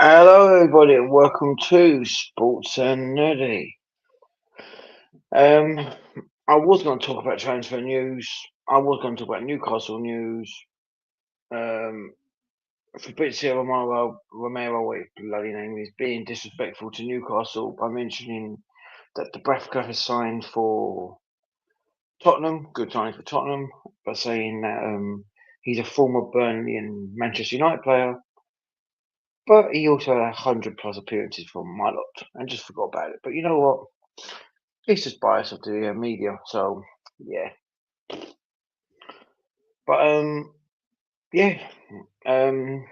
Hello, everybody, and welcome to Sports and Nerdy. Um, I was going to talk about transfer news. I was going to talk about Newcastle news. Fabrizio Romero, what his bloody name is, being disrespectful to Newcastle by mentioning that Dubravka has signed for Tottenham. Good signing for Tottenham, by saying that he's a former Burnley and Manchester United player. But he also had 100+ appearances for my lot and just forgot about it. But you know what? It's just bias of the media, so yeah. But yeah. Um,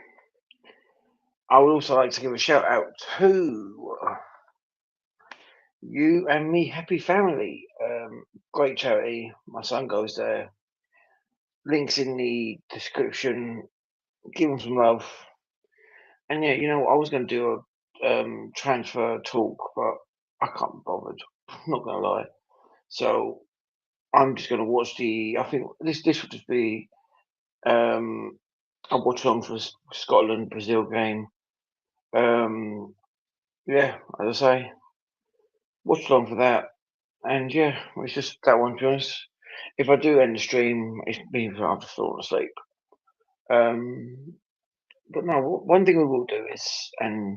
I would also like to give a shout out to You and Me Happy Family. Great charity. My son goes there. Links in the description. Give him some love. And yeah, I was going to do a transfer talk, but I can't be bothered. Not going to lie. So I'm just going to watch the. I think this will just be I watch on for Scotland Brazil game. Um, yeah, as I say, watch along for that, and yeah, it's just that one. To be honest, if I do end the stream, it's been I've just fallen asleep. Um, but no, one thing we will do is, and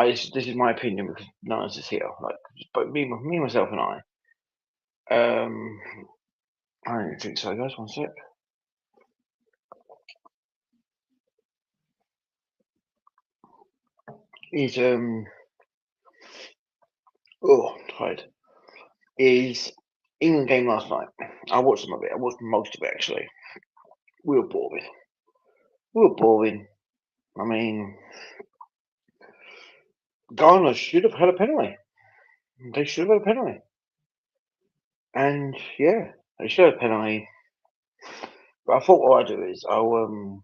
this is my opinion because no one's just here, like, but me, myself, and I. Um, I don't think so, guys. One sec. Is oh, tired. Is England game last night. I watched some of it. I watched most of it actually. We were boring. We were boring. I mean, Ghana should have had a penalty. They should have had a penalty. And yeah, they should have a penalty. But I thought what I'd do is I will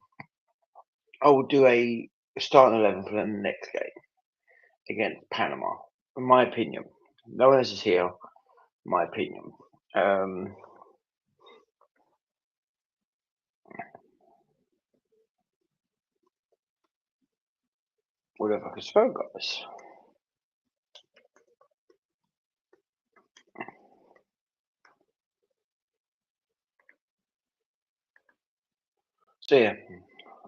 do a starting 11 for the next game against Panama. In my opinion, no one else is here. My opinion. Um, whatever I can spell, guys. So yeah,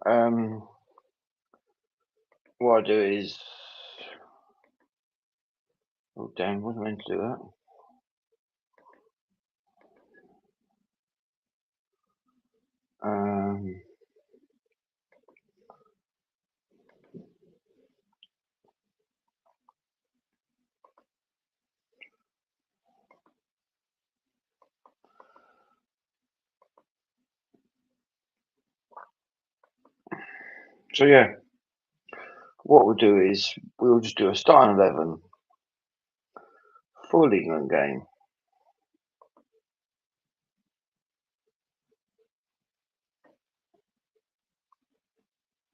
um, what I do is, oh damn, wasn't meant to do that. Um, so yeah, what we'll do is we'll just do a starting 11 for the England game.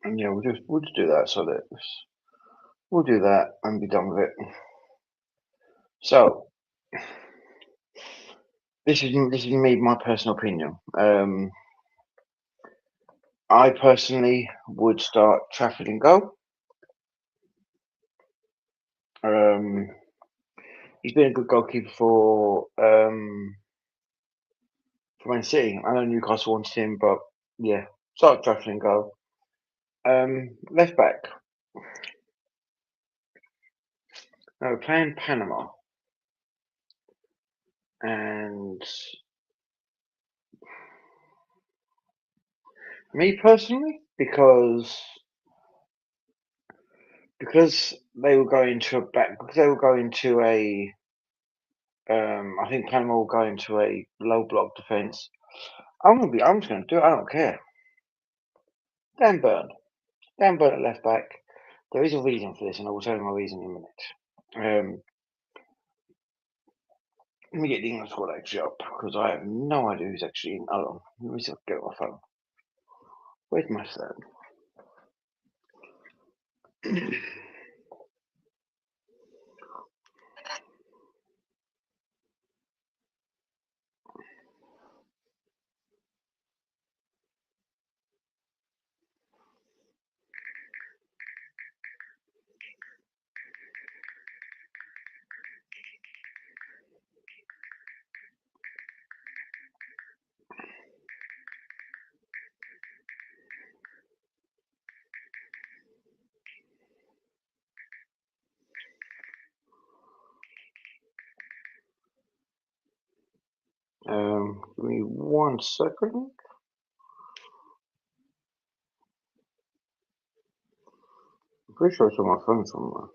And yeah, we'll just do that. So that we'll do that and be done with it. So this is me, my personal opinion. I personally would start Trafford and go. Um, he's been a good goalkeeper for Man City. I know Newcastle wanted him, but yeah, start Trafford and go. Left back. Now we're playing Panama, and me personally, because they will go into a back because they will go into a I think Panama will go into a low block defence. I'm just gonna do it, I don't care. Dan Burn. Dan Burn at left back. There is a reason for this and I will tell you my reason in a minute. Let me get the England squad actually up because I have no idea who's actually in. Hold on, let me just get my phone. Where's my phone? Give me 1 second. I'm pretty sure it's on my phone somewhere.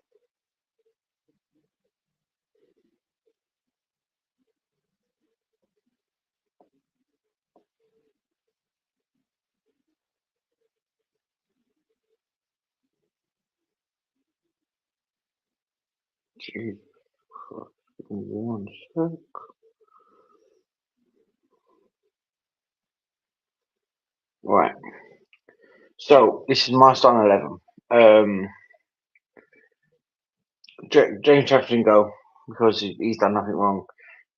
Jeez, give me 1 sec. Right. So this is my starting 11. James Jefferson go because he's done nothing wrong.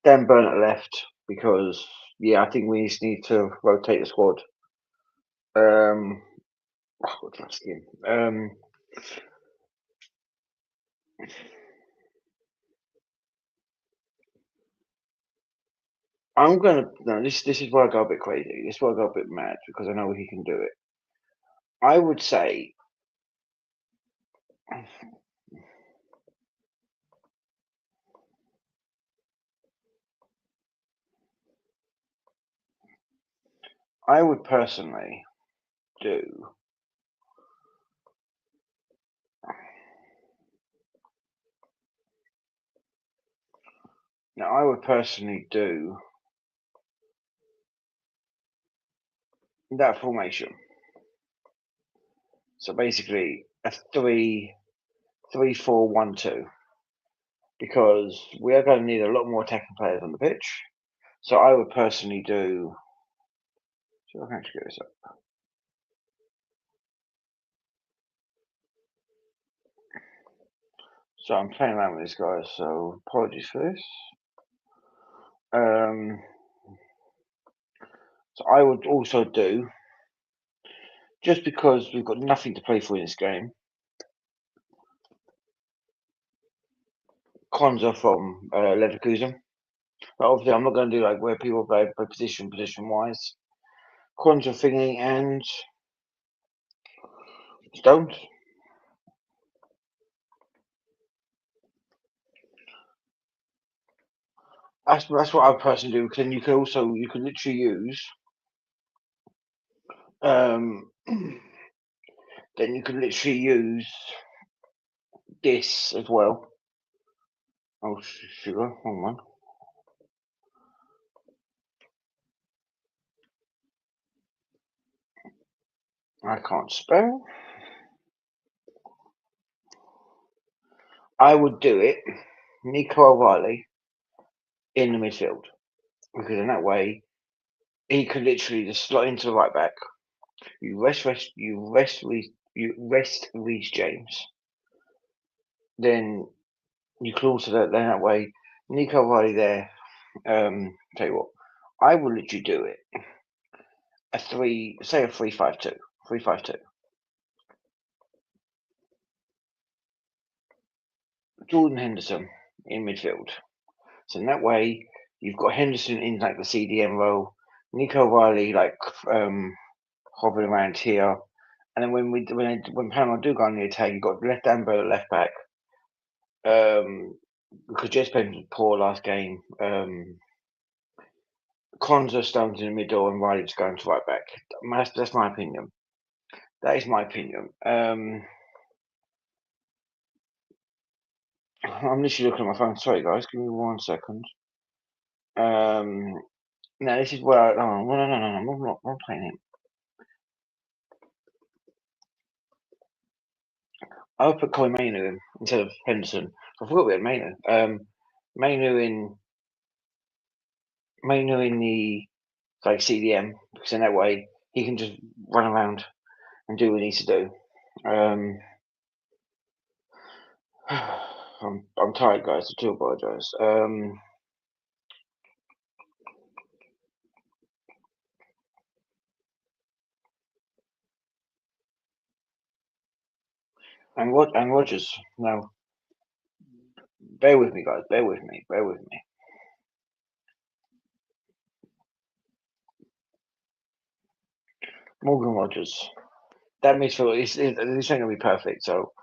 Dan Burnett left because I think we just need to rotate the squad. What's that skin? I'm gonna no. This is where I go a bit crazy. This is where I go a bit mad because I know he can do it. I would say. I would personally do. Now, I would personally do that formation. So basically, a 3-3-4-1-2, because we are going to need a lot more attacking players on the pitch. So I would personally do. So I can actually get this up. So I'm playing around with this, guys. So apologies for this. So I would also do, just because we've got nothing to play for in this game, Konza from Leverkusen. But obviously, I'm not going to do like where people play position wise. Konza thingy and Stones. That's what I personally do. Then you can literally use then you can literally use this as well. Oh sugar, hold on. I can't spell. I would do it, Nico O'Reilly in the midfield, because in that way he could literally just slot into the right back. You rest Reece James. Then you could also then that way Nico O'Reilly there. Tell you what, I will literally do it. A 3-5-2. 3-5-2. Jordan Henderson in midfield. So in that way, you've got Henderson in like the CDM role, Nico Riley like hovering around here, and then when Panama do go on the attack, you've got left Amber at left back. Because Jess Pence was poor last game. Konza Stones in the middle and Riley's going to right back. That's my opinion. That is my opinion. I'm literally looking at my phone. Sorry, guys. Give me 1 second. Now this is where no, I'm not playing him. I would put Colin Mainu in instead of Henderson. I forgot we had Mainu. Mainu in the like CDM, because in that way he can just run around and do what he needs to do. I'm tired, guys. I do apologise. And Rogers. No, bear with me, guys. Bear with me. Morgan Rogers. That midfield this ain't gonna be perfect. So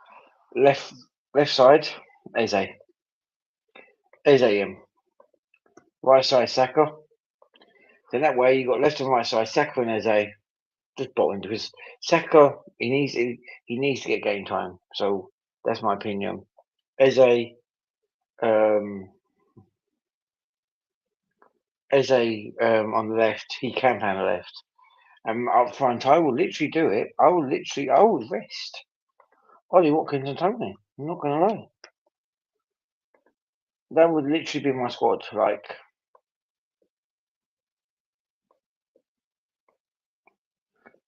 left side, Eze in. Right side, Saka. Then that way you got left and right side, Saka and Eze just bottom because Saka he needs to get game time. So that's my opinion. Eze um on the left, he can play on the left. Up front, I will literally do it. I will rest Ollie Watkins and Tony. I'm not gonna lie. That would literally be my squad. Like,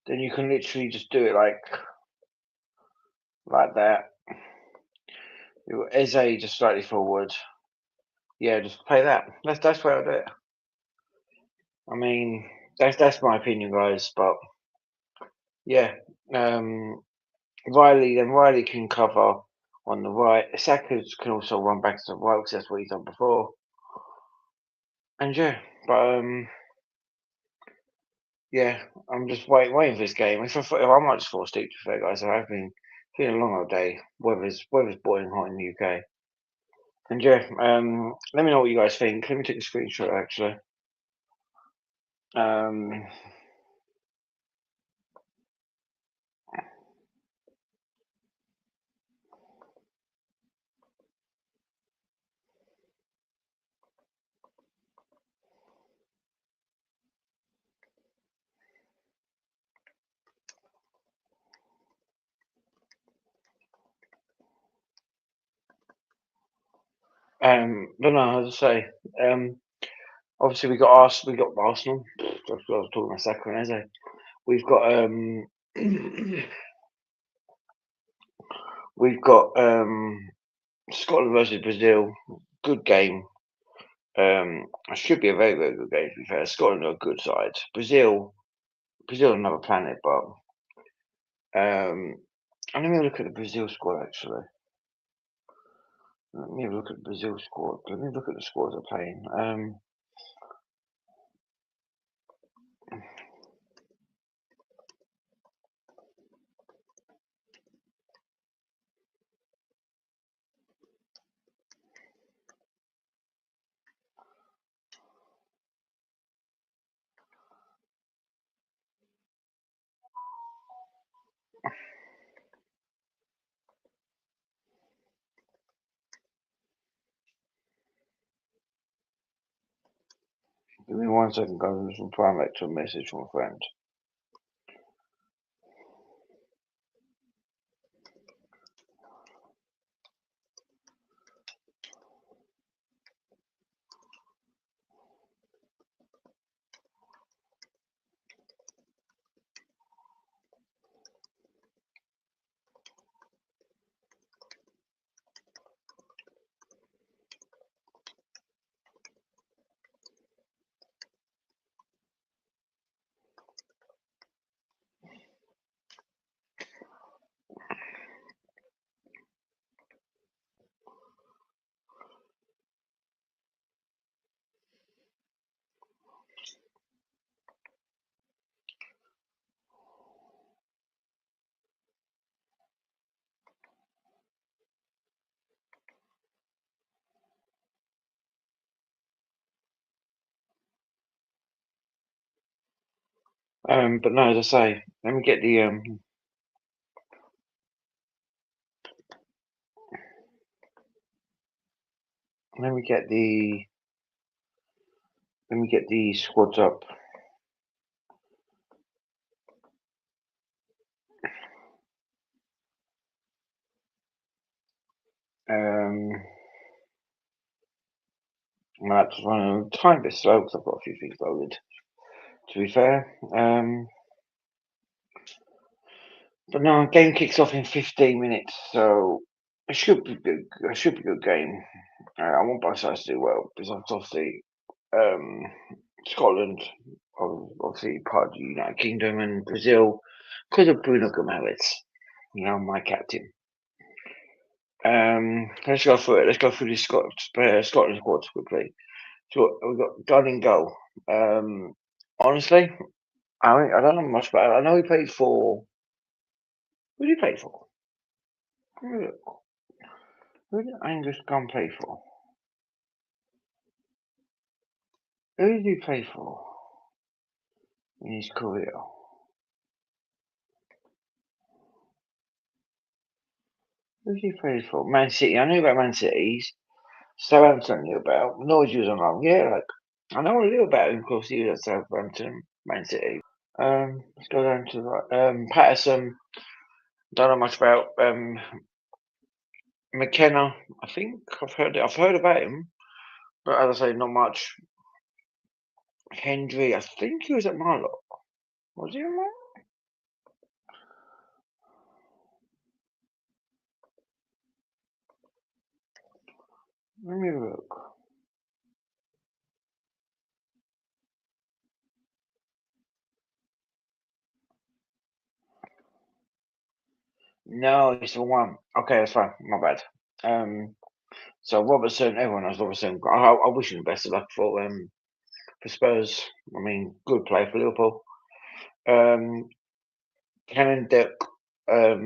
then you can literally just do it like that. You got Eze just slightly forward. Yeah, just play that. That's where I do it. I mean, that's my opinion, guys. But yeah, Riley can cover on the right. Saka can also run back to the right because that's what he's done before. And yeah, but yeah, I'm just waiting for this game. I might just fall asleep, to fair guys. I've been feeling a long old day. Weather's boiling hot in the UK. And yeah, let me know what you guys think. Let me take a screenshot actually. Um, but no, as I say, obviously we got Arsenal. That's what I was talking about Saka and Eze. We've got we've got Scotland versus Brazil. Good game. It should be a very very good game. To be fair, Scotland are a good side. Brazil another planet, but let me look at the Brazil squad actually. Let me look at the Brazil squad. Let me look at the squads they're playing. Give me 1 second, guys. I'm just replying back to a message from a friend. But no, as I say, let me get the let me get the squads up. That's running a tiny bit slow because I've got a few things loaded. To be fair, but no, game kicks off in 15 minutes, so it should be good. It should be a good game. I want both sides to do well because obviously um, Scotland, obviously part of the United Kingdom, and Brazil because of Bruno Guimaraes, my captain. Let's go through it. Let's go through the Scotland squad quickly. So we've got Gunn in goal. Honestly, I don't know much about it. I know he played for. Who did he play for? Who did Angus Gunn play for? Who did he play for? in his career. Who's he played for? Man City. I knew about Man City's. Southampton I knew about. Norwich was on loan. Yeah, like I know a little about him because he was at Southampton, Man City. Let's go down to Patterson. Don't know much about McKenna. I think I've heard about him, but as I say, not much. Hendry. I think he was at Marlow. Was he at Marlow? Let me look. No, it's the one. Okay, that's fine. My bad. So Robertson, everyone knows Robertson. I wish him the best of luck for Spurs. I mean, good play for Liverpool. Um, Cannon Dick, I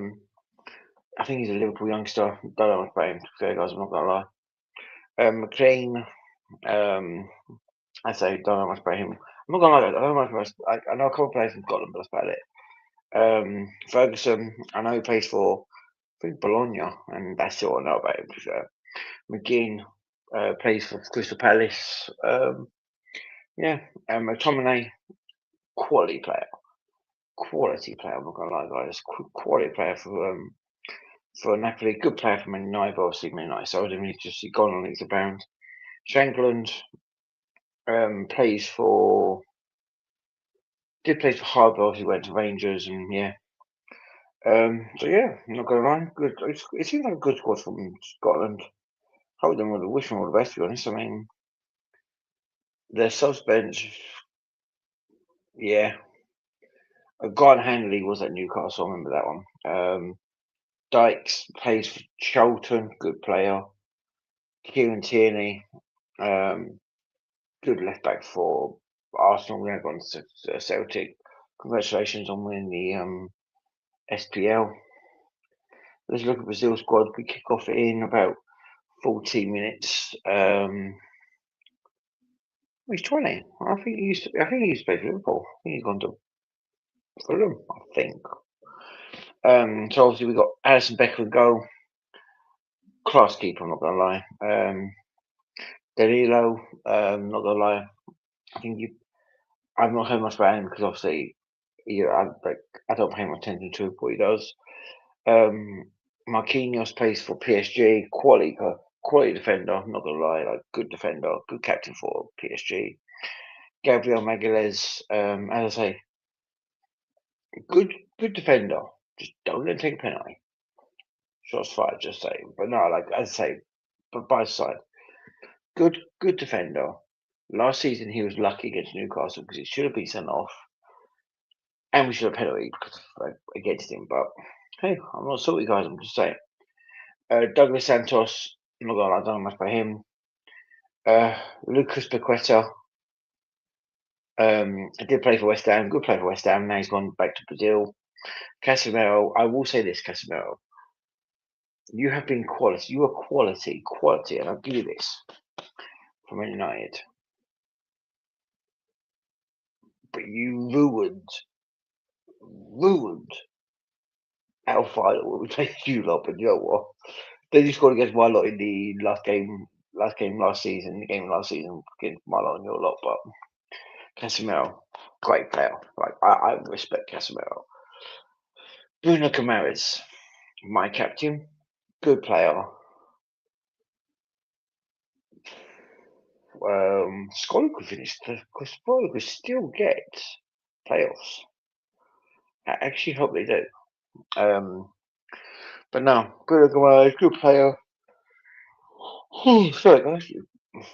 think he's a Liverpool youngster. Don't know much about him. Fair guys, I'm not gonna lie. McLean, um, I say don't know much about him. I'm not gonna lie. I don't know much about. I know a couple of players from Scotland, but that's about it. Ferguson, I know he plays for I think Bologna, and that's all I know about him. McGinn plays for Crystal Palace. Yeah, McTominay, quality player. Quality player. I'm not gonna lie, guys. Quality player for Napoli. Good player for Man United, but obviously Man United sold him. He's just gone on leagues abound. Shankland plays for did play for Harbour. He went to Rangers, and yeah. So yeah, I'm not gonna lie. Good. It seems like a good squad from Scotland. Hope them all. Wish them all the best. To be honest, I mean their subs bench. Yeah, Gordon Hanley was at Newcastle. I remember that one. Dykes plays for Charlton. Good player. Kieran Tierney. Um, Good left back for Arsenal. We're going to Celtic. Congratulations on winning the SPL. Let's look at Brazil squad. We kick off in about 14 minutes. He's 20. I think he used to play for Liverpool. I think he's gone to Fulham, I think. So obviously we've got Alison Becker in goal. Class keeper, I'm not gonna lie. Danilo, not gonna lie. I think I've not heard much about him because obviously I don't pay much attention to what he does. Marquinhos plays for PSG, quality defender. I'm not gonna lie, like good defender, good captain for PSG. Gabriel Magalhaes, as I say, good defender. Just don't let him take a penalty. Shots fired, just saying. But no, like as I say, but by side, good defender. Last season he was lucky against Newcastle because he should have been sent off, and we should have penalty because against him. But hey, I'm not sorry, guys. I'm just saying. Douglas Santos, I'm not gonna lie, I don't know much about him. Lucas Paqueta, I did play for West Ham, good play for West Ham. Now he's gone back to Brazil. Casemiro, I will say this, Casemiro, you have been quality. You are quality, and I'll give you this from Man United. But you ruined our final when we played you lot. But you know what? Then you scored against my lot in the last season, the game last season against my lot and your lot. But Casemiro, great player. Like I respect Casemiro. Bruno Guimaraes, my captain, good player. Scotland could finish because Scotland could still get playoffs. I actually hope they do. Um, but no, Bruno Guimaraes, good player. Sorry guys,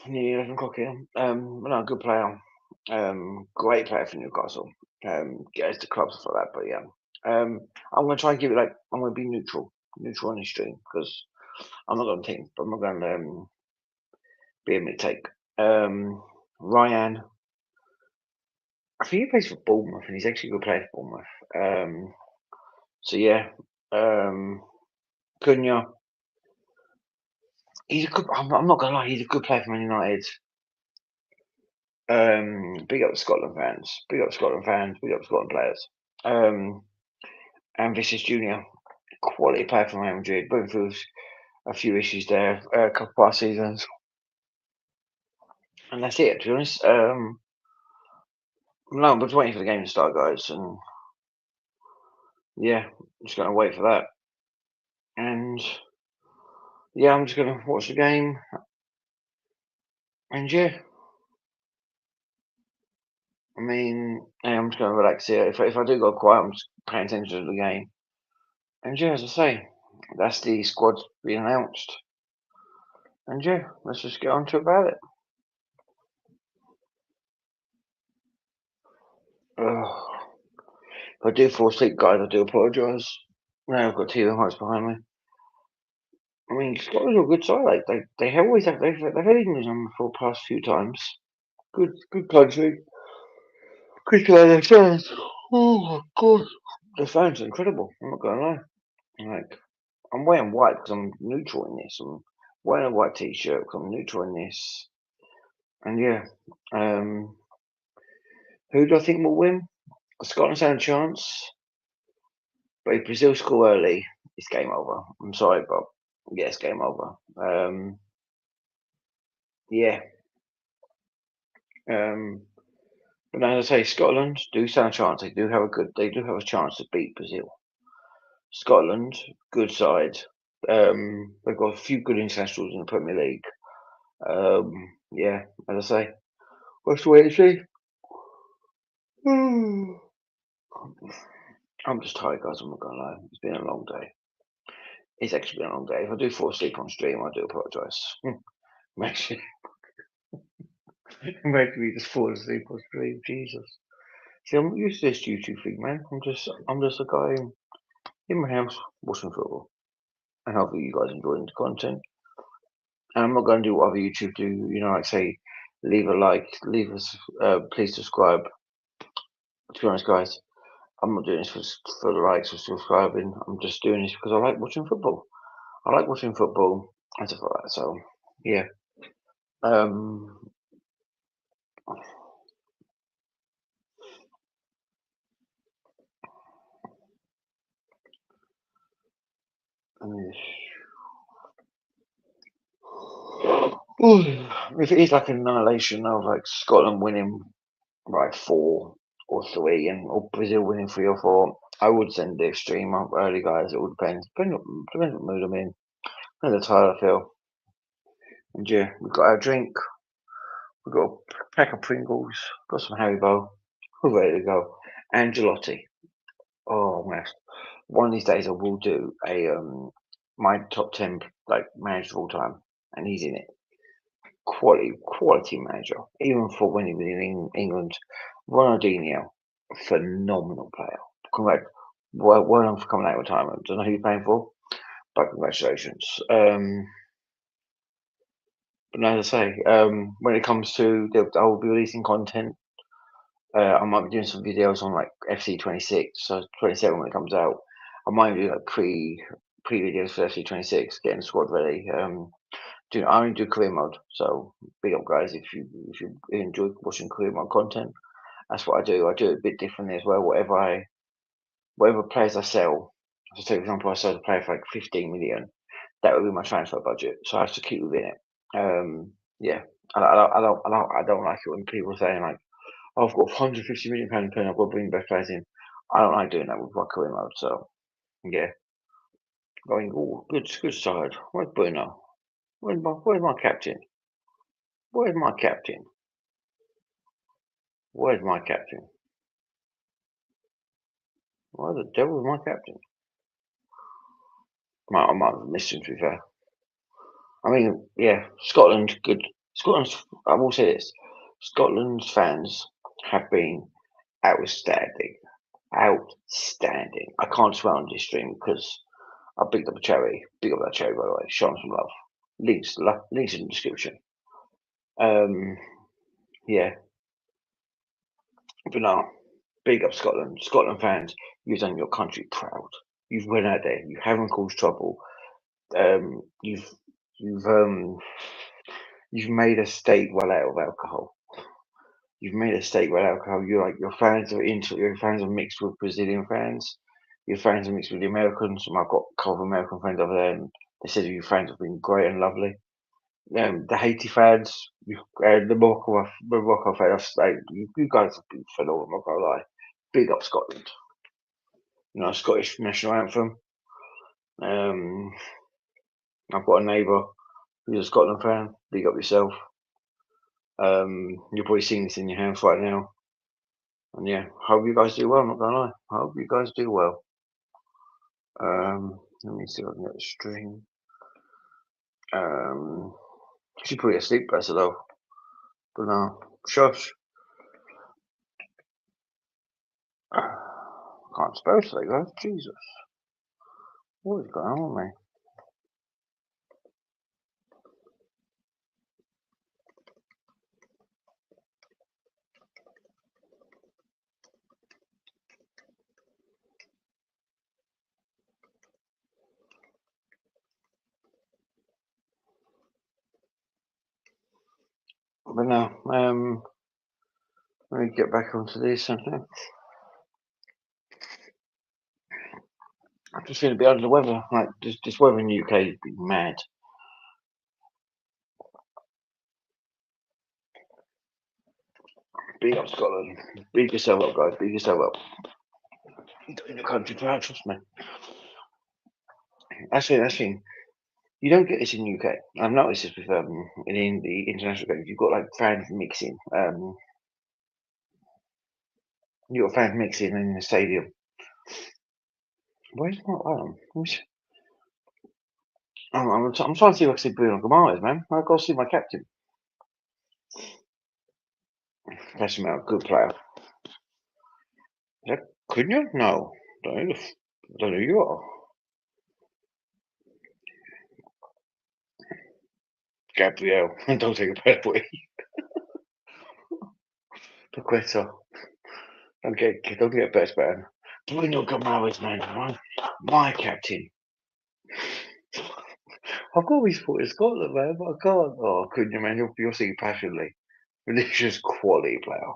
nearly 11 o'clock here. But no, good player. Great player for Newcastle. Gets the clubs for that, but yeah. I'm gonna try and give it like I'm gonna be neutral on this stream because I'm not gonna think, but I'm not gonna be a mistake. Ryan, I think he plays for Bournemouth, and he's actually a good player for Bournemouth. So yeah, Cunha, he's a good. I'm not gonna lie, he's a good player for Man United. Big up Scotland fans. Big up Scotland fans. Big up Scotland players. And Vinicius Junior, quality player from Real Madrid. Been through a few issues there, a couple past seasons, and that's it. To be honest, no, I'm just waiting for the game to start, guys, and yeah, I'm just gonna wait for that, and yeah, I'm just gonna watch the game, and yeah, I mean, yeah, I'm just gonna relax here. If I do go quiet, I'm just paying attention to the game, and yeah, as I say, that's the squad being announced, and yeah, let's just get on to about it. If I do fall asleep, guys, I do apologise. Now I've got TV Heights behind me. I mean, Scotland are a good side. Like they always have they've had England on for the past few times. Good country. Good to their fans. Oh my god, the fans are incredible. I'm not gonna lie. Like I'm wearing white because I'm neutral in this. I'm wearing a white t-shirt because I'm neutral in this. And yeah, um, who do I think will win? Scotland stand a chance, but if Brazil score early, it's game over. I'm sorry, but yeah, it's game over. Yeah. Um, but as I say, Scotland do stand a chance. They do have a chance to beat Brazil. Scotland, good side. They've got a few good internationals in the Premier League. Yeah, as I say, what's the way to see? I'm just tired, guys. I'm not gonna lie. It's been a long day. It's actually been a long day. If I do fall asleep on stream, I do apologise. Make make me just fall asleep on stream. Jesus. See, I'm not used to this YouTube thing, man. I'm just a guy in my house watching football. And hopefully you guys enjoying the content. And I'm not going to do what other YouTube do, like say, leave a like, leave us, please subscribe. To be honest, guys, I'm not doing this for the likes or subscribing. I'm just doing this because I like watching football. I like watching football and stuff like that. So, yeah. Um, if it is like an annihilation of like Scotland winning by 4 or 3 or Brazil winning 3 or 4, I would send the stream up early, guys. It would depend. Depends what mood I'm in. Depends how tired I feel. And yeah, we've got our drink. We've got a pack of Pringles. Got some Haribo. We're ready to go. And gelato. Oh man, one of these days I will do a my top 10 like managers of all time, and he's in it. Quality manager. Even for when he was in England, Ronaldinho, phenomenal player. Congrats. Well done for coming out of retirement. Don't know who you're playing for, but congratulations. But as I say, when it comes to, I will be releasing content. I might be doing some videos on like FC 26, so 27 when it comes out. I might do like pre videos for FC 26, getting the squad ready. I only do career mode, so big up guys if you enjoy watching career mode content. That's what I do. I do it a bit differently as well. Whatever players I sell, so take example, I sold a player for like 15 million. That would be my transfer budget, so I have to keep within it. Yeah, I don't like it when people are saying like, oh, "I've got 150 million pound pen, I've got to bring the best players in." I don't like doing that with my career mode. So yeah, going good side. Where's Bruno? Where's my captain? Where's my captain? Where's my captain? Why the devil is my captain? I might have missed him, to be fair. I mean, yeah, Scotland, good. Scotland's, I will say this, Scotland's fans have been outstanding. Outstanding. I can't swear on this stream because I picked up a cherry. Big up that cherry, by the way. Show them some love. Links in the description. Um, yeah, but no, big up Scotland. Scotland fans, you've done your country proud. You've went out there. You haven't caused trouble. Um, you've you've um, you've made a state well out of alcohol. you've made a stake with alcohol. Your fans are your fans are mixed with Brazilian fans. Your fans are mixed with the Americans. I've got a couple of American friends over there, and they said your fans have been great and lovely. The Haiti fans, the Morocco fans, you guys have been phenomenal. I'm not gonna lie. Big up Scotland. Scottish national anthem. Um, I've got a neighbour who's a Scotland fan. Big up yourself. You're probably seeing this in your house right now. And yeah, hope you guys do well. I'm not gonna lie. Hope you guys do well. Let me see if I can get the stream. She's probably asleep, better though. But no, shush. Can't spell today, guys. Jesus, what is going on with me? But no, let me get back onto this. I'm just feeling a bit under the weather. Like this weather in the UK has been mad. Big up Scotland. Big yourself up, guys. Big yourself up. You're doing the country proud, trust me. That's it. You don't get this in the UK. I've noticed this with in the international games. You've got like fans mixing. You've got fans mixing in the stadium. Where's my I'm trying to see if I can see Bruno Guimaraes, man. I've got to see my captain. That's him out, good player. Is that Cunha? No. Don't know who you are. Gabriel. Don't take a bad way. Paqueta. Don't get best man. Bruno Guimaraes, man. My captain. I've got to be supporting Scotland, man, but I can't. Oh, Cunha, man, you're singing passionately. Delicious quality player.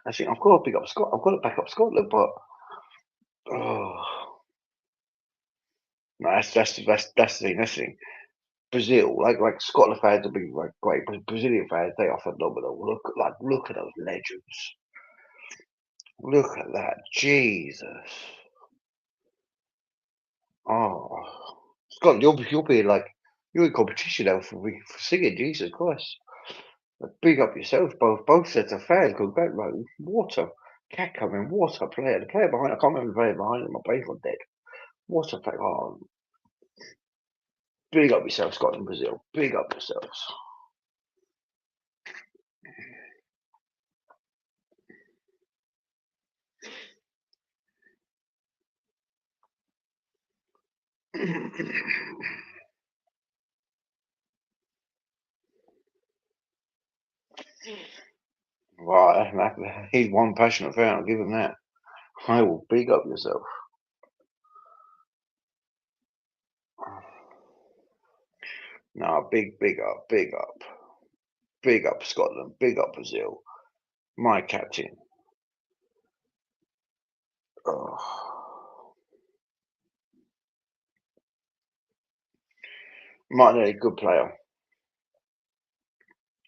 I think I've got to pick up Scott. I've got to back up Scotland, but oh, no, that's the thing. That's the thing. Brazil, like Scotland fans have been like great, but Brazilian fans they are phenomenal. Look at those legends. Look at that, Jesus. Oh, Scott, you'll be like you're in competition now for singing. Jesus Christ. Big up yourselves, both sets of fans. Congratulations. What a cat coming, what a player. The player behind, I can't remember the player behind him, my brain's not dead. What a player. Oh, big up yourself, Scotland, Brazil. Big up yourselves. Right, he's one passionate fan, I'll give him that. I will big up yourself. No, big up, big up Scotland, big up Brazil. My captain. Oh. Martinelli, good player.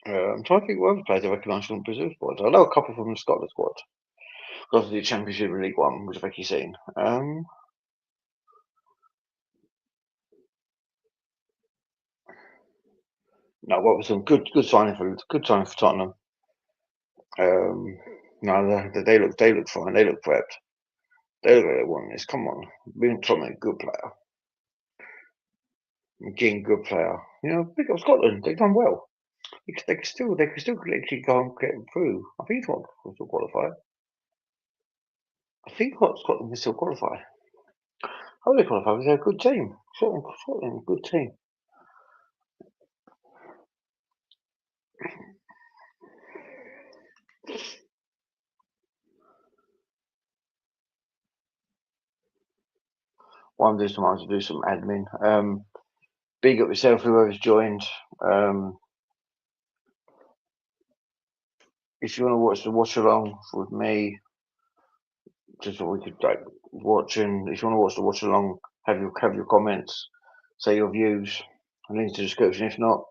I'm trying to think what other players I recognise from the Brazil squad. I know a couple from the Scotland squad. Got the Championship League one, which I've actually seen. No, what was some good signing for Tottenham. No, they look fine. They look prepped. They look like they want this. Come on, being Tottenham, good player. McGinn, good player. Big up Scotland. They've done well. They can still literally go and get through. I think Scotland can still qualify. I think Scotland can still qualify. How will they qualify? Because they're a good team. Scotland, a good team. What I'm doing tomorrow is to do some admin. big up yourself, whoever's joined. If you want to watch the watch along with me, just what we could like watch, and if you want to watch the watch along, have your comments, say your views, and links to the description. If not,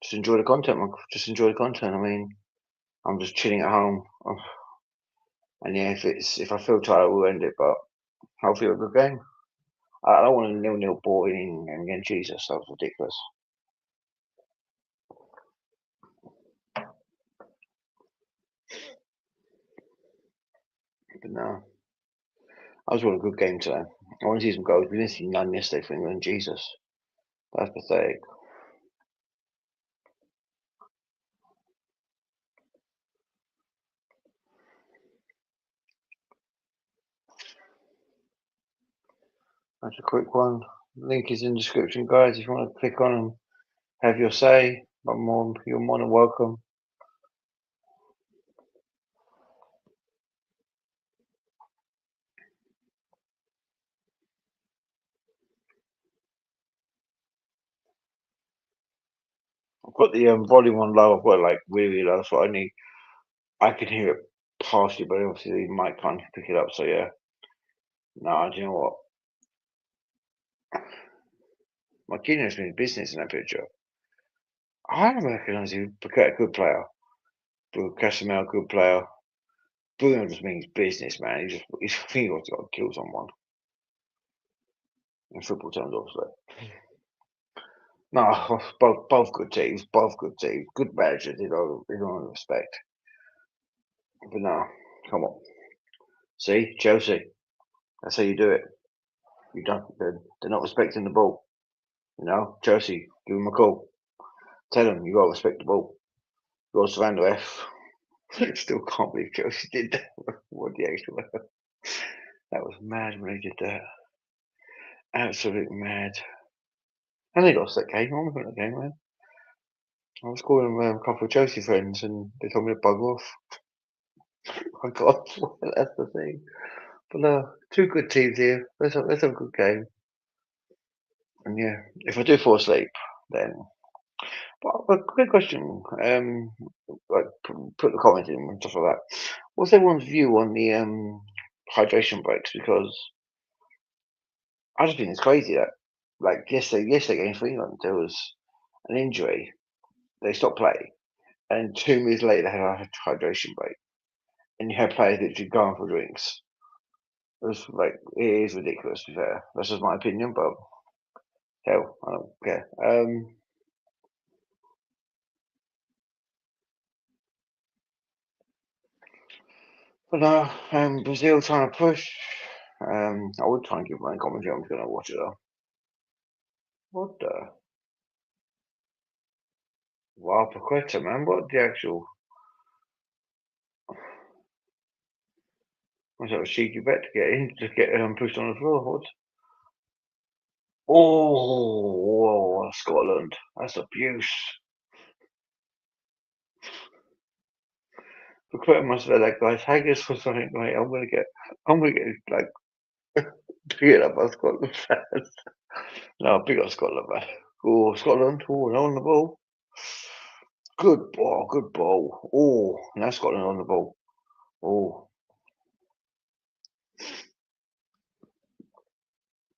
just enjoy the content. Just enjoy the content. I mean, I'm just chilling at home, and yeah, if I feel tired, I will end it. But hopefully, a good game. I don't want a 0-0 boring and again. Jesus, that was ridiculous. But no, I just want a good game today. I want to see some goals. We didn't see none yesterday for England. Jesus, that's pathetic. That's a quick one. Link is in the description, guys. If you want to click on and have your say, you're more than welcome. I've got the volume on low. I've got it, like really low, so I can hear it partially, but obviously the mic can't pick it up. So yeah, no, do you know what? Marquinhos means business in that picture. I don't recognise him. Paqueta, good player. Casemiro, good player. Bruno just means business, man. He's I think he's got to kill someone. In football terms, obviously. No, both good teams. Both good teams. Good managers, you know, in all respect. But no, come on. See, Chelsea. That's how you do it. You don't. They're not respecting the ball. You know, Chelsea. Give them a call. Tell them you got to respect the ball. You got to surround the ref. I still can't believe Chelsea did that. What the actual? That was mad when they did that. Absolutely mad. And they lost that game. I remember that game, man. I was calling a couple of Chelsea friends, and they told me to bugger off. I got that's the thing. But two good teams here. Let's have a good game. And yeah, if I do fall asleep, then. But quick question. Like put the comment in and stuff like that. What's everyone's view on the hydration breaks? Because I just think it's crazy that like yesterday against England there was an injury. They stopped playing, and 2 minutes later they had a hydration break, and you had players literally going for drinks. It was like it is ridiculous. To be fair, that's just my opinion, but hell, I don't care. But no, Brazil trying to push. I would try and give my commentary. I'm just gonna watch it though. What the? Wow, Paqueta, man. What the actual? Was that a cheeky bet to get in to get pushed on the floor? What? Oh, Scotland. That's abuse. Paqueta must have had that guy's haggis for something. Like, I'm gonna get like beat up by Scotland fans. No, big up Scotland, man. Oh, Scotland. Oh, and on the ball. Good ball, good ball. Oh, now Scotland on the ball. Oh,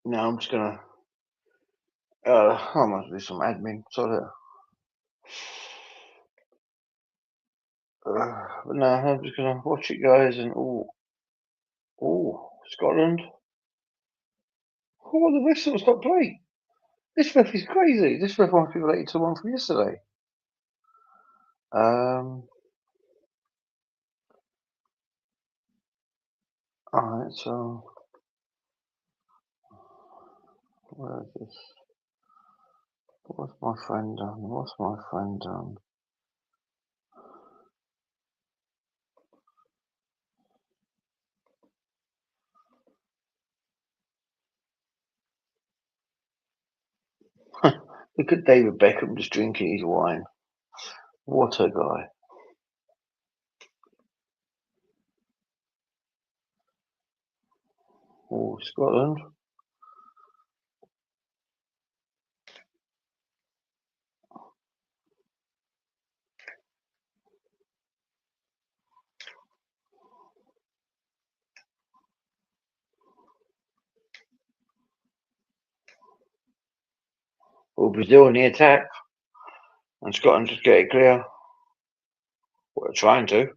now I'm just gonna. I must do some admin. Sorry. But no, I'm just gonna watch it, guys. And Scotland. Oh, the whistle's got play. This ref is crazy. This ref must be related to the one from yesterday. Alright, so where is this? What's my friend done? What's my friend done? Look at David Beckham just drinking his wine. What a guy. Oh, Scotland. Or Brazil in the attack, and Scotland just get it clear. What they're trying to.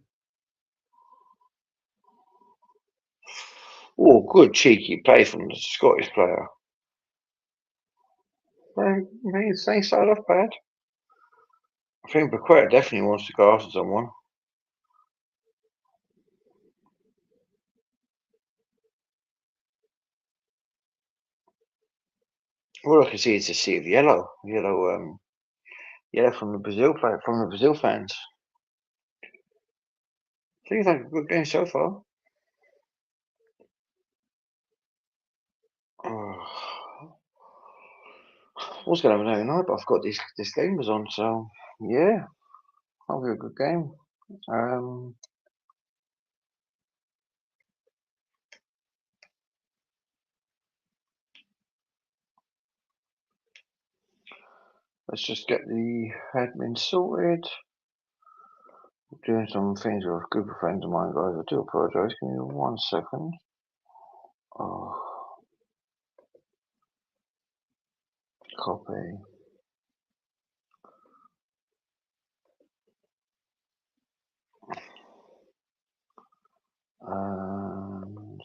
Oh, good cheeky play from the Scottish player. They started off bad. I think Bequeta definitely wants to go after someone. All I can see is a sea of yellow from the Brazil fans. Seems like a good game so far. What's going to happen tonight? But I've got this game was on, so yeah, that'll be a good game. Let's just get the admin sorted. I'm doing some things with a group of friends of mine, guys. I do apologise. Give me 1 second. Copy. And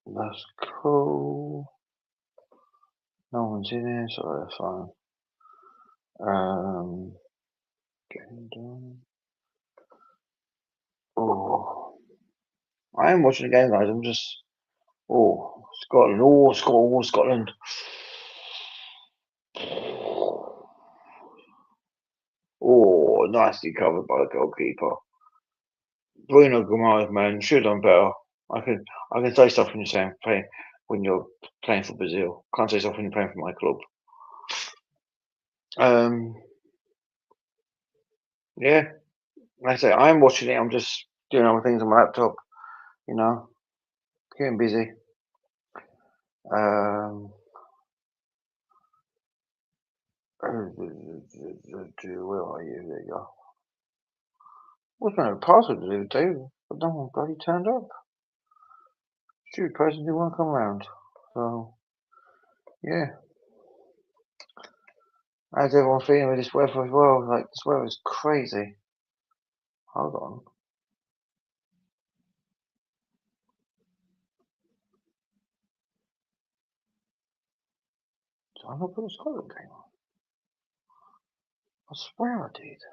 that's cool. No one's in here, so that's fine. Getting done. Oh, I am watching the game, guys. I'm just. Scotland. Scotland. Oh, nicely covered by the goalkeeper. Bruno Guimaraes, man, should have done better. I can say stuff when you're playing for Brazil. Can't say stuff when you're playing for my club. Yeah, like I say, I'm watching it. I'm just doing other things on my laptop. You know, getting busy. Where are you? There you go. What's my password to do, Dave? But no one bloody turned up. Stupid person didn't want to come around. So, yeah. How's everyone feeling with this weather as well? Like, this weather is crazy. Hold on. Did I not put a Scotland game on? I swear I did.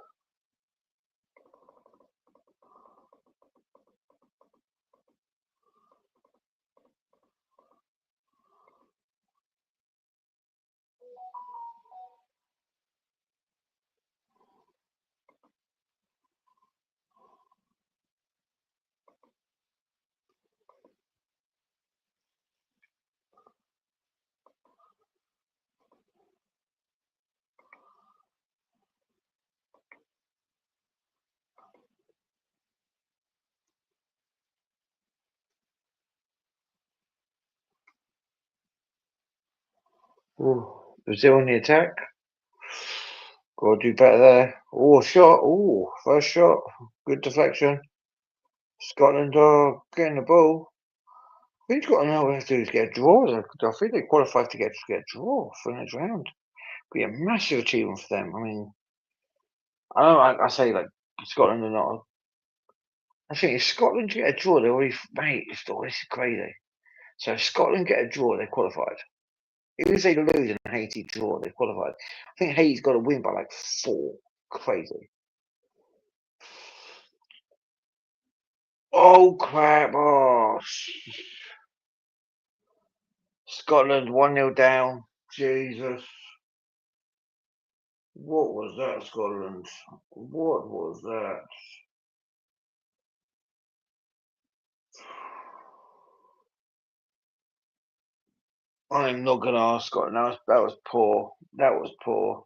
Ooh, Brazil in the attack. Got to do better there. Oh, shot. Oh, first shot. Good deflection. Scotland are getting the ball. I think Scotland now we have to do is get a draw. I think they qualified to get a draw for the next round. Be a massive achievement for them. I mean, I don't know. I say like Scotland are not. I think if Scotland get a draw, they're already mate. This is crazy. So if Scotland get a draw, they're qualified. Even if they lose and Haiti draw, they're qualified. I think Haiti's got to win by like 4. Crazy. Oh crap! Oh, Scotland 1-0 down. Jesus. What was that, Scotland? What was that? I'm not gonna ask Scotland. That was poor. That was poor.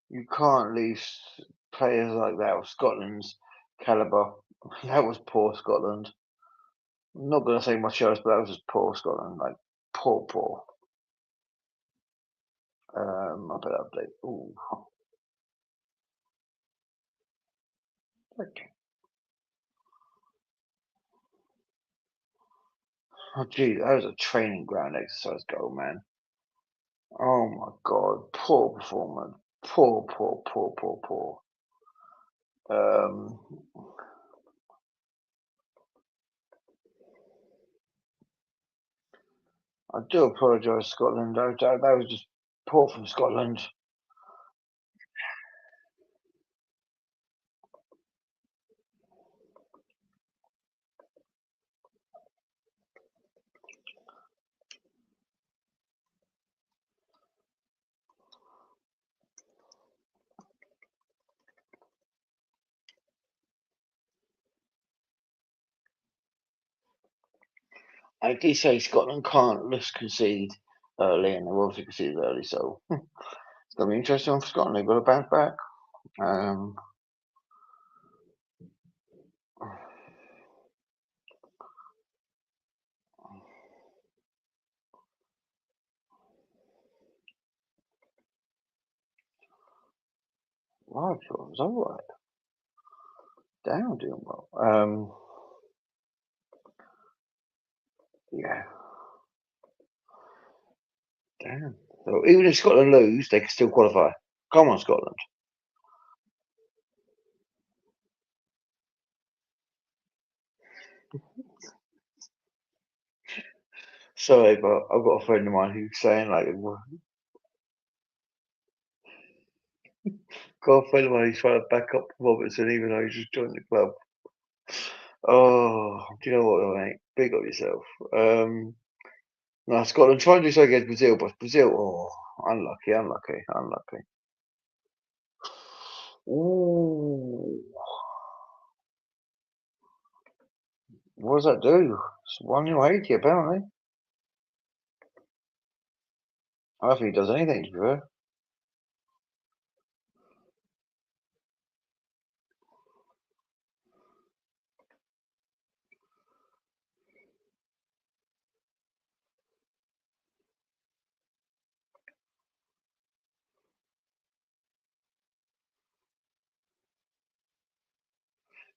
You can't leave players like that of Scotland's calibre. That was poor Scotland. I'm not gonna say much else, but that was just poor Scotland. Like poor. I better update. Ooh. Oh, gee, that was a training ground exercise goal, man. Oh my God, poor performance. Poor, poor, poor, poor, poor. Um, I do apologise, Scotland. That was just poor from Scotland. I did say Scotland can't just concede early, and they've obviously conceded early, so it's going to be interesting for Scotland. They've got to bounce back. Um, right, it was all right. Damn, doing well. Yeah, damn. So even if Scotland lose, they can still qualify. Come on, Scotland. Sorry, but I've got a friend of mine who's saying like, got a friend of mine who's trying to back up Robertson even though he's just joined the club. Oh, do you know what, mate? Big up yourself. No, Scotland try and do so against Brazil, but Brazil, unlucky, unlucky, unlucky. Ooh, what does that do? It's 1-80 apparently. I don't think he does anything to be fair.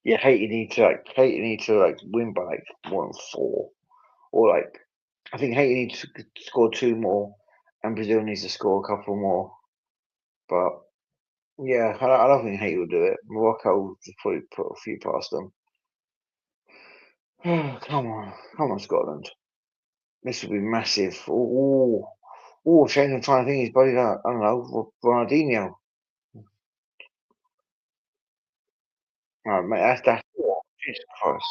Yeah, Haiti need to like win by like 1-4, or like I think Haiti needs to score 2 more, and Brazil needs to score a couple more. But yeah, I don't think Haiti will do it. Morocco will probably put a few past them. Come on, Scotland. This would be massive. Shane, I'm trying to think. He's probably I don't know, Ronaldinho. Oh, mate, that's Jesus Christ.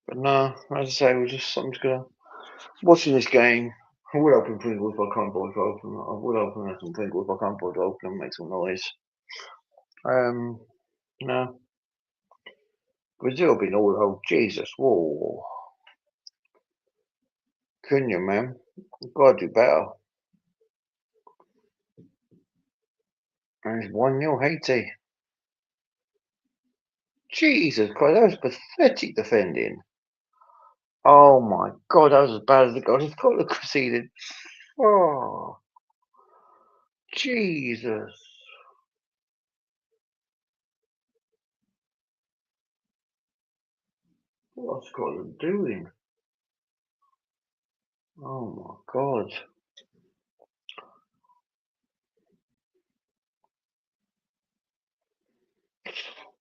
But no, as I say, I'm just gonna watching this game. I would open Pringles, but I can't bother to open. I would open some Pringles, but I can't bother to open and make some noise. Um, no, Brazil been all oh Jesus, whoa, couldn't you, man? You've got to do better. And it's 1-0 Haiti. Jesus Christ, that was pathetic defending. Oh my God, that was as bad as the goal. He's got to conceded. Oh, Jesus. What's Scotland doing? Oh my God.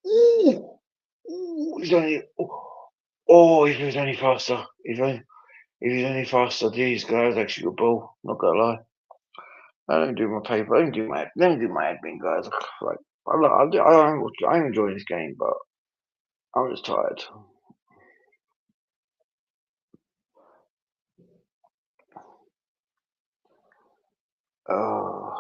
Ooh, he's only. If he was only faster. If he's only faster, geez, guys, actually good ball. Not gonna lie. I don't do my paper. I don't do my admin, guys. Like, I'm enjoying this game, but I'm just tired. Oh,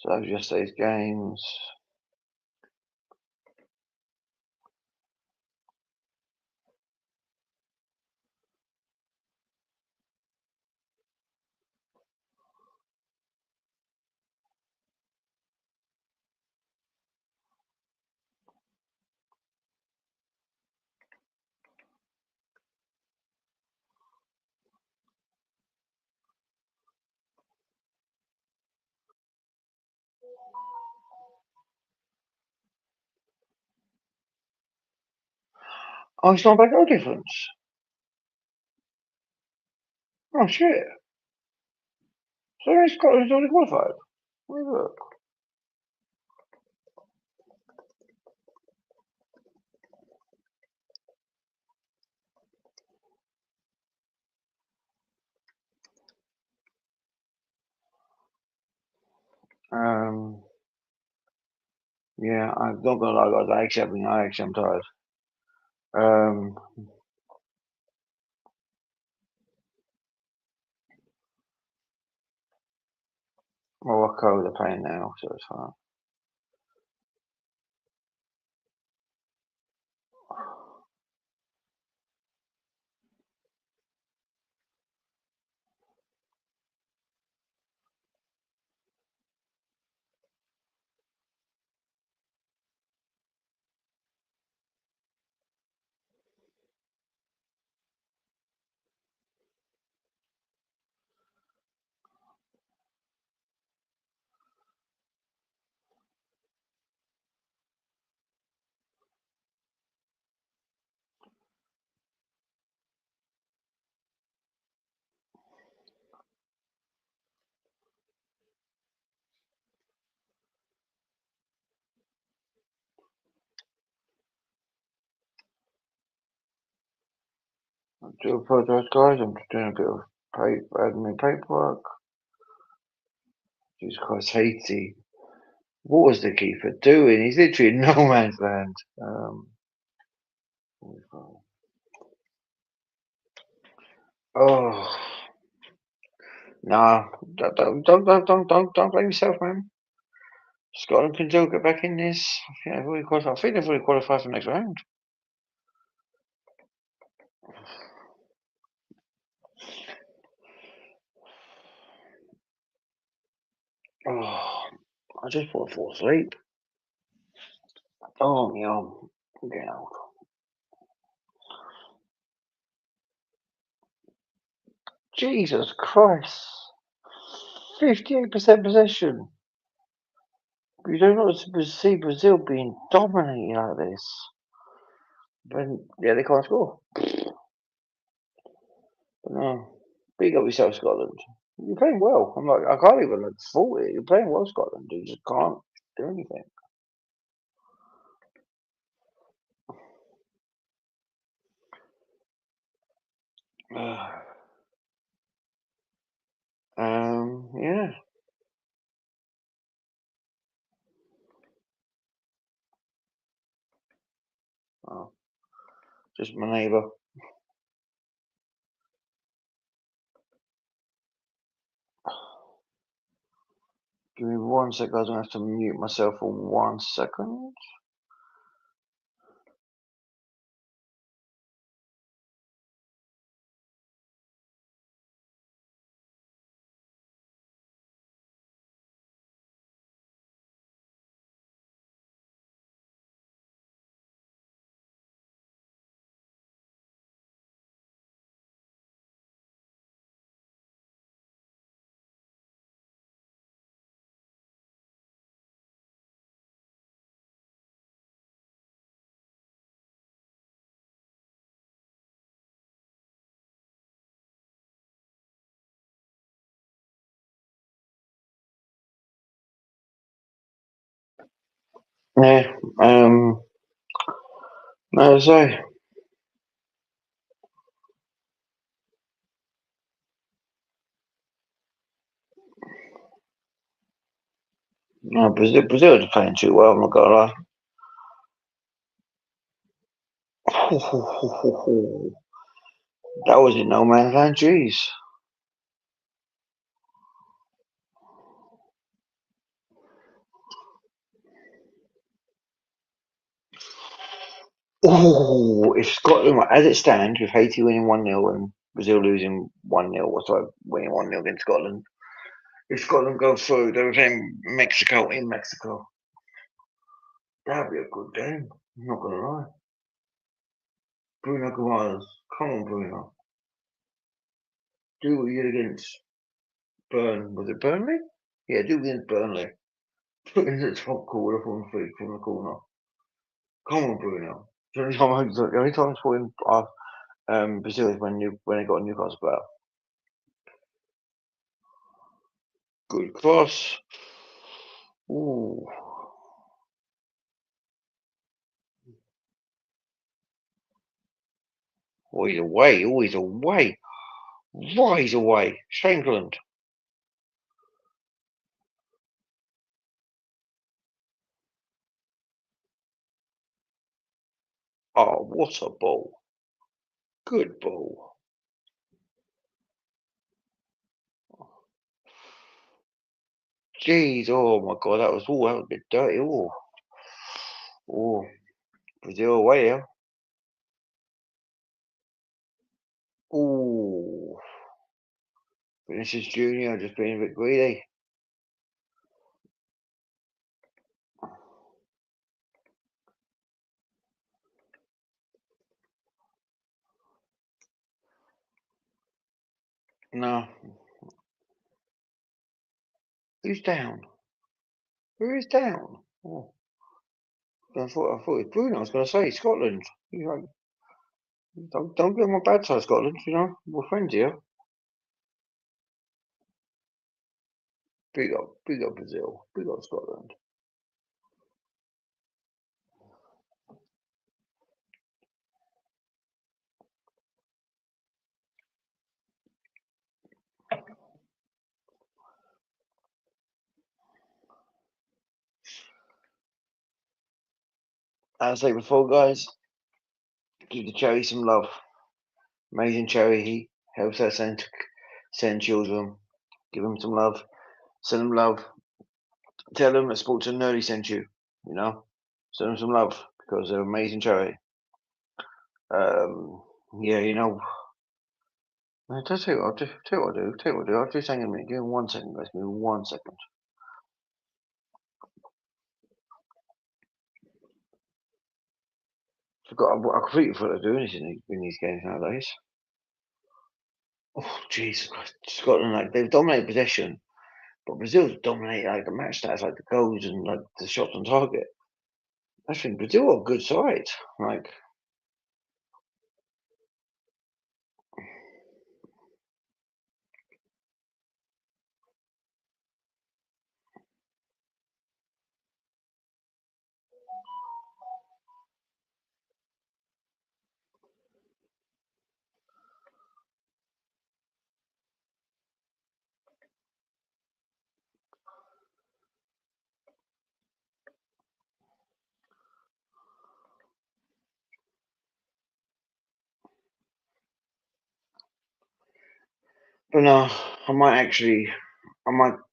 So that was yesterday's games. Oh, it's not by goal difference. Oh shit! So Scotland's already qualified. Let me look. Yeah, I'm not gonna lie, guys. I actually am tired. Um, Morocco they're playing now, so it's fine. I do apologise, guys. I'm just doing a bit of admin paperwork. Jesus Christ, Haiti. What was the keeper doing? He's literally in no man's land. Oh no! Don't blame yourself, man. Scotland can still get back in this. I think they've already qualified for the next round. Oh, I just want to fall asleep. Oh, my arm. I'm getting old. Jesus Christ. 58% possession. You don't want to see Brazil being dominated like this. But yeah, they can't score. But no. Big up yourself, Scotland. You're playing well. I'm like, I can't even fault it. You're playing well, Scotland. You just can't do anything. Yeah. Oh, just my neighbour. Give me 1 sec, guys. I'm going to have to mute myself for 1 second. Yeah. No, so. No, Brazil is playing too well, I'm not going to lie. That was in no man's land, jeez. Oh, if Scotland, as it stands, with Haiti winning 1-0 and Brazil losing 1-0, or sorry, winning 1-0 against Scotland, if Scotland goes through, they're playing Mexico in Mexico. That'd be a good game. I'm not gonna lie. Bruno Guimaraes, come on, Bruno. Do what you did against Was it Burnley? Yeah, do it against Burnley. Put in the top corner from the corner. Come on, Bruno. The only time I saw him Brazil is when they got a Newcastle player. Good cross. Ooh. Oh, he's away. Oh, he's away. Why he's away? England. Oh, what a ball. Good ball. Jeez, oh my god, that was a bit dirty. Oh, Brazil away here. Oh, Vinicius Junior just being a bit greedy. No, who's down? Who is down? Oh, I thought it was Bruno. I was going to say Scotland. Don't get on my bad side, Scotland. We're friends here. Big up Brazil. Big up Scotland. As I say before, guys, give the cherry some love. Amazing cherry. He helps us send children. Give them some love. Send them love. Tell them that Sport&Nerdy sent you. Send them some love because they're amazing cherry. Um, yeah, I'll tell you what I'll do. I'll just hang a minute. Give me 1 second, guys. Give me 1 second. I completely forgot to do anything in these games nowadays. Oh, Jesus Christ. Scotland, they've dominated possession, but Brazil's dominated, the match stats, the goals and, the shots on target. I think Brazil are a good side. But no, I might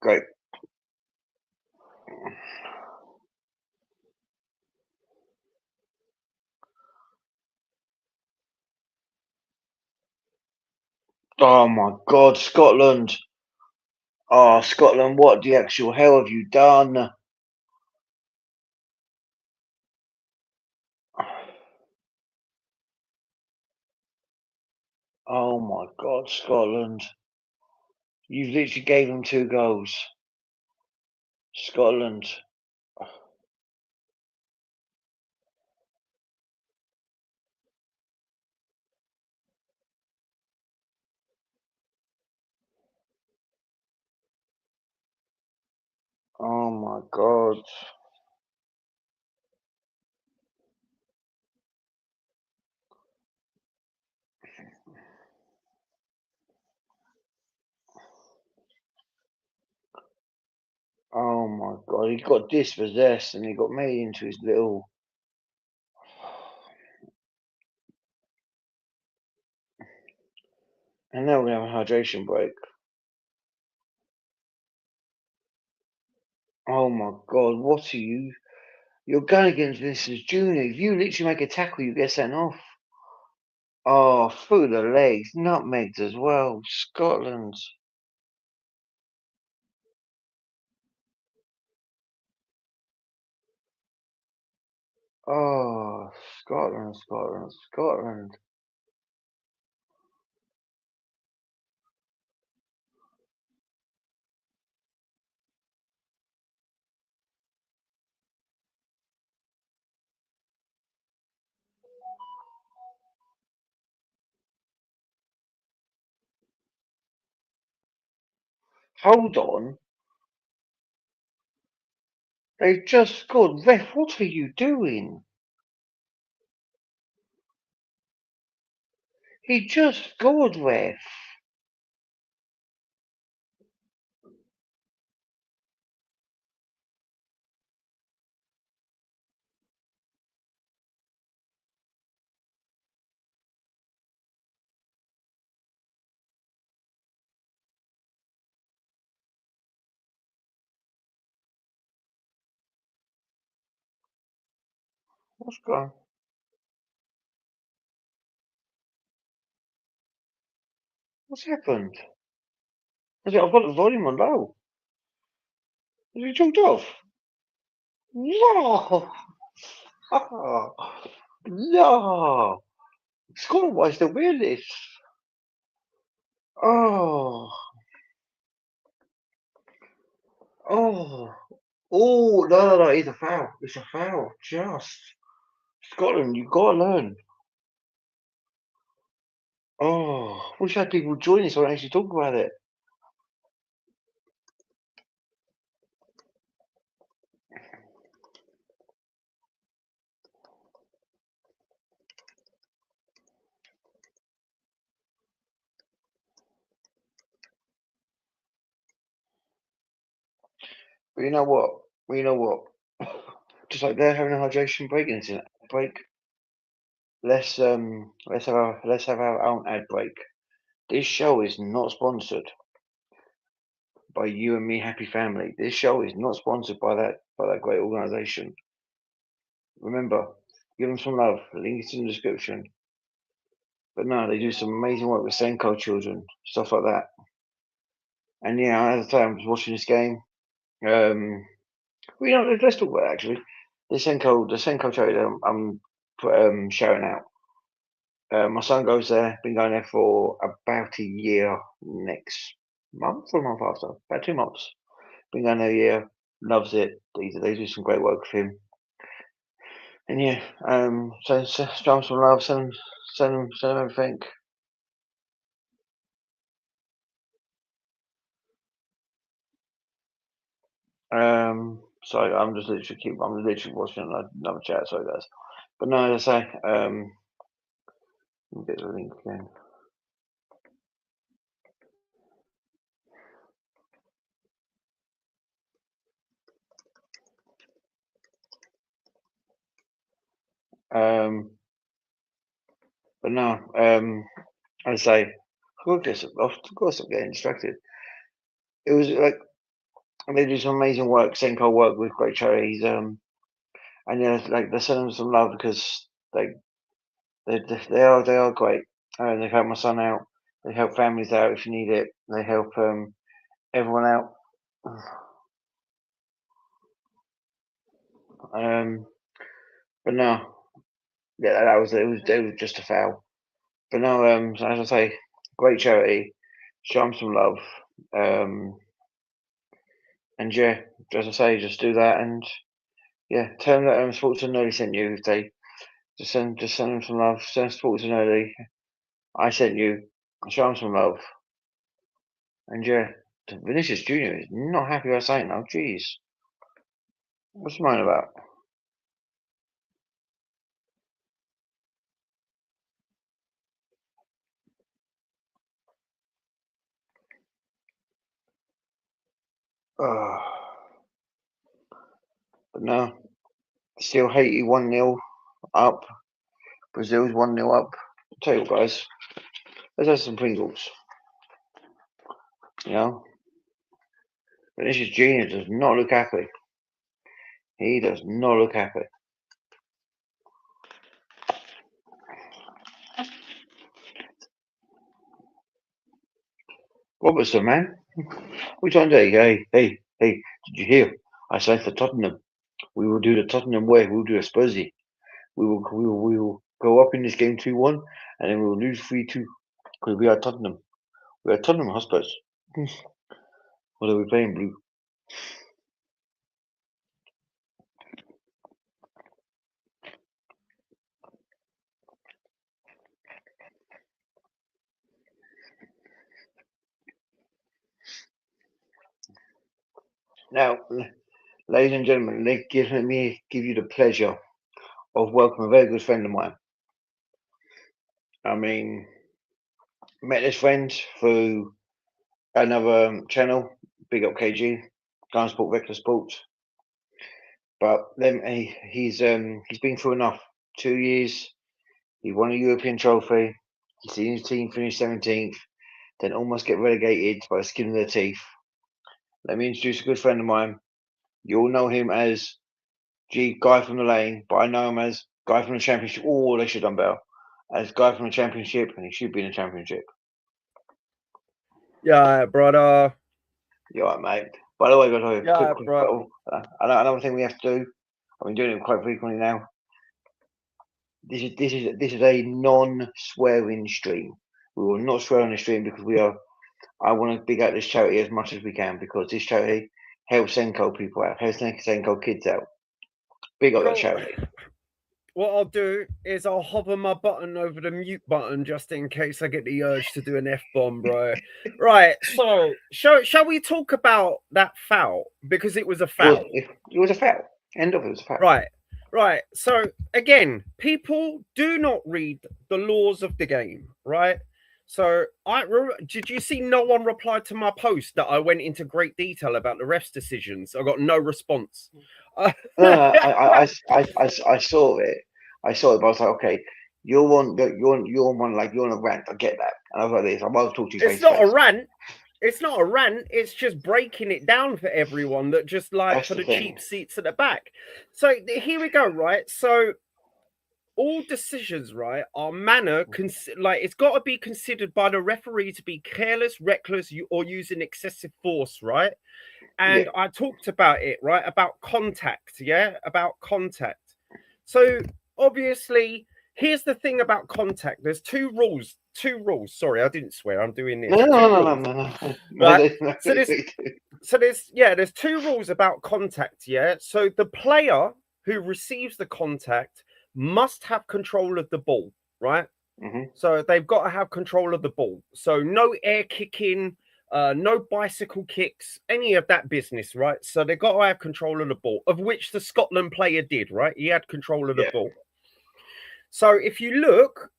go. Oh my God, Scotland. Oh, Scotland, what the actual hell have you done? Oh my God, Scotland. You've literally gave them 2 goals. Scotland. Oh my God. Oh my God. He got dispossessed and he got made into his little. And now we have a hydration break. Oh my God. What are you? You're going against Vinicius Junior. If you literally make a tackle, you get sent off. Oh, through the legs, nutmegged as well. Scotland. Oh, Scotland, Scotland, Scotland. Hold on. They've just scored. Ref, what are you doing? He just scored, ref. What's going on? What's happened? I've got the volume on low. Have you jumped off? No! No! Scotland, why still wear this? Oh! Oh! Oh! No, no, no, it's a foul. It's a foul. Just. Scotland, you've got to learn. Oh, wish I had people join us so I can actually talk about it. But you know what? You know what? Just like they're having a hydration break and it's an ad break. Let's have our own ad break. This show is not sponsored by You and Me Happy Family. This show is not sponsored by that great organisation. Remember, give them some love. Link is in the description. But no, they do some amazing work with Senko children, stuff like that. And yeah, as I say, I'm just watching this game. Well, you know, let's talk about it, actually. The Senko charity that I'm shouting out. My son goes there. Been going there for about a year. Next month or a month after, about 2 months. Been going there a year. Loves it. They do some great work with him. And yeah, so show him some love. Send him everything. Sorry, I'm literally watching another chat. Sorry, guys. But no, as I say, let me get the link again. Um, but no, as I say, of course, I'm getting distracted. It was like they do some amazing work. Senko work with great charities. And yeah, like they're sending them some love because they are great. They've helped my son out. They help families out if you need it. They help everyone out. Um, but no, yeah, that was it was just a foul. But no, so as I say, great charity. Show them some love. Um, and yeah, as I say, just do that and yeah, tell them that Sports and Nerdy sent you. If they just send them some love. Send Sports and Nerdy. I sent you. Show them some love. And yeah, Vinicius Junior is not happy about saying that. Jeez, what's mine about? Uh, but no, still Haiti 1-0 up. Brazil's 1-0 up. I'll tell you what, guys, let's have some Pringles. You know, Vinicius Junior does not look happy. He does not look happy. Robertson, man. What are you trying to do? Hey, did you hear? I signed for Tottenham. We will do the Tottenham way. We'll do a Spursy. We will go up in this game 2-1, and then we will lose 3-2. Because we are Tottenham. We are Tottenham Hotspurs. What are we playing, Blue? Now, ladies and gentlemen, let me give you the pleasure of welcoming a very good friend of mine. I mean, met this friend through another channel, Big Up KG, Gun Sport, Reckless Sports. But then he's been through enough. 2 years, he won a European trophy. He's seen his team finish 17th, then almost get relegated by the skin of their teeth. Let me introduce a good friend of mine. You all know him as Guy from the Lane, but I know him as Guy from the Championship. Oh, they should have done better. As Guy from the Championship, and he should be in the Championship. Yeah, brother. You're right, mate. By the way, another thing we have to do. I've been doing it quite frequently now. This is a non-swearing stream. We will not swear on the stream because we are. I want to big out this charity as much as we can because this charity helps Senko people out, helps Senko kids out. Big up that charity. What I'll do is I'll hover my button over the mute button just in case I get the urge to do an F-bomb, bro. Right, so shall we talk about that foul? Because it was a foul. It was a foul. End of it was a foul. Right. So, again, people do not read the laws of the game, right? So, did you see no one replied to my post that I went into great detail about the refs' decisions? I got no response. I saw it. I saw it, but I was like, okay, you're on a rant. I get that. And I was like this. I might talk to you. It's not a rant. It's not a rant. It's just breaking it down for everyone that just like for the cheap seats at the back. So here we go, right? So all decisions, right, are it's got to be considered by the referee to be careless, reckless, or using excessive force, right? And I talked about it, right? About contact, about contact. So obviously, here's the thing about contact. There's two rules. Sorry, I didn't swear. I'm doing this. No. Right. So there's two rules about contact. Yeah. So the player who receives the contact must have control of the ball, right? Mm-hmm. So they've got to have control of the ball. So no air kicking, no bicycle kicks, any of that business, right? So they've got to have control of the ball, of which the Scotland player did, right? He had control of the ball. So if you look,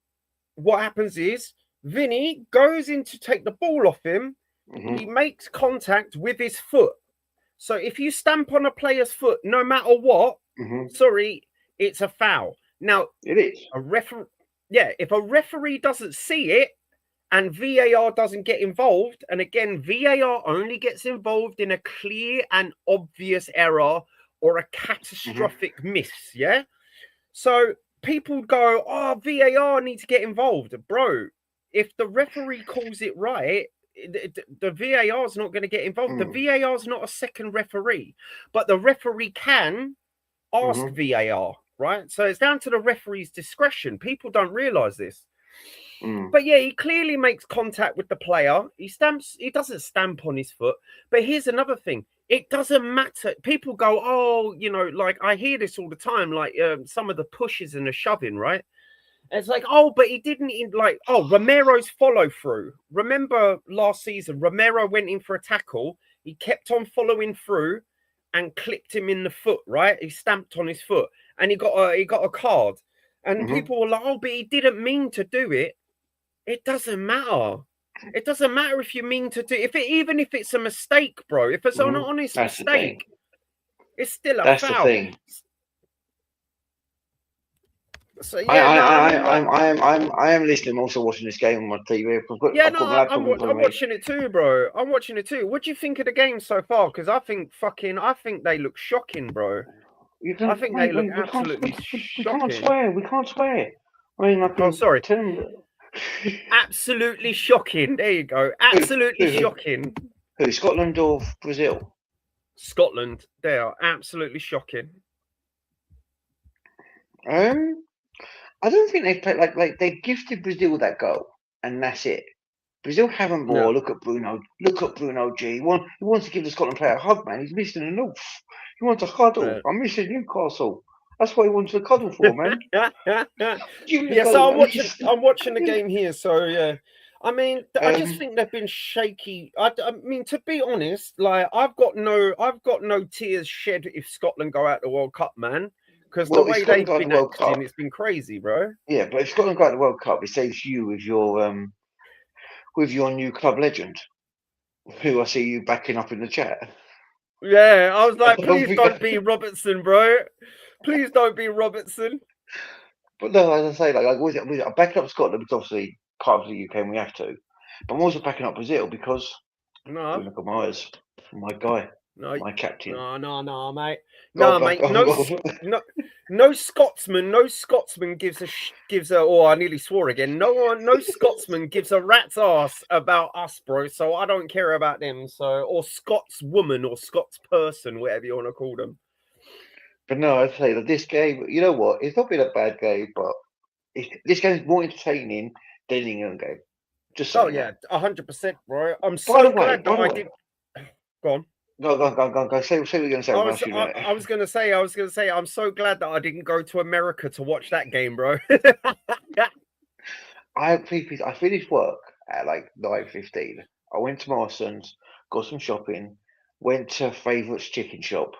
what happens is Vinny goes in to take the ball off him. Mm-hmm. He makes contact with his foot. So if you stamp on a player's foot, no matter what, it's a foul. Now, it is. If a referee doesn't see it and VAR doesn't get involved, and again, VAR only gets involved in a clear and obvious error or a catastrophic miss, So people go, oh, VAR needs to get involved. Bro, if the referee calls it right, the VAR is not going to get involved. The VAR is not a second referee, but the referee can ask VAR, right? So it's down to the referee's discretion. People don't realize this. But he clearly makes contact with the player. He doesn't stamp on his foot. But here's another thing. It doesn't matter. People go, oh, like I hear this all the time, like some of the pushes and the shoving, right? And it's like, oh, but he didn't Romero's follow through. Remember last season, Romero went in for a tackle. He kept on following through and clipped him in the foot, right? He stamped on his foot and he got a card. And people were like, oh, but he didn't mean to do it. It doesn't matter. It doesn't matter if you mean to do even if it's a mistake, bro. If it's an honest mistake, it's still a foul. The thing. So I am listening. I'm also watching this game on my TV. I'm watching it too, bro. I'm watching it too. What do you think of the game so far? Because I think they look shocking, bro. I think they look we can't, absolutely we can't shocking. swear. We can't swear. I mean, I Oh, can sorry. tell them. Absolutely shocking. There you go. Absolutely shocking. Who, Scotland or Brazil? Scotland. They are absolutely shocking. I don't think they've played like they gifted Brazil that goal, and that's it. Brazil haven't No. more. Look at Bruno. Look at Bruno G. He wants to give the Scotland player a hug, man. He's missing a North. He wants a cuddle. I'm missing Newcastle. That's what he wants a cuddle for, man. Yeah, so I'm watching the game here. So yeah, I mean, I just think they've been shaky. I mean, to be honest, like I've got no tears shed if Scotland go out the World Cup, man. Because the way they've been acting, it's been crazy, bro. Yeah, but if Scotland go out the World Cup, it saves you with your new club legend, who I see you backing up in the chat. Yeah, I was like, please don't be Robertson, bro. Please don't be Robertson. But no, as I say, like I'm backing up Scotland because obviously part of the UK and we have to. But I'm also backing up Brazil because look at Myers, my guy, my captain. No, mate. No Scotsman gives a. Oh, I nearly swore again. No Scotsman gives a rat's ass about us, bro. So I don't care about them. So or Scotswoman or Scots person, whatever you want to call them. But no, I'd say that this game, you know what? It's not been a bad game, but this game's more entertaining than the England game. Just saying. Oh yeah, 100%, bro. I'm so glad that I did. Go on. Go. Say what you're going to say. I was going to say, I'm so glad that I didn't go to America to watch that game, bro. I finished work at like 9:15. I went to Marston's, got some shopping, went to Favourites Chicken Shop.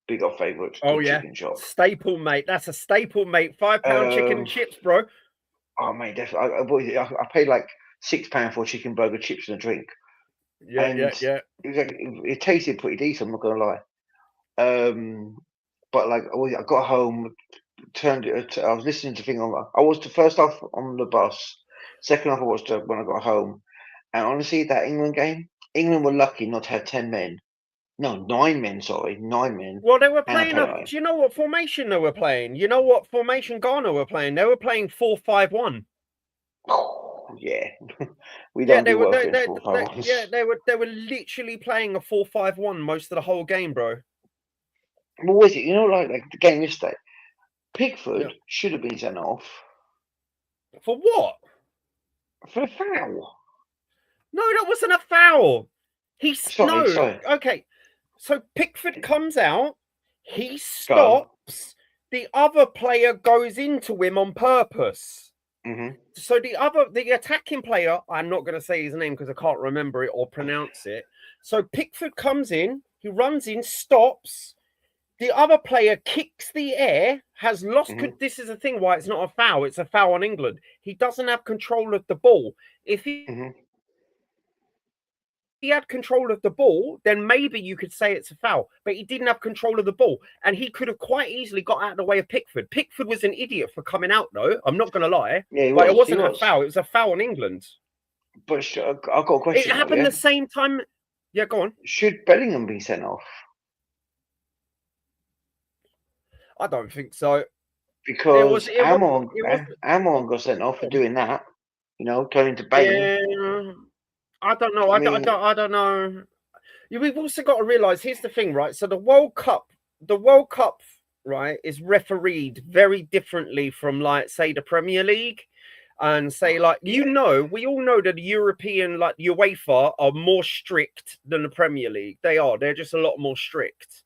Big up Favourites. Oh yeah, chicken shop. Staple, mate. That's a staple, mate. £5 chicken and chips, bro. Oh mate, definitely. I paid like £6 for a chicken burger, chips, and a drink. Yeah. It tasted pretty decent. I'm not gonna lie. But like I got home, turned it. I was listening to thing on. I watched the first half on the bus. Second half I watched it when I got home. And honestly, that England game, England were lucky not to have 10 men. No, 9 men. Sorry, 9 men. Well, they were playing. Do you know what formation they were playing? You know what formation Ghana were playing? They were playing 4-5-1. Oh, yeah, we don't do well against 4-5-1s. Yeah, they were literally playing a 4-5-1 most of the whole game, bro. What was it? You know, like the game yesterday, Pickford should have been sent off. For what? For a foul. No, that wasn't a foul. Sorry. Okay. So Pickford comes out, he stops, the other player goes into him on purpose. Mm-hmm. So the attacking player, I'm not going to say his name because I can't remember it or pronounce it. So Pickford comes in, he runs in, stops. The other player kicks the air, has lost. This is the thing why it's not a foul. It's a foul on England. He doesn't have control of the ball. If he had control of the ball, then maybe you could say it's a foul. But he didn't have control of the ball, and he could have quite easily got out of the way of Pickford. Pickford was an idiot for coming out, though. I'm not going to lie. Yeah, but it wasn't a foul. It was a foul on England. But I've got a question. It happened the same time. Yeah, go on. Should Bellingham be sent off? I don't think so. Because Amon got sent off for doing that. You know, turning to Bale. Yeah, I don't know. I don't know. We've also got to realize. Here's the thing, right? So the World Cup, right, is refereed very differently from, like, say, the Premier League, and say, like, we all know that the European, like UEFA, are more strict than the Premier League. They are. They're just a lot more strict.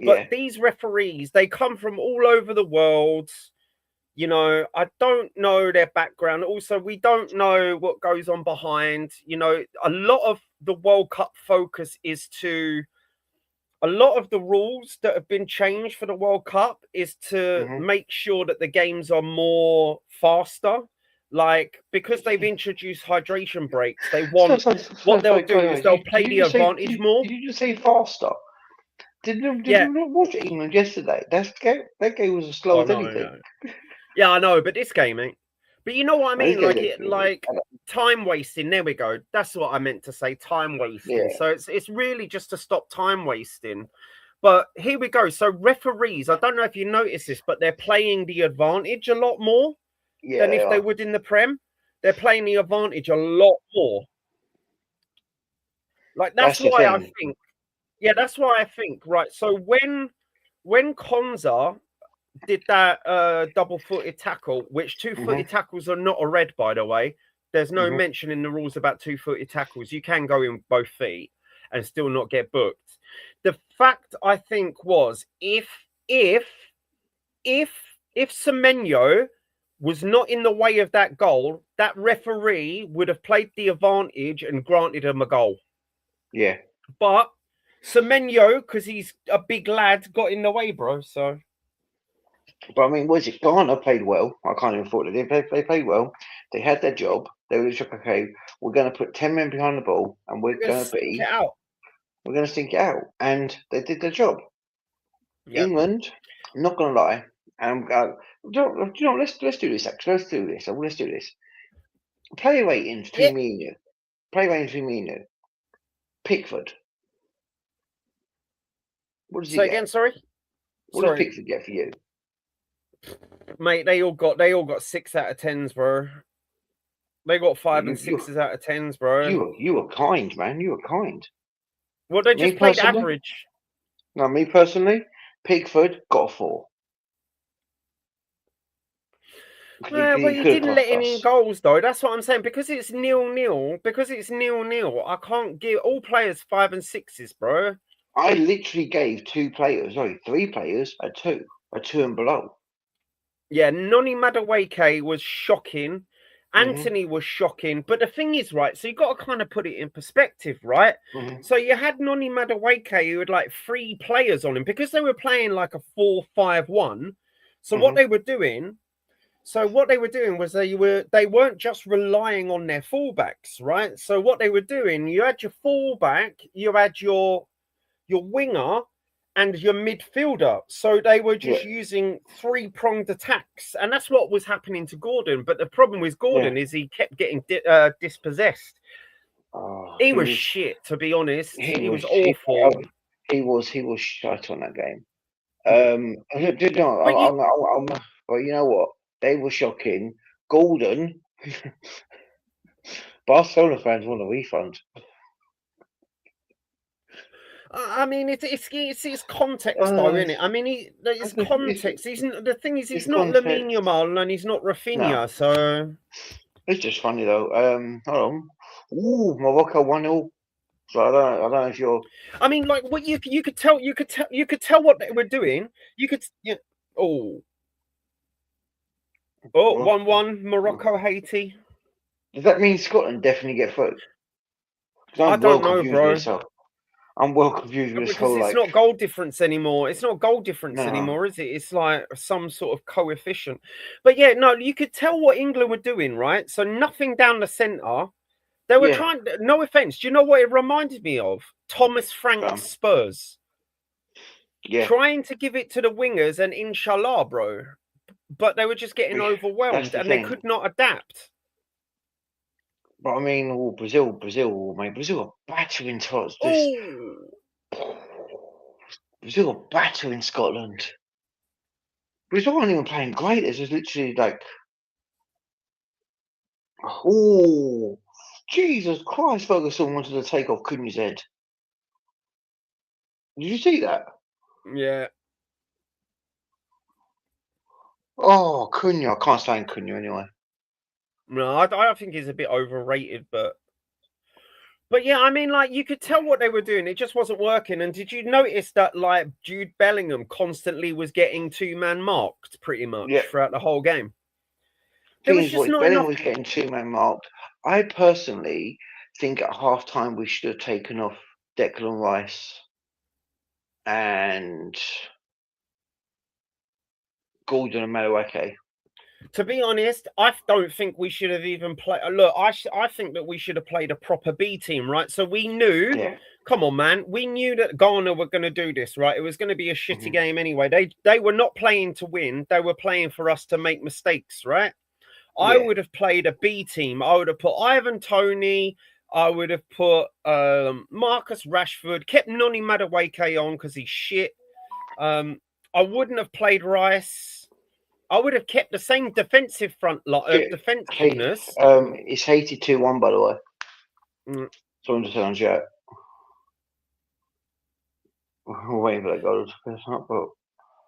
But these referees, they come from all over the world. You know, I don't know their background. Also, we don't know what goes on behind. You know, a lot of the World Cup focus is to a lot of the rules that have been changed for the World Cup is to make sure that the games are more faster. Like, because they've introduced hydration breaks, they want what they'll do is they'll play the advantage more. Did you just say faster? Did you not watch England yesterday? That game was as slow as anything. Yeah, I know, but this game ain't. But you know what I mean? Like time wasting. There we go. That's what I meant to say. Time wasting. Yeah. So it's really just to stop time wasting. But here we go. So referees, I don't know if you notice this, but they're playing the advantage a lot more Yeah, than they if they are. would in the Prem. They're playing the advantage a lot more. Like that's That's the why I thing. think, yeah, that's why I think, right. So when Konza did that double-footed tackle, which two-footed tackles are not a red, by the way. There's no mention in the rules about two-footed tackles. You can go in both feet and still not get booked. The fact I think was if Semenyo was not in the way of that goal, that referee would have played the advantage and granted him a goal. Yeah. But Semenyo, because he's a big lad, got in the way, bro. So. But I mean, was it Ghana played well? I can't even afford it. They played well. They had their job. They were just like, okay, we're going to put 10 men behind the ball, and we're going to Get out. we're going to sink it out. And they did their job. Yep. England, I'm not going to lie. And do you know, let's do this. Actually, let's do this. Let's do this. Player ratings between me and you. Player ratings between me and you. Pickford. What does he Say get? again, sorry. What does Pickford get for you? Mate, they all got 6 out of 10s, bro. They got 5 and 6s out of 10s, bro. You were kind, man. You were kind. Well, they just played average. No, me personally, Pickford got a 4. Well, he didn't let any goals though. That's what I'm saying. Because it's 0-0. Because it's 0-0. I can't give all players 5 and 6s, bro. I literally gave 3 players a 2 and below. Yeah, Noni Madueke was shocking. Anthony was shocking. But the thing is, right, so you got to kind of put it in perspective, right? So you had Noni Madueke who had like 3 players on him because they were playing like a 4-5-1. So what they were doing was they weren't just relying on their fullbacks, right? So what they were doing, you had your fullback, you had your winger, and your midfielder. So they were just using 3-pronged attacks. And that's what was happening to Gordon. But the problem with Gordon is he kept getting dispossessed. He was shit, to be honest. He was awful. He was shite on that game. But you know what? They were shocking. Gordon, Barcelona fans want a refund. I mean, it's context, though, isn't it? I mean, it's context. The thing is, he's not Lamine Yamal and he's not Rafinha, so it's just funny though. Hold on. Ooh, Morocco 1-0. So I don't know if you're. I mean, like what you could tell what they were doing. Oh, 1-1 Morocco Haiti. Does that mean Scotland definitely get through? I don't know, bro. I'm well confused with this because whole, it's not goal difference anymore. It's not goal difference anymore, is it? It's like some sort of coefficient. But yeah, no, you could tell what England were doing, right? So nothing down the centre. They were trying. No offense. Do you know what it reminded me of? Thomas Frank's Spurs. Yeah. Trying to give it to the wingers and inshallah, bro. But they were just getting overwhelmed and they could not adapt. But I mean, Brazil, mate. Brazil are battering Tots. Brazil are battering Scotland. Brazil aren't even playing great. It's just literally like, oh, Jesus Christ! Ferguson wanted to take off Cunha's head. Did you see that? Yeah. Oh, Cunha! I can't stand Cunha anyway. No, I think he's a bit overrated, but yeah, I mean, like you could tell what they were doing. It just wasn't working. And did you notice that like Jude Bellingham constantly was getting 2-man marked pretty much throughout the whole game? Bellingham was getting 2-man marked. I personally think at halftime we should have taken off Declan Rice and Gordon and Madueke. To be honest, I don't think we should have even played. Look, I think that we should have played a proper B team, right? So we knew, come on, man, we knew that Ghana were going to do this, right? It was going to be a shitty game anyway. They were not playing to win. They were playing for us to make mistakes, right? I would have played a B team. I would have put Ivan Toney, I would have put Marcus Rashford, kept Noni Madueke on because he's shit. I wouldn't have played Rice. I would have kept the same defensive defensiveness. It's hated 2-1, by the way. Someone just said on chat. We're waiting for that goal to finish up, but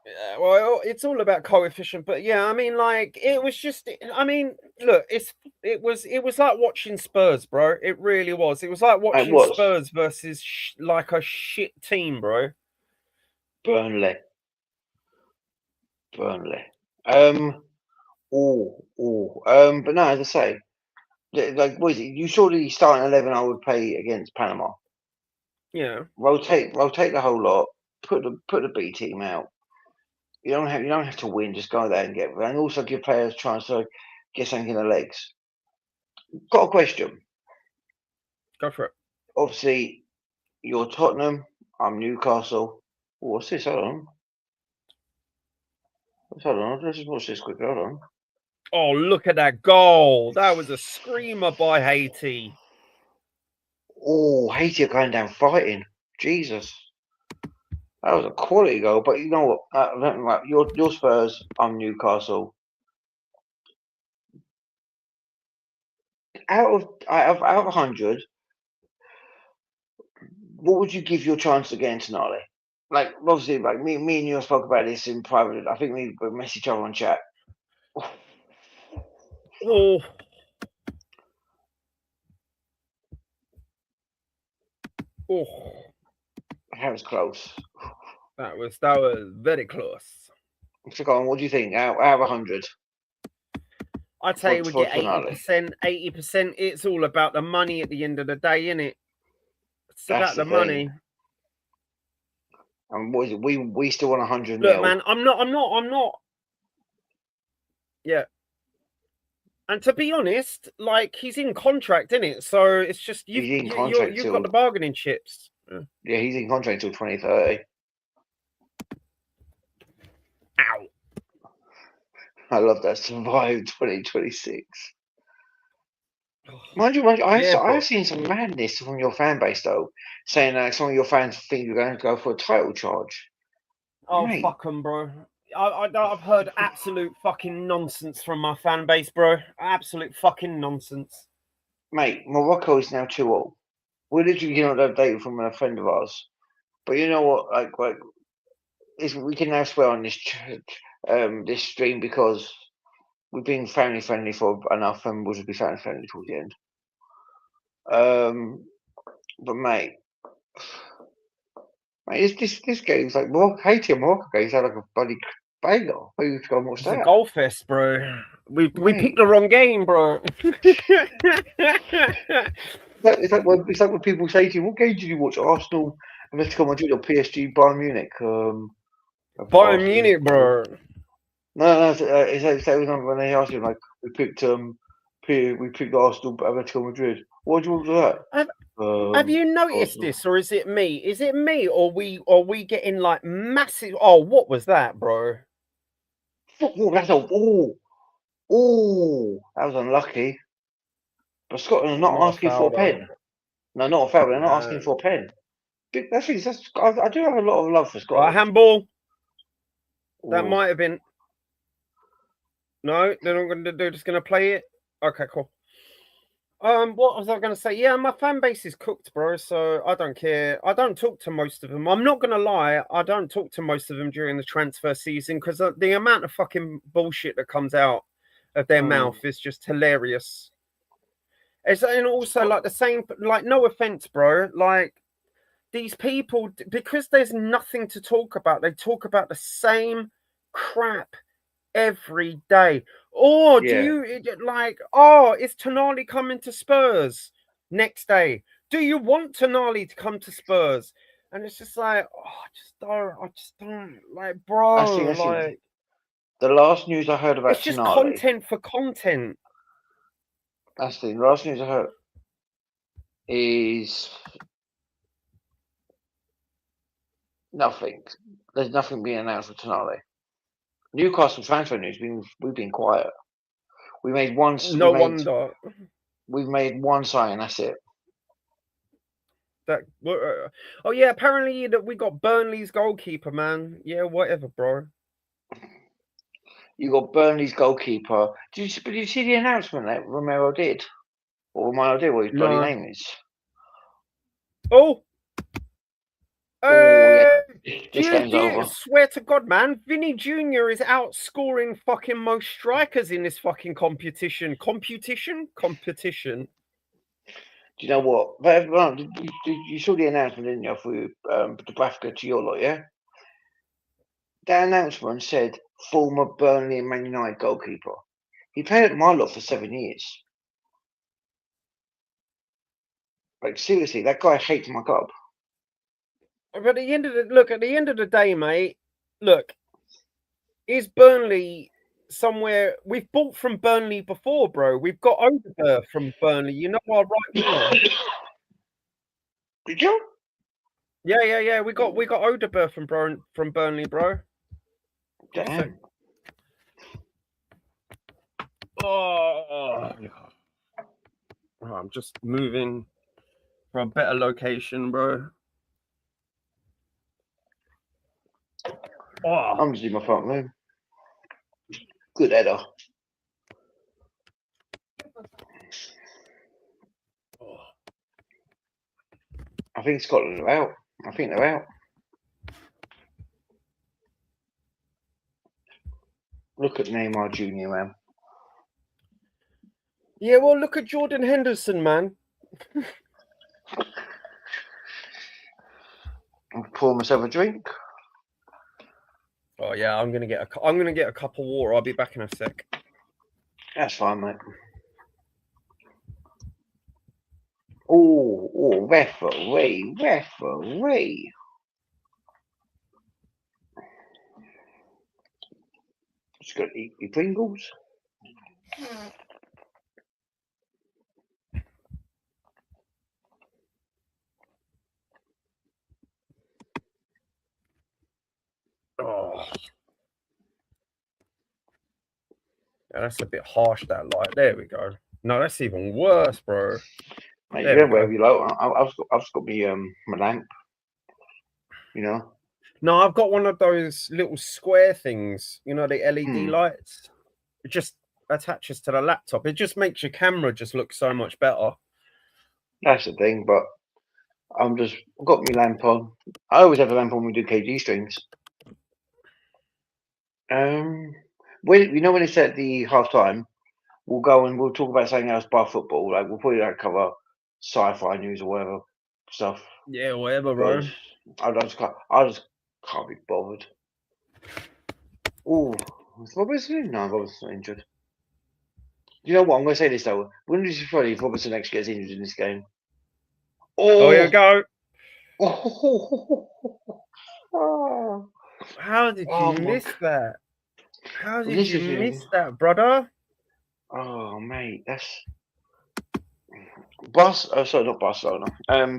yeah, well, it's all about coefficient, but yeah, I mean, like it was just. I mean, look, it was like watching Spurs, bro. It really was. It was like watching Spurs versus like a shit team, bro. Burnley. But no, as I say, like, what is it? You saw the starting 11 I would play against Panama. Yeah. Rotate the whole lot. Put the B team out. You don't have to win. Just go there and get. And also give players a chance to get something in the legs. Got a question. Go for it. Obviously, you're Tottenham. I'm Newcastle. What's this? Hold on. Let's just watch this quickly. Hold on. Oh, look at that goal. That was a screamer by Haiti. Oh, Haiti are going down fighting. Jesus. That was a quality goal. But you know what? You're Spurs. I'm Newcastle. Out of 100, what would you give your chance against Tonali? Like, obviously, like me and you spoke about this in private. I think we messaged each other on chat. Oh. Oh. That was close. That was very close. So, go on, what do you think? Out of 100? I'd say we get 80%. 80%. It's all about the money at the end of the day, isn't it? It's about the money. And what is it? We still want 100 Look, mil. man, I'm not. Yeah. And to be honest, like, he's in contract, isn't it? So it's just you've got the bargaining chips. Yeah, he's in contract until 2030. Ow. I love that. Survive 2026. Mind you, I've seen some madness from your fan base, though, saying that some of your fans think you're going to go for a title charge. Oh, mate. Fuck them, bro. I've heard absolute fucking nonsense from my fan base, bro. Absolute fucking nonsense. Mate, Morocco is now 2-0. We're literally getting an update from a friend of ours. But you know what? Like we can now swear on this this stream because we've been family friendly for enough, and we'll just be family friendly towards the end. But mate, this game's like Haiti and Morocco games are like a bloody banger. We have to go and watch that. It's a goal fest, bro. We picked the wrong game, bro. It's like when people say to you, "What game did you watch? Arsenal, Atletico Madrid, or PSG, Bayern Munich?" Bayern Munich, bro. No. It's when they ask you, like, we picked Arsenal, Atletico Madrid. What do you want to that? Have you noticed this, or is it me? Is it me, or are we getting like massive? Oh, what was that, bro? That was unlucky. But Scotland are not asking for a pen. No, not a foul. They're not asking for a pen. I do have a lot of love for Scotland. Handball. That might have been. No, they're not going to do. Just going to play it. Okay, cool. What was I going to say? Yeah, my fan base is cooked, bro. So I don't care. I don't talk to most of them. I'm not going to lie. I don't talk to most of them during the transfer season because the amount of fucking bullshit that comes out of their mouth is just hilarious. And also, like, the same, like, no offense, bro. Like, these people, because there's nothing to talk about, they talk about the same crap every day. Or do you, like, is Tonali coming to Spurs next day? Do you want Tonali to come to Spurs? And it's just like, I just don't, like, bro, like. The last news I heard about Tonali. It's just content for content. That's the last news I heard is nothing. There's nothing being announced for Tonali. Newcastle transfer news. We've been quiet. We made one. No wonder. We've made one sign. That's it. That. Oh yeah, apparently that we got Burnley's goalkeeper, man. Yeah, whatever, bro. You got Burnley's goalkeeper. Did you see the announcement that Romero did? Or Romero did, what his bloody No. name is? Oh. Oh, yeah. Do This game's you over. swear to God, man? Vinny Jr. is outscoring fucking most strikers in this fucking competition. Competition. Do you know what? You saw the announcement, didn't you, for Dubravka to your lot, yeah? That announcement said former Burnley and Man United goalkeeper. He played at my lot for 7 years. Like, seriously, that guy hates my club. But at the end of the day, mate, look, is Burnley somewhere we've bought from Burnley before, bro? We've got Odegaard from Burnley. You know our right winger. Did you? Yeah. We got Odegaard from Burnley, bro. Damn. Oh, I'm just moving for a better location, bro. Oh, I'm just in my front room. Good header. I think Scotland are out. I think they're out. Look at Neymar Jr., man. Yeah, well, look at Jordan Henderson, man. I'll pour myself a drink. Oh yeah, I'm gonna get a cup of water. I'll be back in a sec. That's fine, mate. Oh, referee. Just got to eat your Pringles. Oh, yeah, that's a bit harsh. That light. There we go. No, that's even worse, bro. Mate, There you we go wherever go. you like. I've just got my lamp. You know. No, I've got one of those little square things. You know, the LED lights. It just attaches to the laptop. It just makes your camera just look so much better. That's the thing, but I've got my lamp on. I always have a lamp on when we do KG streams. When it's at the half time, we'll go and we'll talk about something else bar football. Like we'll probably like cover sci-fi news or whatever stuff. Yeah, whatever, bro. I just can't be bothered. Oh, is Robertson? No, Robertson's not injured. You know what? I'm going to say this though. Wouldn't it be funny if Robertson next gets injured in this game? Oh, here we go. Oh. How did you miss that? How did you miss that, brother? Oh, mate, that's sorry, not Barcelona.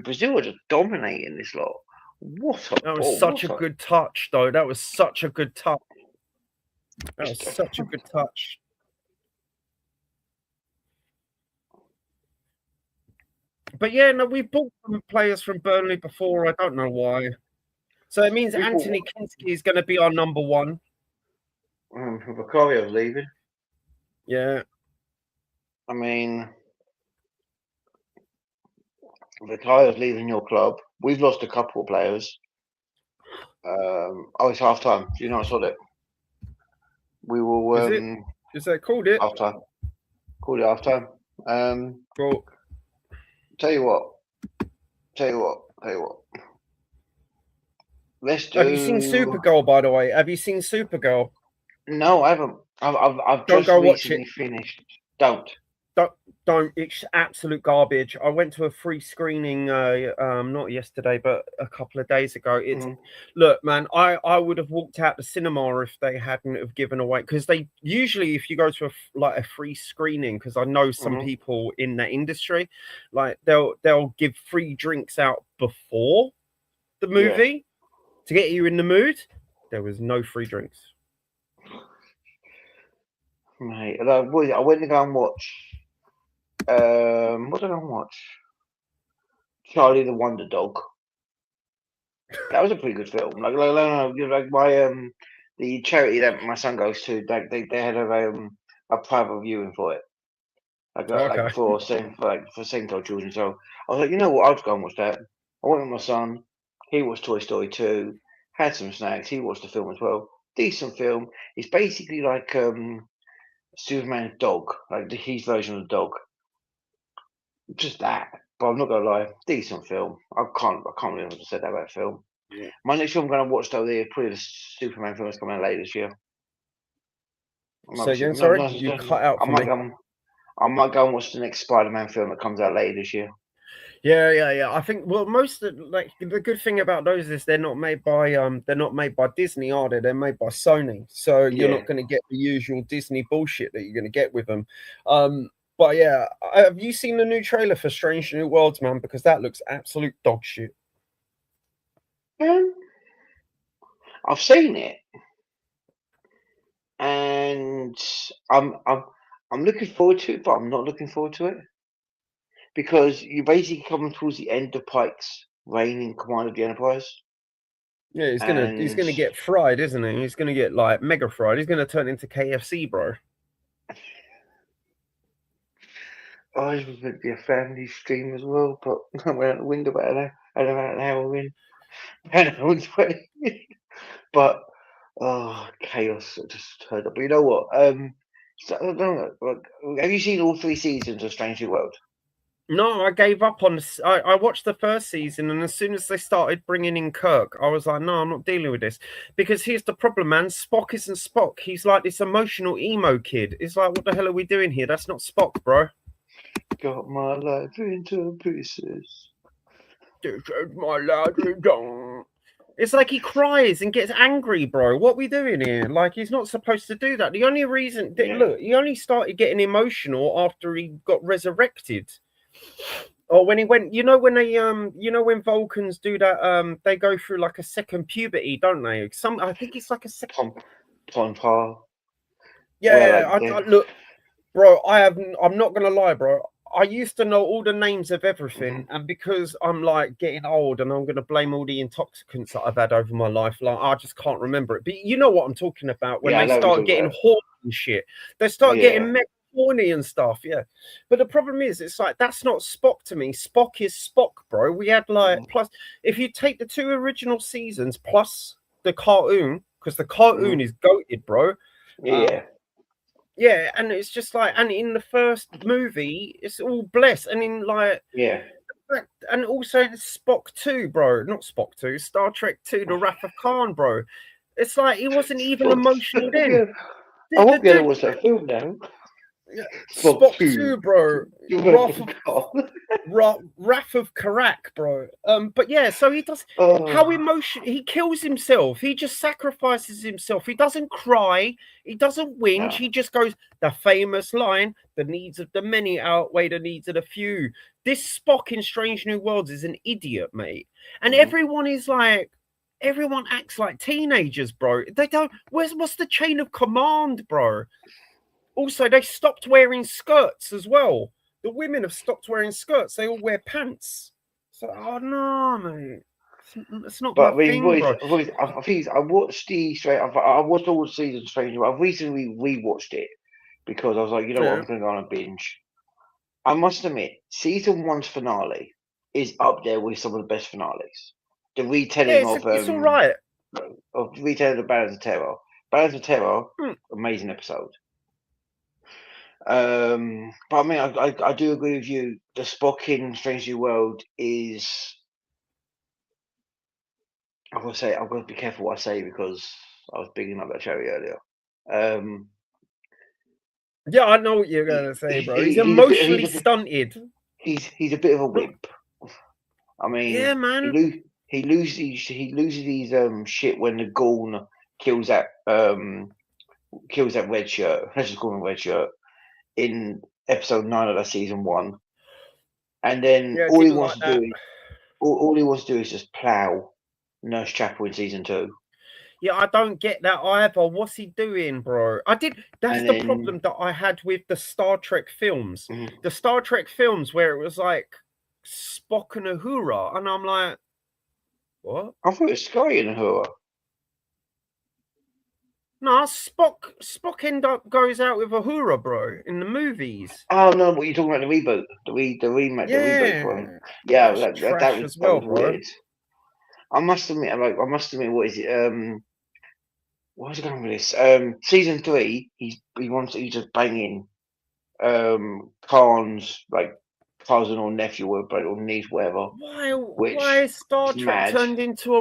Brazil are just dominating this lot. That was such a good touch, though. That was such a good touch. But yeah, no, we bought some players from Burnley before. I don't know why. So it means Anthony Kinski is going to be our number one. Vicario's leaving. Yeah. I mean, Vicario's leaving your club. We've lost a couple of players. It's half time. Do you know I saw it? We will. Is that called it? Half time. Called it half time. Cool. Tell you what. Let's do. Have you seen Supergirl, by the way? Have you seen Supergirl? No, I haven't. I've Don't just go recently watch it. Finished. Don't. It's absolute garbage. I went to a free screening not yesterday but a couple of days ago. Look, man, I would have walked out the cinema if they hadn't have given away, because they usually, if you go to a free screening, because I know some people in that industry, like they'll give free drinks out before the movie to get you in the mood. There was no free drinks, mate. I went to go and watch. What did I watch? Charlie the Wonder Dog. That was a pretty good film. Like my the charity that my son goes to, they had a private viewing for it. Okay. For same-told children. So I was like, you know what, I'll just go and watch that. I went with my son. He watched Toy Story 2, had some snacks. He watched the film as well. Decent film. It's basically like Superman's dog, like his version of the dog. Just that. But I'm not gonna lie, decent film. I can't really have said that about a film. My next film I'm gonna watch though, is probably the Superman film that's coming out later this year. So again, sorry, you cut out I for might me. go. I might go and watch the next Spider-Man film that comes out later this year. Yeah. I think most of the good thing about those is they're not made by Disney, are they? They're made by Sony, so you're not going to get the usual Disney bullshit that you're going to get with them. But yeah, have you seen the new trailer for Strange New Worlds, man? Because that looks absolute dog shit. I've seen it, and I'm looking forward to it, but I'm not looking forward to it because you're basically coming towards the end of Pike's reign in command of the Enterprise. Yeah, he's gonna get fried, isn't he? He's gonna get like mega fried. He's gonna turn into KFC, bro. Oh, it was meant to be a family stream as well, but I went out the window about an hour in. But chaos just turned up. But you know what? So, I don't know, have you seen all 3 seasons of Strange New World? No, I gave up on. I watched the first season, and as soon as they started bringing in Kirk, I was like, no, I'm not dealing with this. Because here's the problem, man. Spock isn't Spock. He's like this emotional emo kid. It's like, what the hell are we doing here? That's not Spock, bro. Got my life into pieces. My lad, it's like he cries and gets angry, bro. What are we doing here? Like, he's not supposed to do that. The only reason, look, he only started getting emotional after he got resurrected. Or when he went, when when Vulcans do that, they go through like a second puberty, don't they? I think it's like a second. Yeah, look, bro. I'm not gonna lie, bro. I used to know all the names of everything, and because I'm like getting old, and I'm gonna blame all the intoxicants that I've had over my life, like I just can't remember it. But you know what I'm talking about when they start getting horny and shit. They start getting horny and stuff, yeah. But the problem is, it's like that's not Spock to me. Spock is Spock, bro. We had like plus if you take the 2 original seasons plus the cartoon, because the cartoon is goated, bro. Yeah, and it's just like, and in the first movie, it's all blessed, and in like and also Spock 2, bro. Not Spock 2, Star Trek 2, The Wrath of Khan, bro. It's like he wasn't even emotional then. I won't get to watch that film now. Spock 2, bro. Wrath of Karak, bro. But yeah, so he does he kills himself. He just sacrifices himself. He doesn't cry. He doesn't whinge. He just goes the famous line: "The needs of the many outweigh the needs of the few." This Spock in Strange New Worlds is an idiot, mate. And everyone is like, everyone acts like teenagers, bro. They don't. What's the chain of command, bro? Also, they stopped wearing skirts as well. The women have stopped wearing skirts. They all wear pants. So, oh no, mate. It's not my thing, bro. I watched I watched all the seasons of Strange New World. I've recently rewatched it because I was like, you know what, I'm going to go on a binge. I must admit, season 1's finale is up there with some of the best finales. The retelling it's all right. Of retelling of Balance of Terror. Balance of Terror, amazing episode. But I mean, I do agree with you. The Spock in Strange New World is. I've got to be careful what I say because I was bigging up that cherry earlier. Yeah, I know what you're going to say, bro. He's emotionally stunted. He's a bit of a wimp. I mean, yeah, man. He loses his shit when the Gorn kills that red shirt. Let's just call him red shirt in episode 9 of that season 1, and then all he wants to do is just plow Nurse Chapel in season 2. Yeah, I don't get that either. What's he doing, bro? That's the problem that I had with the Star Trek films. The Star Trek films where it was like Spock and Uhura, and I'm like, what? I thought it was Sky and Uhura. No, Spock goes out with Uhura, bro, in the movies. Oh no, what you talking about? The reboot, the remake, the reboot one. Yeah, That's trash that as well, was bro. weird. I must admit, what is it? Where's it going with this? Season 3, he's just banging Khan's like cousin or nephew or niece, whatever. Why has Star Trek turned into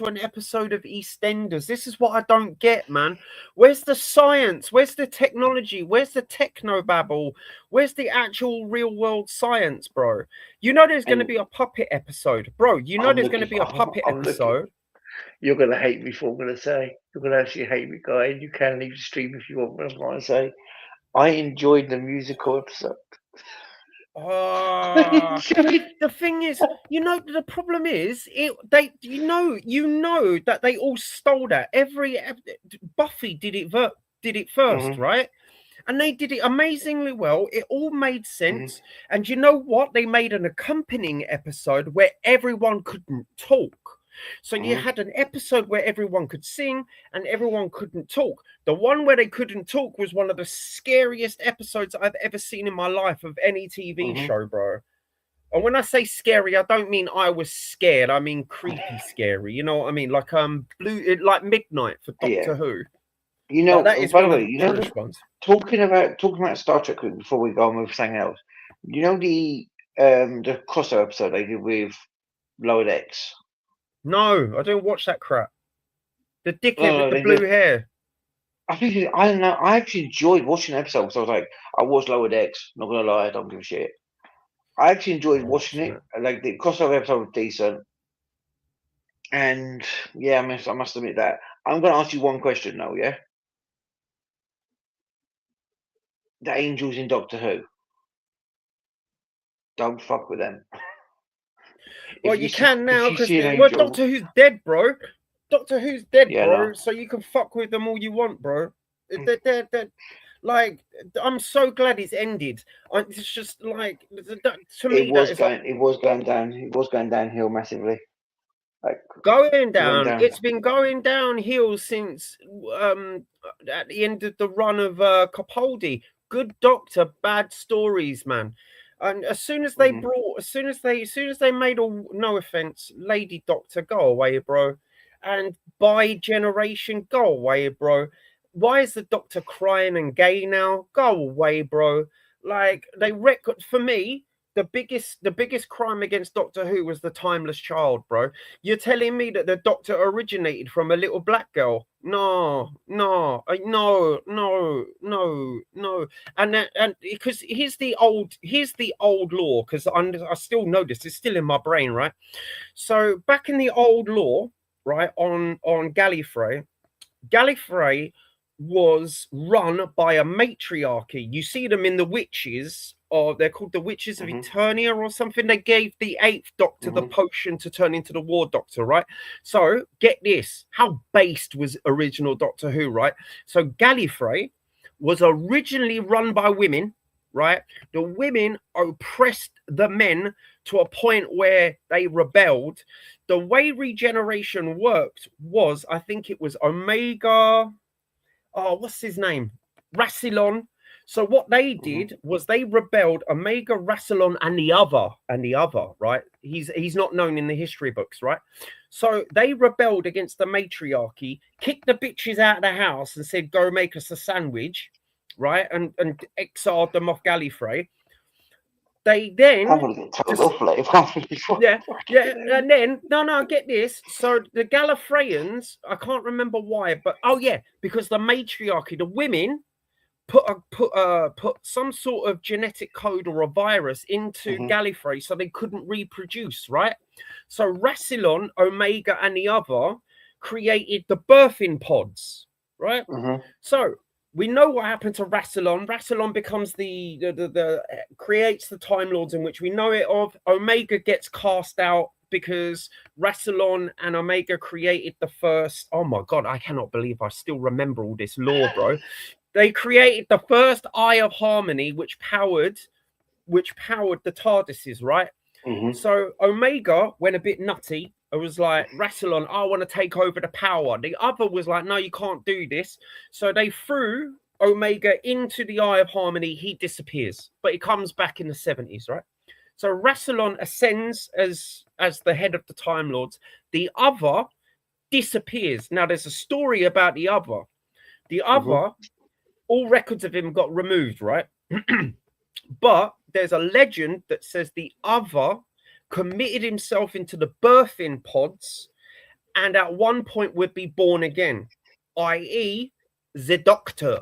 an episode of EastEnders? This is what I don't get, man. Where's the science? Where's the technology? Where's the technobabble? Where's the actual real world science, bro? You know there's going to be a puppet episode, bro. You know there's going to be a puppet episode. You're going to hate me for what I'm going to say. You're going to actually hate me, guy. You can leave the stream if you want. But I'm going to say, I enjoyed the musical episode. The thing is, the problem is, that they all stole that. Buffy did it first, right? And they did it amazingly well. It all made sense. And you know what? They made an accompanying episode where everyone couldn't talk. So you had an episode where everyone could sing and everyone couldn't talk. The one where they couldn't talk was one of the scariest episodes I've ever seen in my life of any TV show, bro. And when I say scary, I don't mean I was scared. I mean creepy scary. You know what I mean? Like like Midnight for Doctor Who. You know, that is by one the of way, the you know, British ones. talking about Star Trek before we go on with something else. You know the crossover episode they did with Lower Decks. No, I don't watch that crap. The dickhead with the blue hair. I don't know. I actually enjoyed watching the episode because I was like, I watched Lower Decks. Not gonna lie, I don't give a shit. I actually enjoyed watching it. Like the crossover episode was decent, and yeah, I must admit that. I'm gonna ask you one question though. Yeah, the angels in Doctor Who. Don't fuck with them. Well, you can now because Doctor Who's dead, bro. Doctor Who's dead, bro. So you can fuck with them all you want, bro. They're like, I'm so glad it's ended. It's just like to me, it was going downhill massively. Like going down. It's been going downhill since at the end of the run of Capaldi. Good Doctor, bad stories, man. And as soon as they made no offense, Lady Doctor, go away, bro. And by generation, go away, bro. Why is the Doctor crying and gay now? Go away, bro. Like for me, the biggest crime against Doctor Who was the timeless child, bro. You're telling me that the Doctor originated from a little black girl? No. And because here's the old law, because I still know this. It's still in my brain, right? So back in the old law, right, on Gallifrey was run by a matriarchy. You see them in the Witches, or they're called the Witches of Eternia or something. They gave the 8th Doctor the potion to turn into the War Doctor, right? So get this, how based was original Doctor Who, right? So Gallifrey was originally run by women, right? The women oppressed the men to a point where they rebelled. The way regeneration worked was, I think it was Omega... what's his name? Rassilon. So what they did was they rebelled, Omega, Rassilon, and the other, right? He's not known in the history books, right? So they rebelled against the matriarchy, kicked the bitches out of the house and said, go make us a sandwich, right? And exiled them off Gallifrey. They then and then get this. So the Gallifreyans, I can't remember why, but because the matriarchy, the women put some sort of genetic code or a virus into Gallifrey so they couldn't reproduce, right? So Rassilon, Omega, and the other created the birthing pods, right? So we know what happened to Rassilon. Rassilon becomes the creates the Time Lords in which we know it of. Omega gets cast out because Rassilon and Omega created the first. Oh my god, I cannot believe I still remember all this lore, bro. They created the first Eye of Harmony, which powered which powered the TARDISes, right? Mm-hmm. So Omega went a bit nutty. It was like, Rassilon, I want to take over the power. The other was like, no, you can't do this. So they threw Omega into the Eye of Harmony. He disappears, but he comes back in the 70s, right? So Rassilon ascends as the head of the Time Lords. The other disappears. Now, there's a story about the other. The other, all records of him got removed, right? But there's a legend that says the other committed himself into the birthing pods and at one point would be born again, i.e., the Doctor,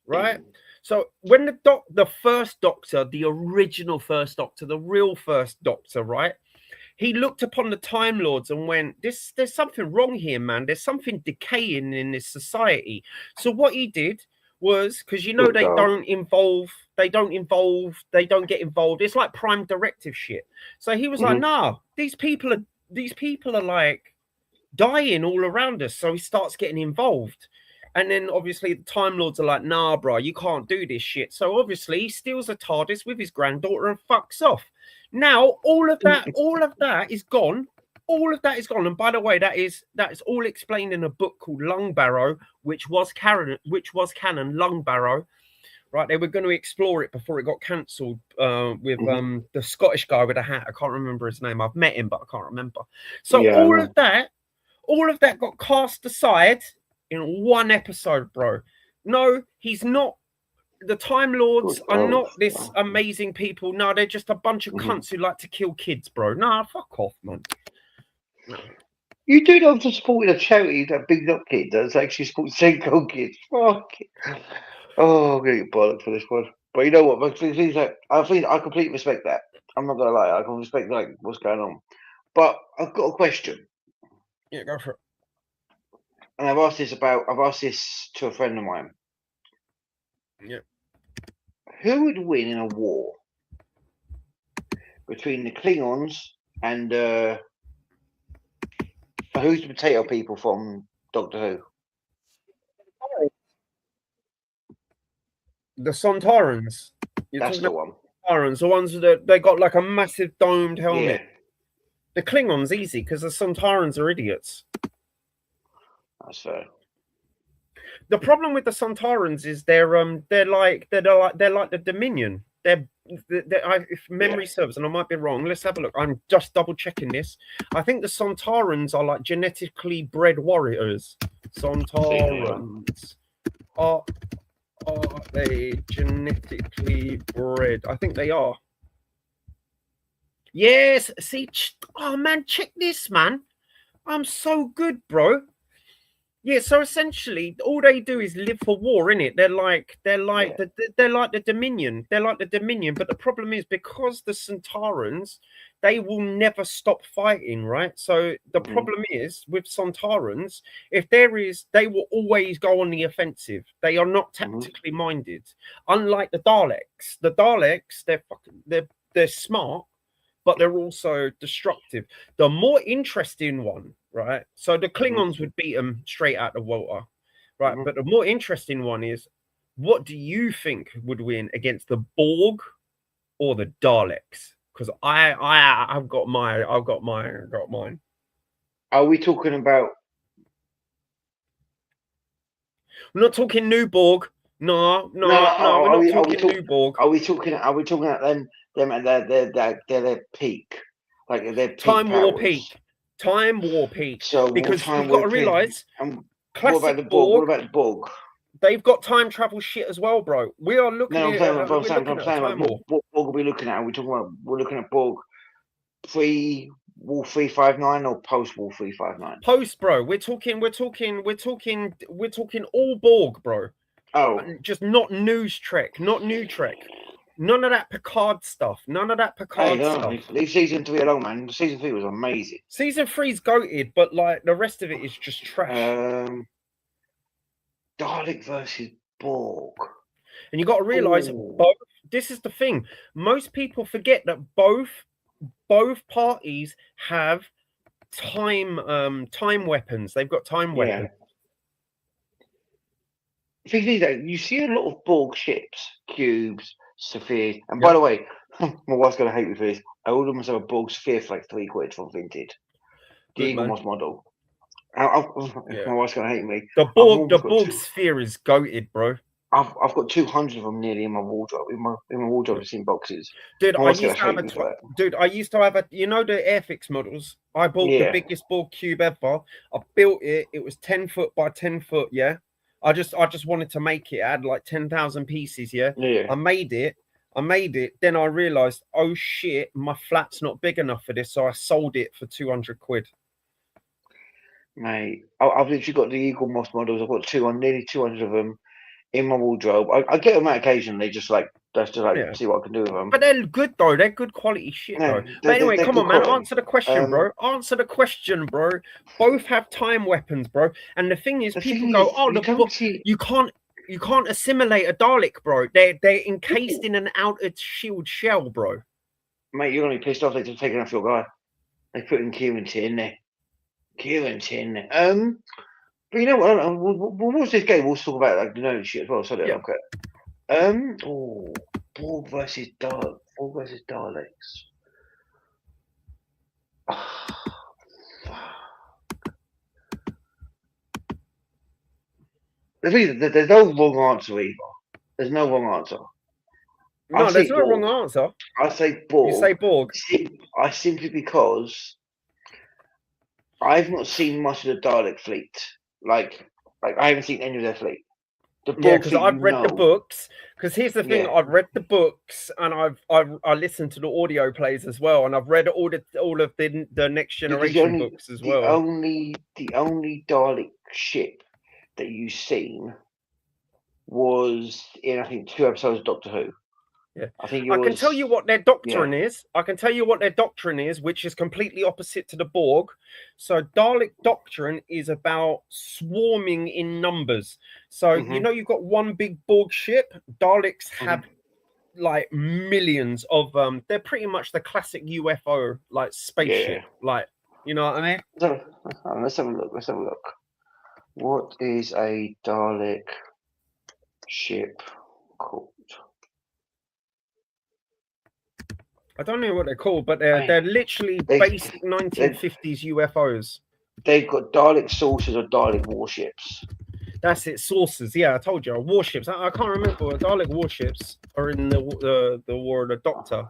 right? So when the first Doctor, the original first Doctor, the real first Doctor, right? He looked upon the Time Lords and went, there's something wrong here, man. There's something decaying in this society. So what he did was, because you know they don't get involved. It's like Prime Directive shit. So he was like, nah, these people are like dying all around us. So he starts getting involved. And then obviously the Time Lords are like, nah, bro, you can't do this shit. So obviously he steals a TARDIS with his granddaughter and fucks off. Now all of that is gone. All of that is gone. And by the way, that is all explained in a book called Lung Barrow, which was canon, Lung Barrow. Right, they were going to explore it before it got cancelled with the Scottish guy with a hat. I can't remember his name. I've met him, but I can't remember. So all of that got cast aside in one episode, bro. No, he's not. The Time Lords are not this amazing people. No, they're just a bunch of cunts who like to kill kids, bro. Nah, fuck off, man. No. You do know to support a charity that big up kid does actually support Senko kids. Fuck it. Oh, I'm gonna get bollocks for this one. But you know what? I completely respect that. I'm not gonna lie. I can respect like what's going on. But I've got a question. Yeah, go for it. And I've asked this to a friend of mine. Yeah. Who would win in a war between the Klingons and who's the potato people from Doctor Who? The Sontarans. That's the one. Sontarans, the ones that they got like a massive domed helmet. Yeah. The Klingons easy because the Sontarans are idiots. That's fair. The problem with the Sontarans is they're like the Dominion. If memory serves, and I might be wrong, let's have a look. I'm just double checking this. I think the Sontarans are like genetically bred warriors. Sontarans are they genetically bred? I think they are. Yes. See, oh man, check this, man. I'm so good, bro. Yeah, so essentially, all they do is live for war, innit? They're like the Dominion. They're like the Dominion, but the problem is because the Sontarans, they will never stop fighting, right? So the problem is with Sontarans, they will always go on the offensive. They are not tactically minded, unlike the Daleks. The Daleks, they're smart, but they're also destructive. The more interesting one, right? So the Klingons would beat them straight out the water, right? But the more interesting one is, what do you think would win against the Borg or the Daleks? Because I've got mine. Are we talking about? We're not talking new Borg. No. We're not talking new Borg. Are we talking about them at their peak, like their peak Time War powers? peak. Time War peak. So because you've got to realise, what about the Borg? What about the Borg? They've got time travel shit as well, bro. We are looking at what Borg are we looking at? Are we talking about? We're looking at Borg pre-War 359 or post-War 359? Post, bro. We're talking all Borg, bro. Oh, just not news Trek, not new Trek. None of that Picard stuff. Stuff. Leave season 3 alone, man. Season 3 was amazing. Season 3's goated, but like the rest of it is just trash. Dalek versus Borg. And you got to realise both. This is the thing. Most people forget that both parties have time weapons. They've got time weapons. The thing is that you see a lot of Borg ships, cubes, Sphere. And by Yeah. the way, my wife's gonna hate me for this. I ordered myself a Borg Sphere for like £3 from Vinted. The Good Eagle man. Moss model. Yeah. My wife's gonna hate me. The I've Borg almost got Sphere is goated, bro. I've got 200 of them nearly in my wardrobe. In my wardrobe, it's in boxes. Dude, My I wife's used gonna to have hate a me for that. dude. I used to have a, you know, the Airfix models. I bought the Yeah, biggest Borg cube ever. I built it. It was 10 foot by 10 foot. Yeah. I just wanted to make it. I had like 10,000 pieces. Yeah. yeah. I made it. Then I realized, oh shit, my flat's not big enough for this. So I sold it for 200 quid. Mate, I've literally got the Eagle Moss models. I've got nearly 200 of them in my wardrobe. I get them out occasionally, just like Yeah. see what I can do with them. But they're good though. They're good quality shit Yeah, though. But anyway, they're come good on, man. quality. Answer the question, bro. Answer the question, bro. Both have time weapons, bro. And the thing is, The people thing go, is, "Oh, you don't see. you can't assimilate a Dalek, bro. They're encased in an outer shield shell, bro." Mate, you're gonna be pissed off. They're just taking off your guy. They put in Kieran in there. But you know what? We'll watch this game. We'll talk about like the known shit as well. So Yeah. okay. Borg versus Daleks. The thing is, there's no wrong answer either. There's no wrong answer. No, there's no wrong answer. I say Borg. You say Borg. Simply because I've not seen much of the Dalek fleet. Like I haven't seen any of their fleet. The Borg Yeah, because fleet, I've read the books. Because here's the thing: Yeah. I've read the books, and I listened to the audio plays as well, and I've read all of the Next Generation books as well. The only Dalek ship that you've seen was in, I think, 2 episodes of Doctor Who. Yeah, I think I can tell you what their doctrine is. I can tell you what their doctrine is, which is completely opposite to the Borg. So Dalek doctrine is about swarming in numbers. So you know, you've got one big Borg ship. Daleks have like millions of they're pretty much the classic UFO like spaceship. Like, you know what I mean? Let's have a look. What is a Dalek ship called? I don't know what they're called, but they're literally basic 1950s UFOs. They've got Dalek saucers or Dalek warships. That's it, saucers. Yeah, I told you, warships. I can't remember. Dalek warships are in the War of the Doctor.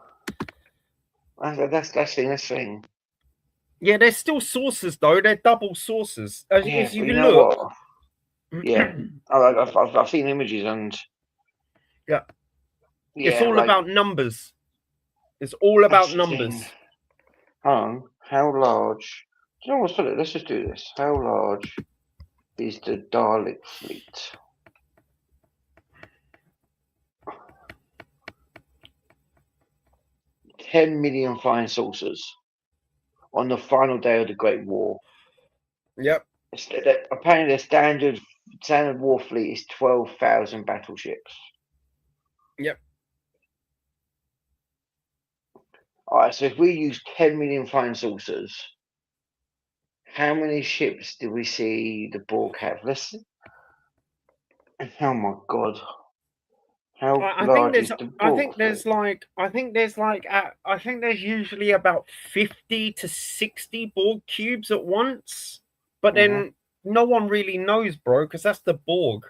That's thing. Yeah, they're still saucers though. They're double saucers. As you look. What? Yeah, I've seen images and. Yeah. It's all about numbers. It's all about numbers. How large? Do you know what's funny? Let's just do this. How large is the Dalek fleet? $10 million flying saucers on the final day of the Great War. Yep. Apparently, the standard war fleet is 12,000 battleships. Yep. All right, so if we use 10 million flying saucers, how many ships do we see the Borg have? Listen. Oh my god. I think there's usually about 50 to 60 Borg cubes at once. But then no one really knows, bro, because that's the Borg.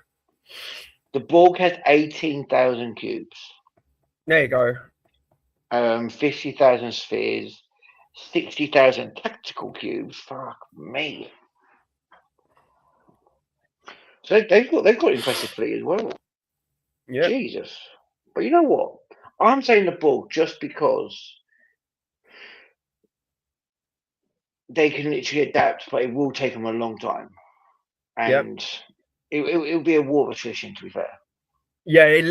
The Borg has 18,000 cubes. There you go. 50,000 spheres, 60,000 tactical cubes. Fuck me. So they've got impressive fleet as well. Yeah. Jesus. But you know what? I'm saying the Borg just because they can literally adapt, but it will take them a long time. And it'll be a war of attrition, to be fair. Yeah,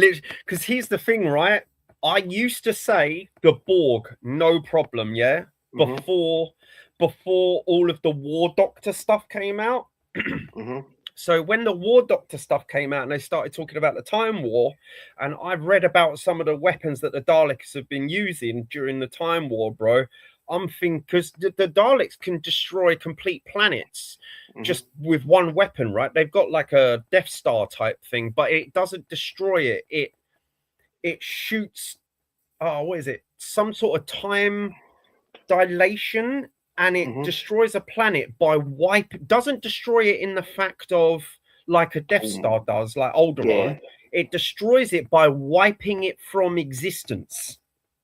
because here's the thing, right? I used to say the Borg, no problem, yeah? Before all of the War Doctor stuff came out. So when the War Doctor stuff came out and they started talking about the Time War, and I've read about some of the weapons that the Daleks have been using during the Time War, bro. I'm thinking, because the Daleks can destroy complete planets just with one weapon, right? They've got like a Death Star type thing, but it doesn't destroy it. it shoots. Oh, what is it? Some sort of time dilation, and it destroys a planet by doesn't destroy it in the fact of like a Death Star does, like Alderaan. It destroys it by wiping it from existence.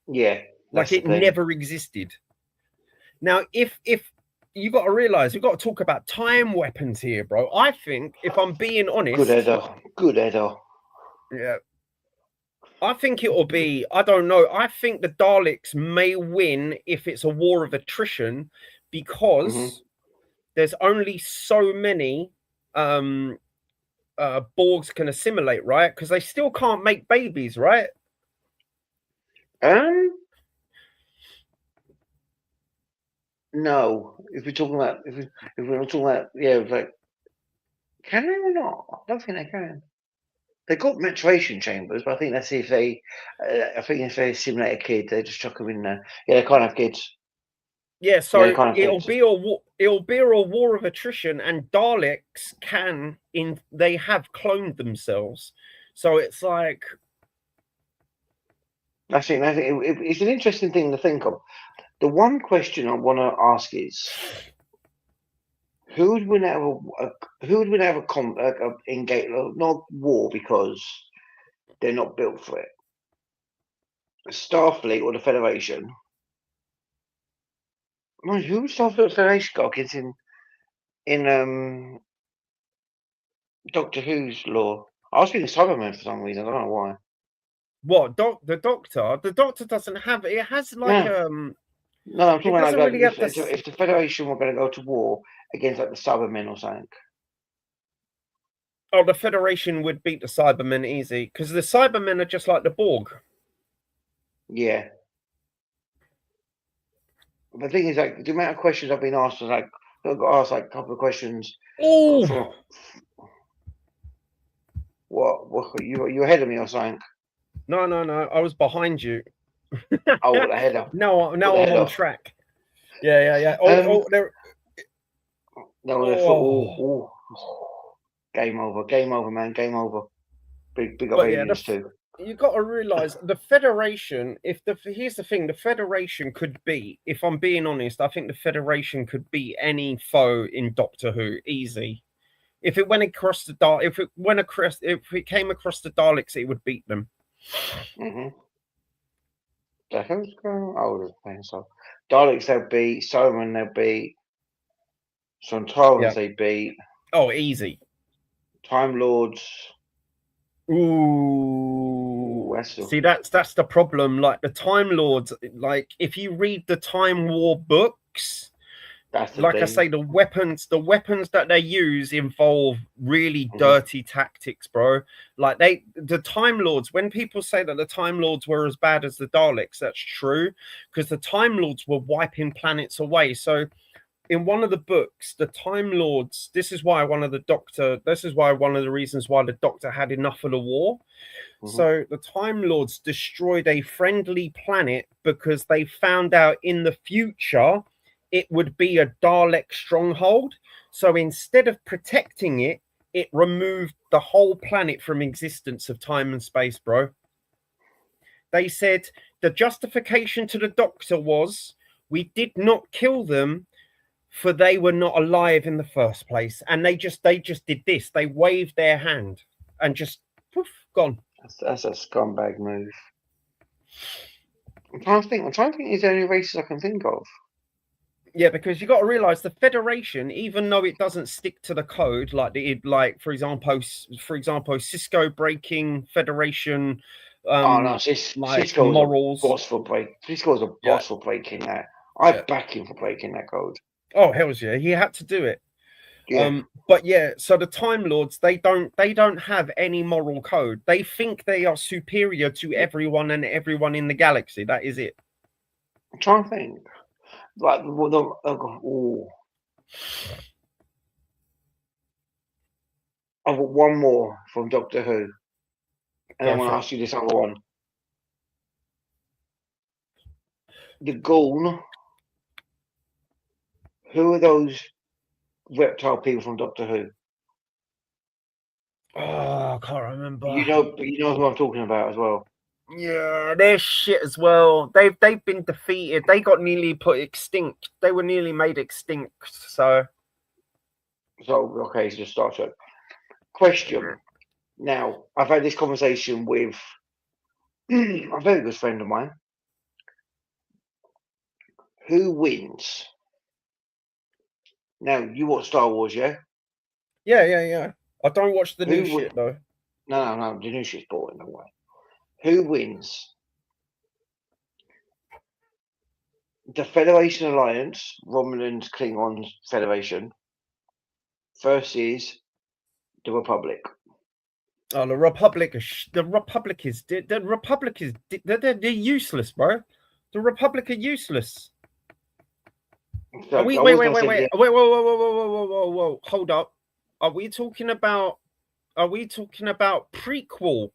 Yeah, like it never existed. Now, if you got to realize, we've got to talk about time weapons here, bro. I think, if I'm being honest, good header. Yeah, I think it will be. I don't know. I think the Daleks may win if it's a war of attrition, because there's only so many Borgs can assimilate, right? Because they still can't make babies, right? No. If we're talking about, if we're not talking about, like, can they or not? I don't think they can. They've got maturation chambers, but I think that's if they, I think if they assimilate a kid, they just chuck them in there. Yeah, they can't have kids. Yeah, so it'll be a war of attrition, and Daleks they have cloned themselves, so it's like. I think it's an interesting thing to think of. The one question I want to ask is, who would win out of not war because they're not built for it? Starfleet or the Federation? Who would Starfleet or the Federation go against in Doctor Who's lore? I was thinking Cybermen for some reason. I don't know why. What, the Doctor? The Doctor doesn't have it. It has like No, I'm talking about really if the Federation were going to go to war against like the Cybermen or something. Oh, the Federation would beat the Cybermen easy, because the Cybermen are just like the Borg. Yeah. The thing is, like, the amount of questions I've been asked, like, I've got asked like a couple of questions. Oh. What? You ahead of me or something? No. I was behind you. Oh, the header. Now I'm on track. Yeah. Oh, there. No, game over, man. Game over. Big up aliens too. You got to realize the Federation. Here's the thing: the Federation could be. If I'm being honest, I think the Federation could beat any foe in Doctor Who easy. If it went across the if it came across the Daleks, it would beat them. The hell's going on? Oh, so Daleks they'll beat, Cybermen they'll beat, Sontarans they beat. Oh, easy. Time Lords. Ooh, see, that's the problem. Like the Time Lords, like if you read the Time War books, like I say, the weapons that they use involve really dirty tactics, bro. Like the Time Lords, when people say that the Time Lords were as bad as the Daleks, that's true, because the Time Lords were wiping planets away. So in one of the books, the Time Lords, this is one of the reasons why the Doctor had enough of the war. So the Time Lords destroyed a friendly planet because they found out in the future it would be a Dalek stronghold. So instead of protecting it, it removed the whole planet from existence of time and space, bro. They said the justification to the Doctor was, we did not kill them, for they were not alive in the first place. And they just did this. They waved their hand and just poof, gone. That's a scumbag move. I'm trying to think is there any races I can think of? Yeah, because you got to realize the Federation, even though it doesn't stick to the code, like for example, Cisco breaking Federation. Cisco's morals. A boss for Cisco's a boss for breaking that. I back him for breaking that code. Oh hell yeah, he had to do it. Yeah. But yeah, so the Time Lords, they don't have any moral code. They think they are superior to everyone and everyone in the galaxy. That is it. I'm trying to think. Like I've got one more from Doctor Who, and I want to ask you this other one. The Gorn. Who are those reptile people from Doctor Who? Oh, I can't remember. You know who I'm talking about as well. Yeah, they're shit as well. They've been defeated. They got nearly put extinct. They were nearly made extinct. So okay, so just Star Trek. Question. Now, I've had this conversation with a very good friend of mine. Who wins? Now, you watch Star Wars, yeah? Yeah. I don't watch the new shit though. No, the new shit's boring, no way. Who wins? The Federation Alliance, Romulans, Klingons Federation, versus the Republic. Oh, the Republic is they're useless, bro. The Republic are useless. So Wait. Whoa. Hold up. Are we talking about prequel?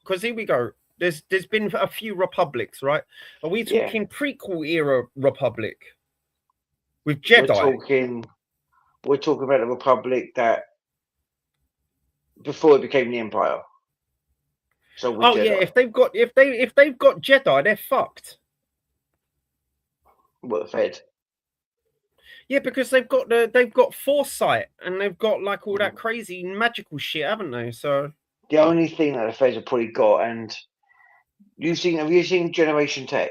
Because here we go. There's been a few republics, right? Are we talking prequel era Republic with Jedi? We're talking about the Republic that before it became the Empire. So Jedi. Yeah, if they've got Jedi, they're fucked. What, the Fed? Yeah, because they've got foresight and they've got like all that crazy magical shit, haven't they? So the only thing that the Feds have probably got, and have you seen Generation Tech?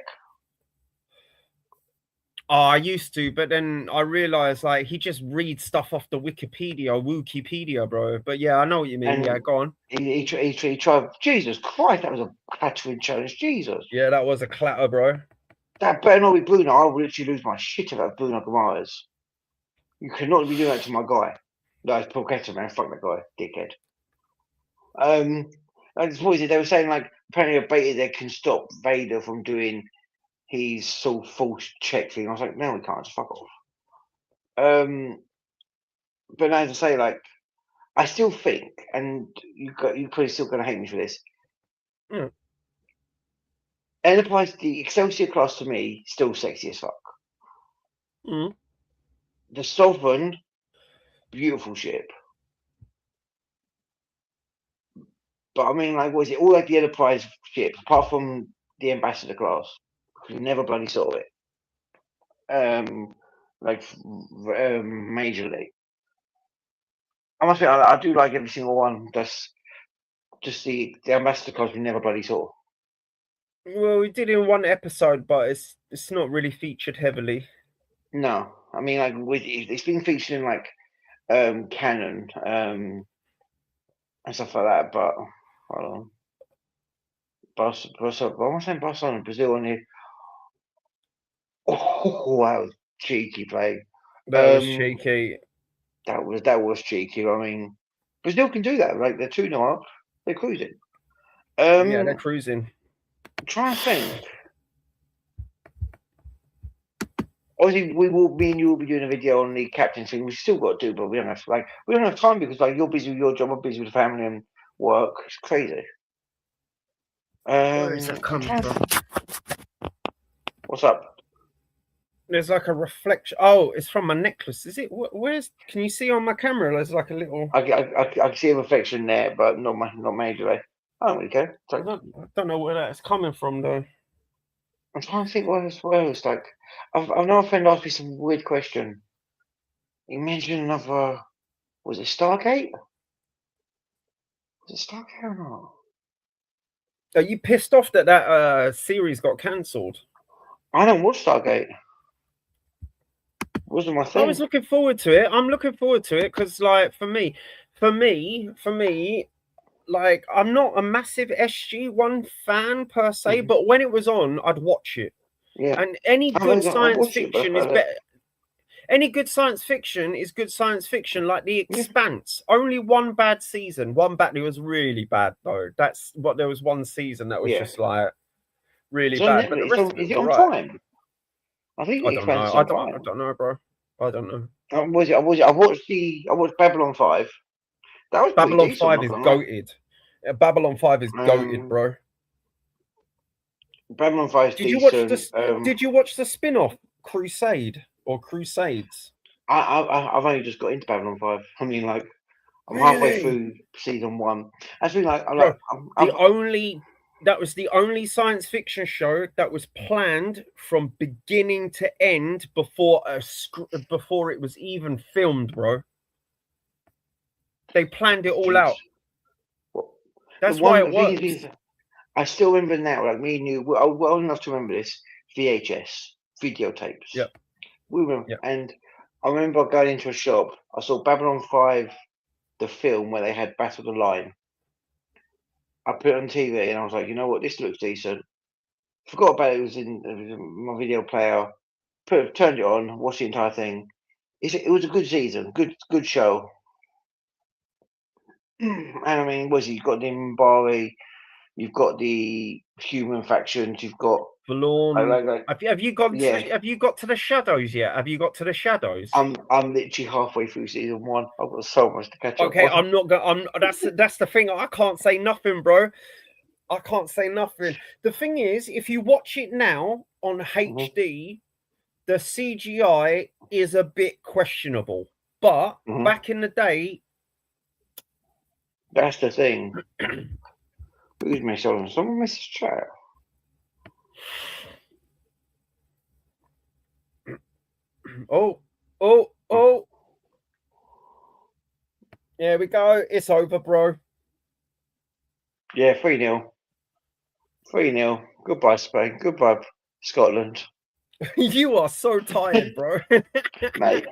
Oh, I used to, but then I realized like he just reads stuff off the Wikipedia, bro. But yeah, I know what you mean. And yeah, go on. He tried. Jesus Christ, that was a clattering challenge. Jesus. Yeah, that was a clatter, bro. That better not be Bruno. I would literally lose my shit if that Bruno Gamares. You cannot be doing that to my guy. No, it's Paul Ketter, man. Fuck that guy, dickhead. They were saying like apparently a beta there can stop Vader from doing his sort of false check thing. I was like, no, we can't. Just fuck off. But as I say, like, I still think, and you're probably still gonna hate me for this. Enterprise, the Excelsior class to me, still sexy as fuck. The Sovereign, beautiful ship. But I mean, like, was it all like the Enterprise ships, apart from the Ambassador class? We never bloody saw it. Majorly. I must say, I do like every single one. That's just the Ambassador class we never bloody saw. Well, we did in one episode, but it's not really featured heavily. No, I mean, like, it's been featured in like canon and stuff like that. But hold on, what am I saying? Barcelona, Brazil, on here. Oh, wow, cheeky play. That was cheeky. That was cheeky. I mean, Brazil can do that. Like, they're 2-0 up. They're cruising. Yeah, they're cruising. Try and think. Obviously, me and you will be doing a video on the captain's thing. We've still got to do, but we don't have time because like you're busy with your job, I'm busy with family and work. It's crazy. Where is that coming from? What's up? There's like a reflection. Oh, it's from my necklace. Is it? Where's? Can you see on my camera? There's like a little. I can see a reflection there, but not majorly. I don't really care. I don't know where that's coming from though. I'm trying to think what else. Like, I've known a friend asked me some weird question. He mentioned another. Was it Stargate? Was it Stargate or not? Are you pissed off that series got cancelled? I don't watch Stargate. Wasn't my thing. I was looking forward to it. I'm looking forward to it because, like, for me, like, I'm not a massive SG-1 fan per se, but when it was on, I'd watch it. Yeah. And any good science fiction is better. Any good science fiction is good science fiction, like The Expanse. Yeah. Only one bad season. It was really bad though. There was one season that was just like really bad. But the rest is it on Prime? I think I don't know. I don't know, bro. I don't know. I watched Babylon 5. That was Babylon 5 is goated. Babylon 5 is goated, bro. Babylon 5 is decent. Did you watch the spin-off Crusade or Crusades? I've only just got into Babylon 5. I mean, like, I'm halfway through season 1. Actually, like, the That was the only science fiction show that was planned from beginning to end before it was even filmed, bro. They planned it all Jeez. out. Well, That's why it works. I still remember now, like me and you, well enough to remember this, VHS, videotapes. Yep. We were, Yep. and I remember going into a shop, I saw Babylon 5, the film where they had Battle the Line. I put it on TV and I was like, you know what, this looks decent. Forgot about it, it was in my video player. Turned it on, watched the entire thing. It was a good season, good show. And I mean, you've got the Mbari, you've got the human factions, you've got Forlorn. Have you got yeah. have you got to the shadows yet? Have you got to the shadows? I'm literally halfway through season 1. I've got so much to catch up Okay, on. I'm not going. That's the thing. I can't say nothing, bro. I can't say nothing. The thing is, if you watch it now on HD, the CGI is a bit questionable. But back in the day, that's the thing. Who's me? Someone messaged chat. Oh. There we go. It's over, bro. Yeah, 3-0. 3-0. Goodbye, Spain. Goodbye, Scotland. You are so tired, bro. Mate,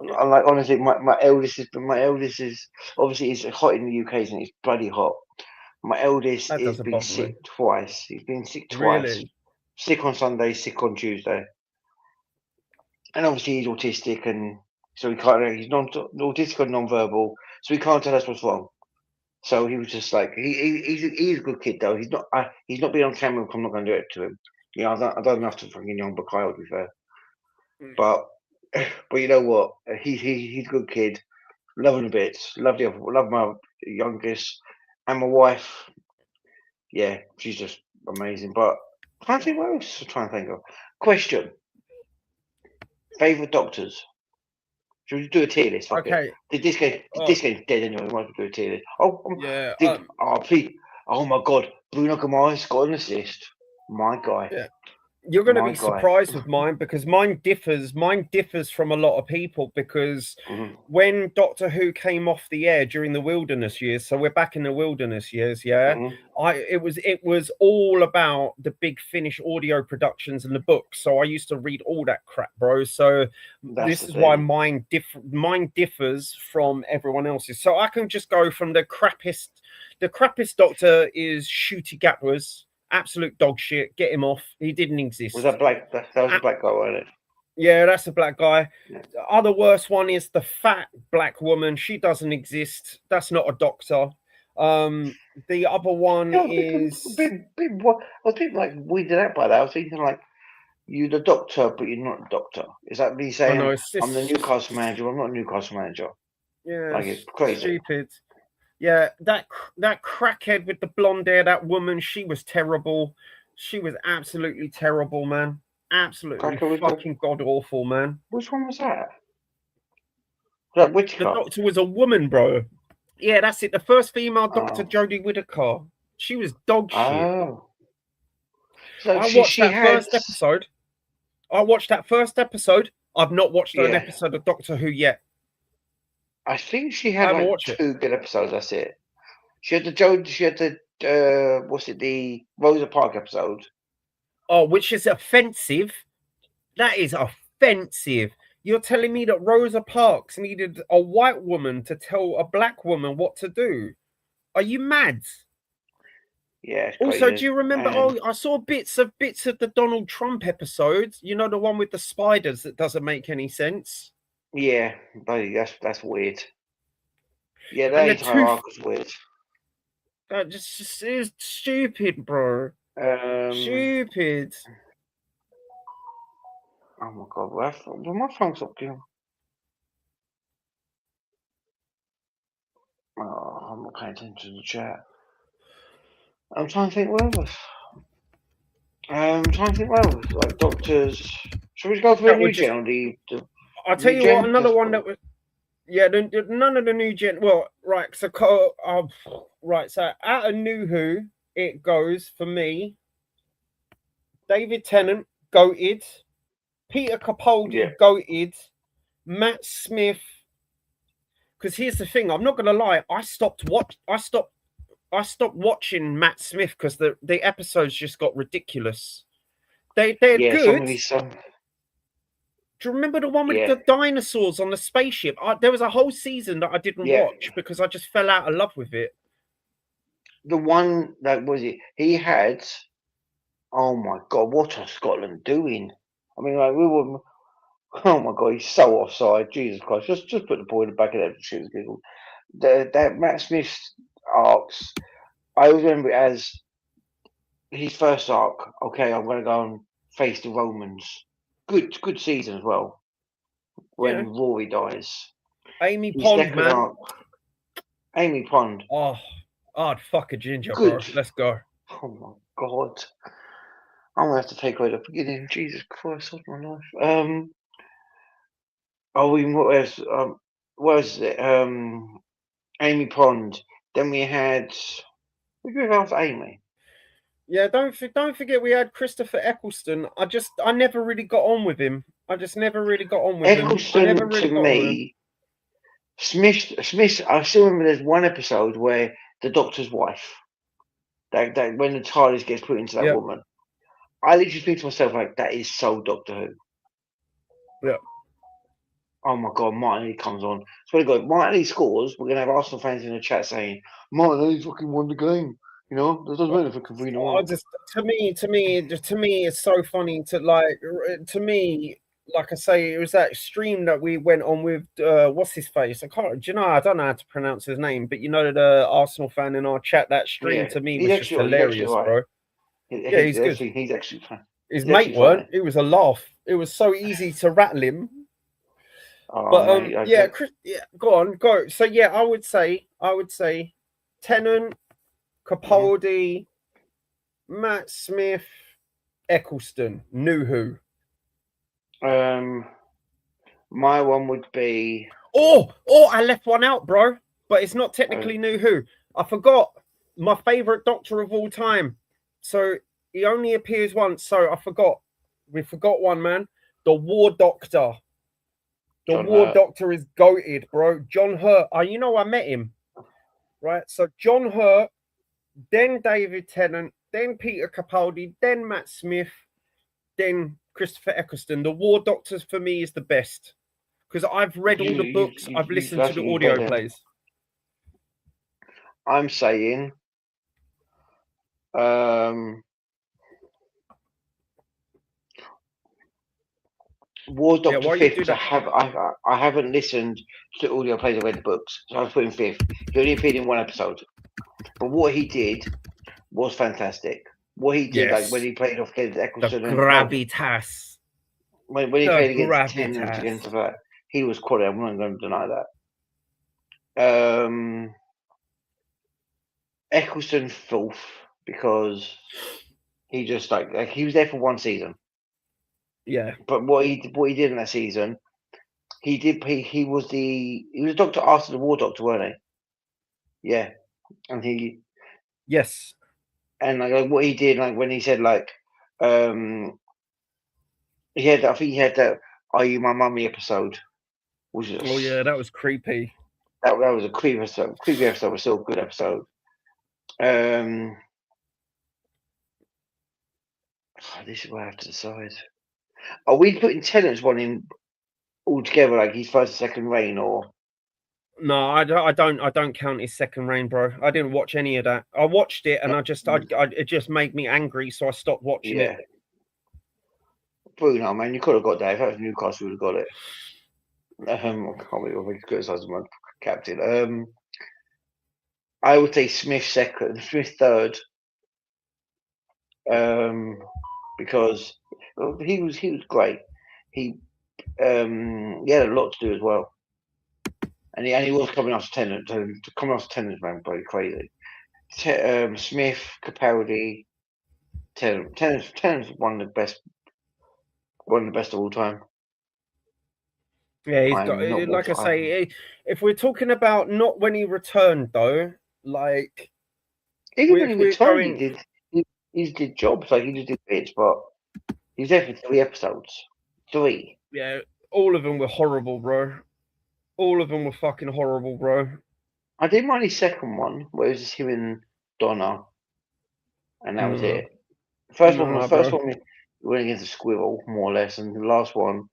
like honestly, my eldest is obviously it's hot in the UK, isn't it? It's bloody hot. My eldest has been sick twice. He's been sick twice. Really? Sick on Sunday, sick on Tuesday. And obviously he's autistic, and so he can't. He's autistic and non-verbal, so he can't tell us what's wrong. So he was just like, he's a good kid though. He's not been on camera. I'm not going to do it to him. You know, I don't have to fucking young Kyle, to be fair. But you know what? He's a good kid. Love him a bit. Love my youngest, and my wife. Yeah, she's just amazing. But I can't think what else I'm trying to think of. Question: favorite doctors? Should we do a tier list? Okay. This game's dead anyway. We might as well do a tier list. Yeah. Oh my God, Bruno Guimaraes got on this list. My guy. Yeah. You're going to be surprised with mine because mine differs from a lot of people because when Doctor Who came off the air during the wilderness years, so we're back in the wilderness years, it was all about the Big Finish audio productions and the books. So I used to read all that crap, bro. So this is why mine differs from everyone else's. So I can just go from the crappiest. The crappiest Doctor is Shooty Gatwas. Absolute dog shit. Get him off. He didn't exist. Was that black? That was a black guy, wasn't it? Yeah, that's a black guy. Yeah. The other worst one is the fat black woman. She doesn't exist. That's not a doctor. The other one is I was thinking like weirded out by that. I was thinking like you're the doctor, but you're not a doctor. Is that me saying I'm the Newcastle manager? I'm not a Newcastle manager. Yeah, like it's crazy. Stupid. Yeah, that crackhead with the blonde hair, that woman, she was terrible. She was absolutely terrible, man. Absolutely fucking god awful, man. Which one was that? That Whittaker? The doctor was a woman, bro. Yeah, that's it. The first female doctor, Jodie Whittaker. She was dog shit. Oh. So I watched that first episode. I've not watched an episode of Doctor Who yet. I think she had like 2 good episodes. That's it. She had the the Rosa Parks episode. Oh, which is offensive. That is offensive. You're telling me that Rosa Parks needed a white woman to tell a black woman what to do? Are you mad? Yeah. Also, do you remember? I saw bits of the Donald Trump episodes. You know, the one with the spiders that doesn't make any sense. Yeah, buddy, that's weird. Yeah, that entire arc was weird. That just is stupid, bro. Stupid. Oh my God, where my phone's up to? Oh, I'm not paying attention to the chat. I'm trying to think where else. Like doctors. Should we go for a new gen? I'll tell you what, another one that was. Yeah, none of the new gen. Well, right. So, right. So, out of New Who, it goes for me. David Tennant, goated. Peter Capaldi, goated. Matt Smith. Because here's the thing, I'm not gonna lie, I stopped watching Matt Smith because the episodes just got ridiculous. They're good. Some of these songs. Do you remember the one with the dinosaurs on the spaceship? There was a whole season that I didn't watch because I just fell out of love with it. The one that was it, he had. Oh my God, what are Scotland doing? I mean, like we were. Oh my God, he's so offside. Jesus Christ, just put the ball in the back of that shit. That Matt Smith's arcs, I remember it as his first arc. Okay, I'm going to go and face the Romans. Good season as well. When Rory dies. Amy Pond, man. Arc, Amy Pond. Oh, I'd fuck a ginger, bro. Let's go. Oh my God. I'm going to have to take away the beginning. Jesus Christ, of my life. What was it? Amy Pond. Then we had. Who did we have after Amy? Yeah, don't forget we had Christopher Eccleston. I never really got on with him. I just never really got on with him. Eccleston, to me, Smith. I still remember there's one episode where the Doctor's wife, that when the TARDIS gets put into that woman, I literally think to myself like, that is so Doctor Who. Yeah. Oh my God, Martinelli comes on. So we got Martinelli scores. We're gonna have Arsenal fans in the chat saying Martinelli fucking won the game. You know, that doesn't matter if fucking Vino won. To me, it's so funny to me. Like I say, it was that stream that we went on with what's his face? I don't know how to pronounce his name, but you know the Arsenal fan in our chat. That stream to me was just hilarious, bro. Yeah, he's good. He's actually fun. His mate weren't. It was a laugh. It was so easy to rattle him. Oh, but go on, go. So yeah, I would say Tennant, Capaldi, Matt Smith, Eccleston, New Who. My one would be. Oh, I left one out, bro. But it's not technically New Who. I forgot my favorite Doctor of all time. So he only appears once. So I forgot. We forgot one, man. The War Doctor. The War Doctor is goated, bro. John Hurt. You know, I met him. Right? So John Hurt, then David Tennant, then Peter Capaldi, then Matt Smith, then Christopher Eccleston. The War Doctors for me is the best. Because I've read all the books, I've listened to the audio plays. I'm saying War Doctor fifth. I haven't listened to the audio plays. I read the books, so I was putting fifth. He only appeared in one episode, but what he did was fantastic. What he did, like when he played off against Eccleston, the gravitas. When he played against Tennant, against that, he was quality. I'm not going to deny that. Eccleston fourth because he just like he was there for one season. Yeah, but what he did in that season, he was a doctor after the War Doctor, weren't he? Yeah, and yes, and like what he did, like when he said like, I think he had that "Are You My Mummy" episode. That was creepy. That was a creepy episode. Creepy episode, but still a good episode. This is what I have to decide. Are we putting Tennant's one in altogether, like his first and second reign, or? No, I don't count his second reign, bro. I didn't watch any of that. I watched it, and it just made me angry, so I stopped watching it. Bruno, man, you could have got that. If that was Newcastle, you would have got it. I can't believe I criticised my captain. I would say Smith second, Smith third. Because he was great. He had a lot to do as well, and he was coming off Tennant. Coming off Tennant, man, pretty crazy. Smith, Capaldi, Tennant. Tennant's one of the best of all time. Yeah, he's got. Like I say, if we're talking about not when he returned though, like Even when he retired, he did jobs, like he just did bits, but he was there for 3 episodes. 3. Yeah, all of them were horrible, bro. All of them were fucking horrible, bro. I didn't mind his second one, where it was just him and Donna, and that was it. The first one he went against a squirrel, more or less, and the last one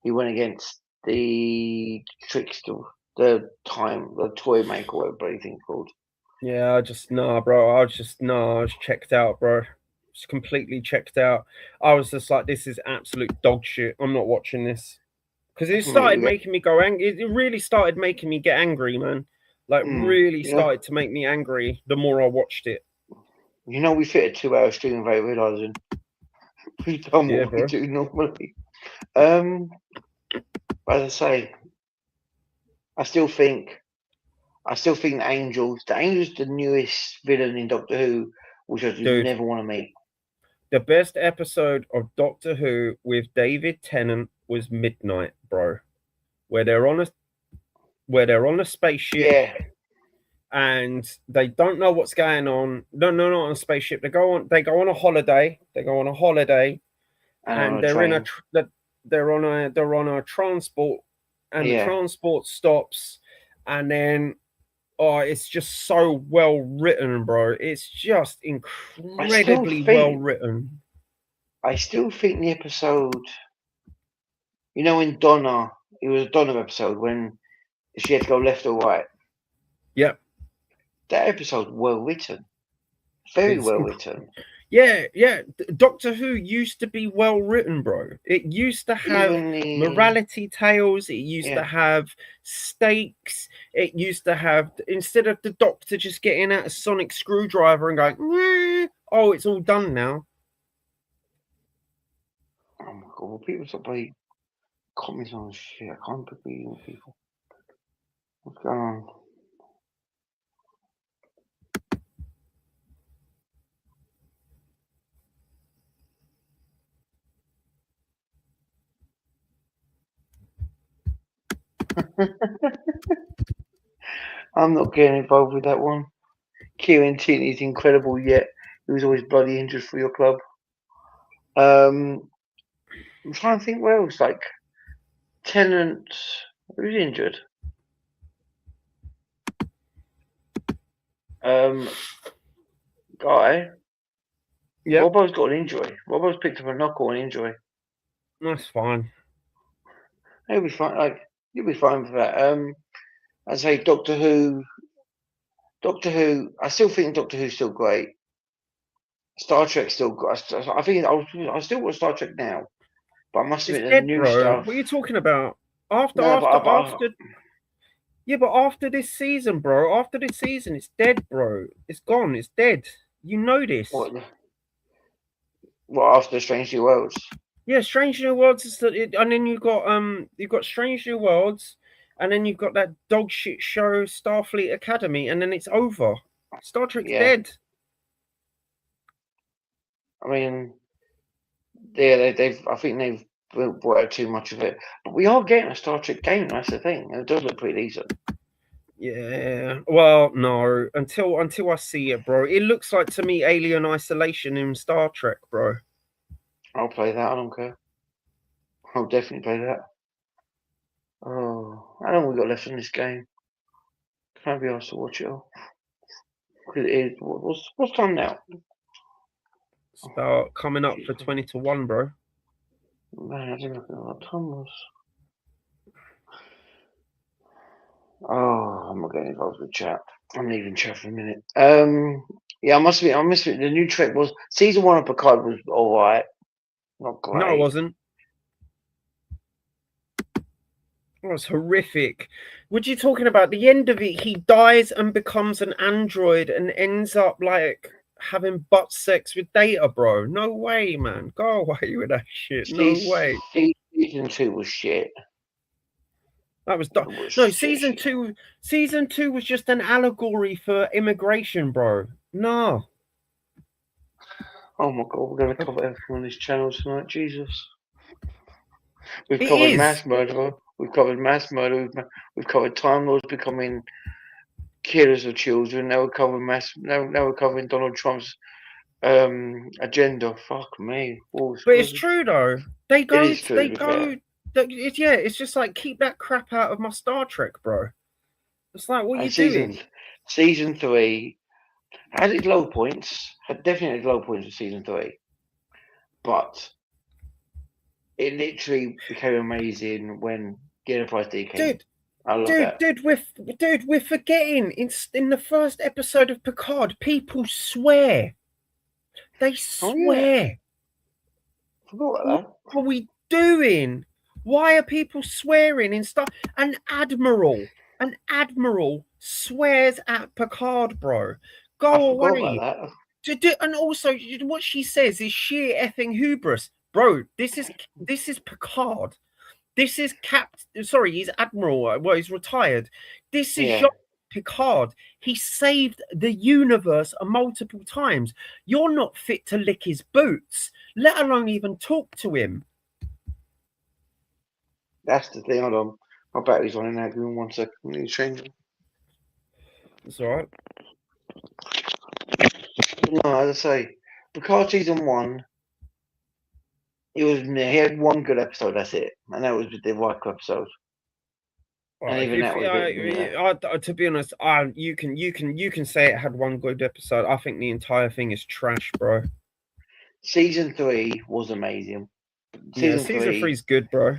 he went against the trickster, the toy maker, whatever anything's called. Yeah, I was checked out, bro. Just completely checked out. I was just like, this is absolute dog shit. I'm not watching this. Because it started making me go angry. It really started making me get angry, man. Like, really started to make me angry the more I watched it. You know, we fit a 2-hour stream without realising. We've done what we do normally. As I say, I still think the Angel's the newest villain in Doctor Who, which I do never want to meet. The best episode of Doctor Who with David Tennant was Midnight, bro. Where they're on a spaceship, and they don't know what's going on. No, not on a spaceship. They go on a holiday. And they're on a transport, and the transport stops, and then it's just so well written, bro. It's just incredibly well written. I still think the episode, you know, in Donna, it was a Donna episode when she had to go left or right. Yep. That episode well written. Very well written. Yeah. Doctor Who used to be well written, bro. It used to have morality tales. It used to have stakes. It used to have, instead of the Doctor just getting out a sonic screwdriver and going, oh, it's all done now. Oh my god, well, people stop playing comments on shit. I can't believe people. What's going on? I'm not getting involved with that one. Kieran Tierney's incredible, yet he was always bloody injured for your club. I'm trying to think where else, like Tennant, who's injured? Guy. Yeah. Robbo's got an injury. Robbo's picked up a knuckle and injury. That's fine. He'll be fine. Like, you'll be fine for that. I'd say Doctor Who. I still think Doctor Who's still great. Star Trek's still great. I think I still watch Star Trek now, but I must admit the new stuff. What are you talking about? After this season, bro. After this season, it's dead, bro. It's gone. It's dead. You know this. What after Strange New Worlds? Yeah, Strange New Worlds is and then you've got Strange New Worlds, and then you've got that dog shit show Starfleet Academy, and then it's over. Star Trek's dead. I mean, I think they've brought out too much of it, but we are getting a Star Trek game. That's the thing. It does look pretty decent. Yeah. Well, no. Until I see it, bro. It looks like to me Alien Isolation in Star Trek, bro. I'll play that. I don't care. I'll definitely play that. Oh, how long we got left in this game? Can't be asked to watch it all. Because it is. What's time now? It's about coming up for 20 to 1, bro. Man, I didn't know what time was. Oh, I'm not getting involved with chat. I'm leaving chat for a minute. Yeah, I must admit, the new Trek was season 1 of Picard was alright. Not great. No, it wasn't. It was horrific. What are you talking about? The end of it, he dies and becomes an android and ends up like having butt sex with Data, bro. No way, man. Go away with that shit. No way. Season 2 was shit. That was no season two. Season 2 was just an allegory for immigration, bro. No. Oh my god, we're gonna cover everything on this channel tonight. Jesus. We've covered mass murder. We've covered mass murder. We've covered Time Lords becoming killers of children. They were covering they were covering Donald Trump's agenda. Fuck me. Oh, But it's true though. They it go. is true, They to be fair. go. Yeah, it's just like keep that crap out of my Star Trek, bro. It's like what are you doing? Season 3 had its low points. Had definitely its low points in season 3, but it literally became amazing when the Enterprise D came. Dude, I love that. we're forgetting in the first episode of Picard, people swear. They swear. Forgot about that. What are we doing? Why are people swearing in stuff? An admiral swears at Picard, bro. Go away. About that. And also, what she says is sheer effing hubris, bro. This is Picard. This is Sorry, he's admiral. Well, he's retired. This is Jean Picard. He saved the universe multiple times. You're not fit to lick his boots, let alone even talk to him. That's the thing. Hold on. My battery's on now. Give me 1 second. I need to change it. It's all right. No, as I say, Picard season 1, he had one good episode. That's it, and that was the Riker episode. And even that was to be honest, you can say it had one good episode. I think the entire thing is trash, bro. Season 3 was amazing. Season 3 is good, bro.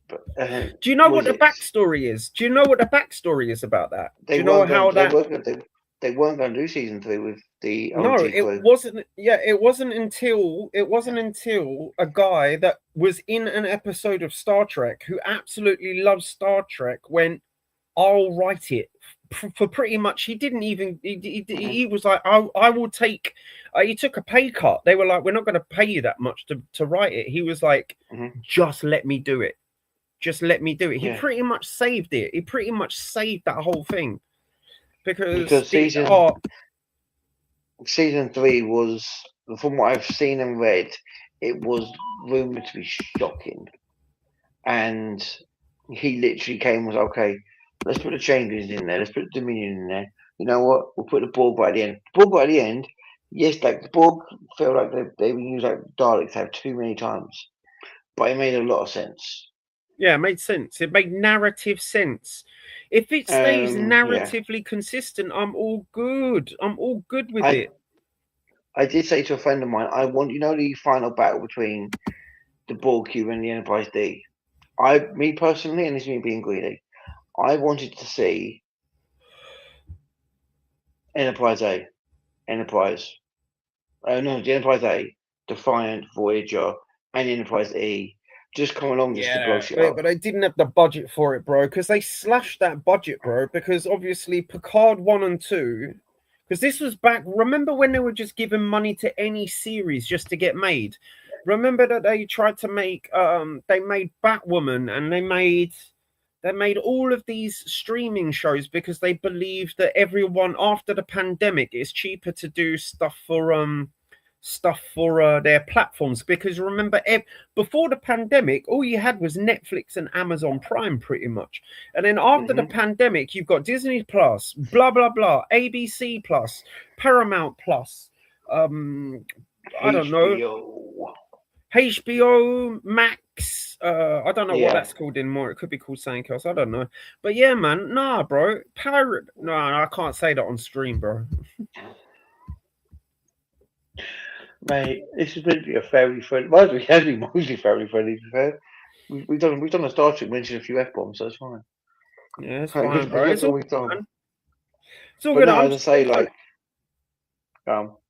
But, do you know what the backstory is? Do you know what the backstory is about that? Do you know how that? They weren't going to do season 3 with the OG No, it wasn't. Yeah, it wasn't until a guy that was in an episode of Star Trek who absolutely loves Star Trek went, "I'll write it." For pretty much, he didn't even. He was like, "I will take." He took a pay cut. They were like, "We're not going to pay you that much to write it." He was like, "Just let me do it. Just let me do it." He pretty much saved it. He pretty much saved that whole thing because season 3 was, from what I've seen and read, it was rumored to be shocking, and he literally came and was okay. Let's put the changes in there. Let's put the Dominion in there. You know what? We'll put the Borg right at the end. Borg right at the end. Yes, like the Borg felt like they were used like Daleks have too many times, but it made a lot of sense. Yeah, it made sense. It made narrative sense. If it stays narratively consistent, I'm all good. I'm all good with it. I did say to a friend of mine, I want, the final battle between the Borg cube and the Enterprise D. Me personally, and this is me being greedy, I wanted to see Enterprise A, the Enterprise A, Defiant, Voyager, and Enterprise E just come along just to blow shit up. But they didn't have the budget for it, bro, because they slashed that budget, bro, because obviously Picard 1 and 2, because this was back, remember when they were just giving money to any series just to get made? Remember that they tried to make, they made Batwoman, and they made all of these streaming shows because they believed that everyone, after the pandemic, it's cheaper to do stuff for their platforms, because remember, before the pandemic, all you had was Netflix and Amazon Prime pretty much, and then after the pandemic, you've got Disney Plus, blah blah blah, ABC Plus, Paramount Plus, I don't know, HBO Max, I don't know what that's called anymore. It could be called something else, I don't know. But yeah, man, nah, bro, no, I can't say that on stream, bro. Mate, this has been a family friendly. Well, we have been mostly family friendly. We've done a Star Trek, mentioned a few F-bombs, so it's fine. Yeah, it's fine, bro. It's all good. It's all good. No, as I say, like, no,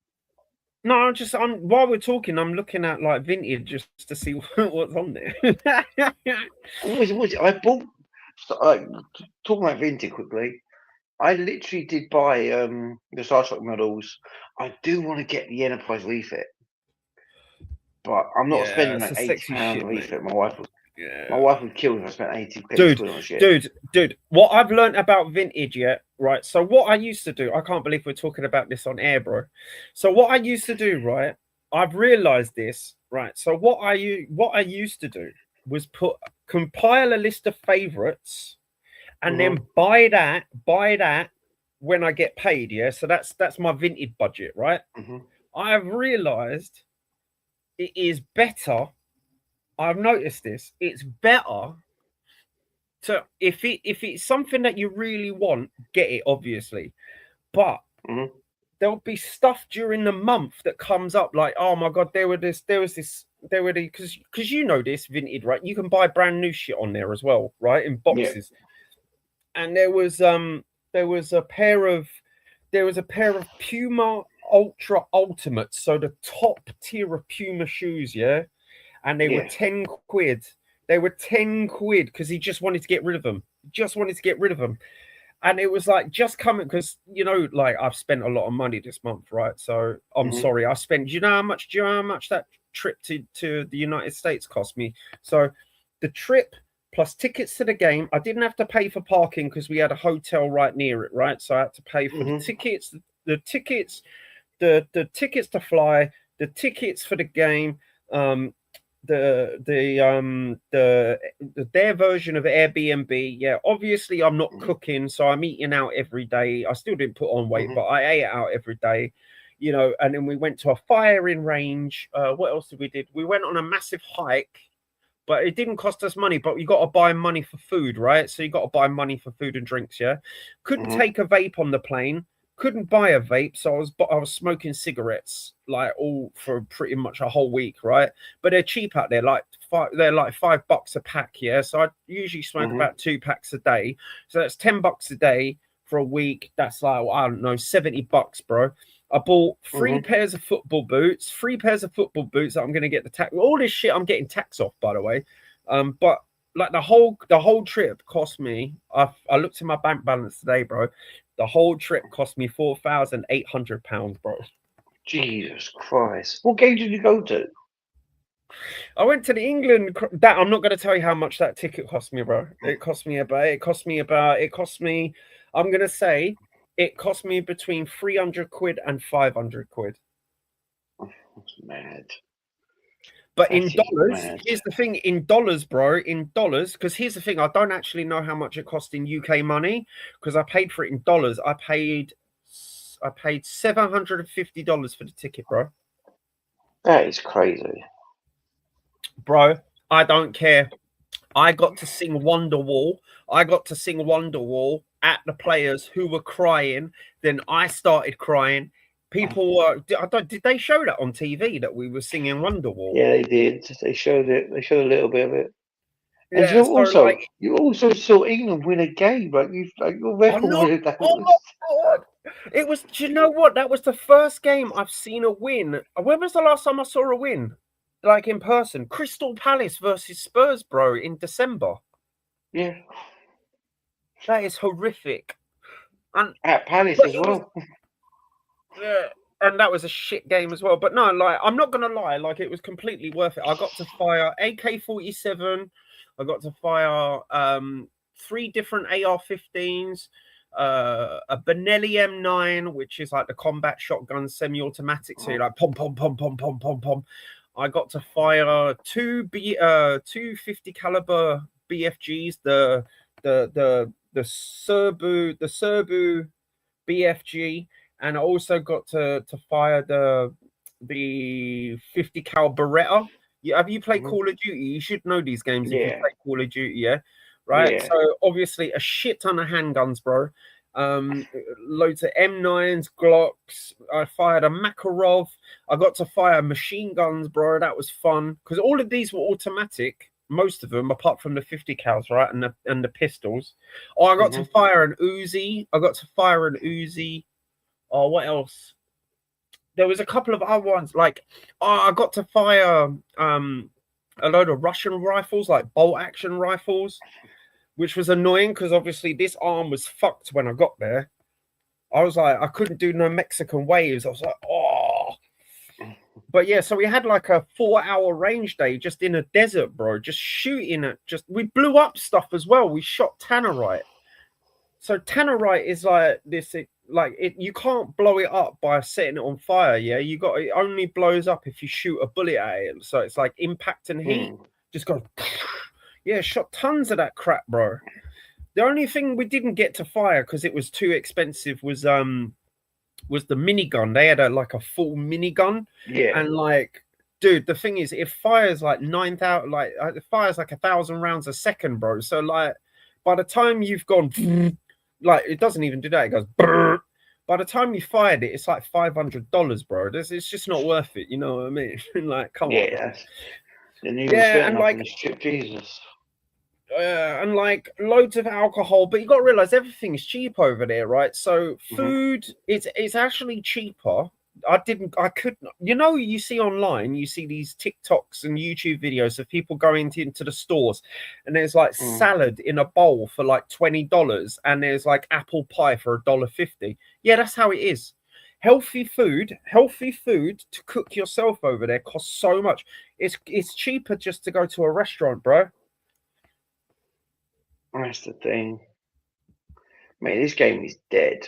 while we're talking, I'm looking at like vintage just to see what's on there. I bought, talking about vintage quickly. I literally did buy the Star Trek models. I do want to get the Enterprise refit, but I'm not spending like £80 refit. My wife would kill if I spent 80 quid on shit. Dude, what I've learned about vintage, right? So what I used to do, I can't believe we're talking about this on air, bro. So what I used to do, right? I've realized this, right? So what I used to do was compile a list of favorites and then buy that when I get paid. Yeah, so that's my Vinted budget, right? I've realised it is better. I've noticed this. It's better to if it's something that you really want, get it, obviously, but there'll be stuff during the month that comes up like, oh my god, there were this, because you know this Vinted, right? You can buy brand new shit on there as well, right? In boxes. Yeah. And there was a pair of Puma Ultra Ultimates, so the top tier of Puma shoes, yeah. And they were 10 quid. They were 10 quid because he just wanted to get rid of them. And it was like just coming because, you know, like I've spent a lot of money this month, right? So I'm sorry. I spent, do you know how much that trip to the United States cost me? So the trip plus tickets to the game, I didn't have to pay for parking because we had a hotel right near it, right? So I had to pay for the tickets to fly, the tickets for the game, their version of Airbnb. Yeah, obviously I'm not cooking, so I'm eating out every day. I still didn't put on weight, but I ate out every day, you know. And then we went to a firing range. What else did we do? We went on a massive hike, but it didn't cost us money. But you got to buy money for food, right? So you got to buy money for food and drinks. Yeah, couldn't take a vape on the plane. Couldn't buy a vape, so I was smoking cigarettes like all for pretty much a whole week, right? But they're cheap out there, they're like $5 a pack, yeah. So I usually smoke about 2 packs a day, so that's $10 a day for a week. That's like, well, I don't know, $70, bro. I bought 3 pairs of football boots, that I'm gonna get the tax. All this shit I'm getting tax off, by the way. But like the whole trip cost me. I looked at my bank balance today, bro. The whole trip cost me £4,800, bro. Jesus Christ! What game did you go to? I went to the England. That I'm not going to tell you how much that ticket cost me, bro. It cost me. I'm going to say it cost me between 300 quid and 500 quid. That's mad. But in dollars, here's the thing, in dollars, bro, because here's the thing, I don't actually know how much it cost in UK money because I paid for it in dollars. I paid $750 for the ticket, bro. That is crazy. Bro, I don't care. I got to sing Wonderwall. At the players who were crying. Then I started crying. People were. Did they show that on TV that we were singing Wonderwall? Yeah, they did. They showed it. They showed a little bit of it. And yeah, you also saw England win a game, like your record. Oh my god! It was. Do you know what? That was the first game I've seen a win. When was the last time I saw a win, like in person? Crystal Palace versus Spurs, bro, in December. Yeah, that is horrific. And at Palace as well. Yeah, and that was a shit game as well. But no, like I'm not gonna lie, like it was completely worth it. I got to fire AK-47. I got to fire 3 different AR-15s, a Benelli M9, which is like the combat shotgun semi-automatic. So you're like pom pom pom pom pom pom pom. I got to fire 2 50 caliber BFGs, the Serbu BFG. And I also got to fire the 50 cal Beretta. Have you played Call of Duty? You should know these games if you play Call of Duty, yeah? Right? Yeah. So obviously a shit ton of handguns, bro. Loads of M9s, Glocks. I fired a Makarov. I got to fire machine guns, bro. That was fun. Because all of these were automatic. Most of them, apart from the 50 cals, right? And the pistols. Oh, I got to fire an Uzi. Oh, what else? There was a couple of other ones. Like, I got to fire a load of Russian rifles, like bolt action rifles, which was annoying because obviously this arm was fucked when I got there. I was like, I couldn't do no Mexican waves. I was like, oh. But yeah, so we had like a 4-hour range day just in a desert, bro. Just shooting at we blew up stuff as well. We shot tannerite. So tannerite is like this. You can't blow it up by setting it on fire. Yeah, it only blows up if you shoot a bullet at it. So it's like impact and heat. Just go. Yeah, shot tons of that crap, bro. The only thing we didn't get to fire because it was too expensive was the minigun. They had like a full minigun, Yeah. and like, dude, the thing is, it fires like 9,000, like it fires like 1,000 rounds a second, bro. So like, by the time you've gone, like, it doesn't even do that. It goes. Brrr. By the time you fired it, it's like $500, bro. It's just not worth it. You know what I mean? Like, come on. Yeah. Then you Yeah, spent and enough like, on this ship, Jesus. and like loads of alcohol, but you got to realize everything's cheap over there, right? So food, it's actually cheaper. I couldn't, you see online, you see these TikToks and YouTube videos of people going into the stores, and there's like salad in a bowl for like $20, and there's like apple pie for $1.50. Yeah, that's how it is. Healthy food to cook yourself over there costs so much. It's cheaper just to go to a restaurant, bro. That's the thing. Mate, this game is dead.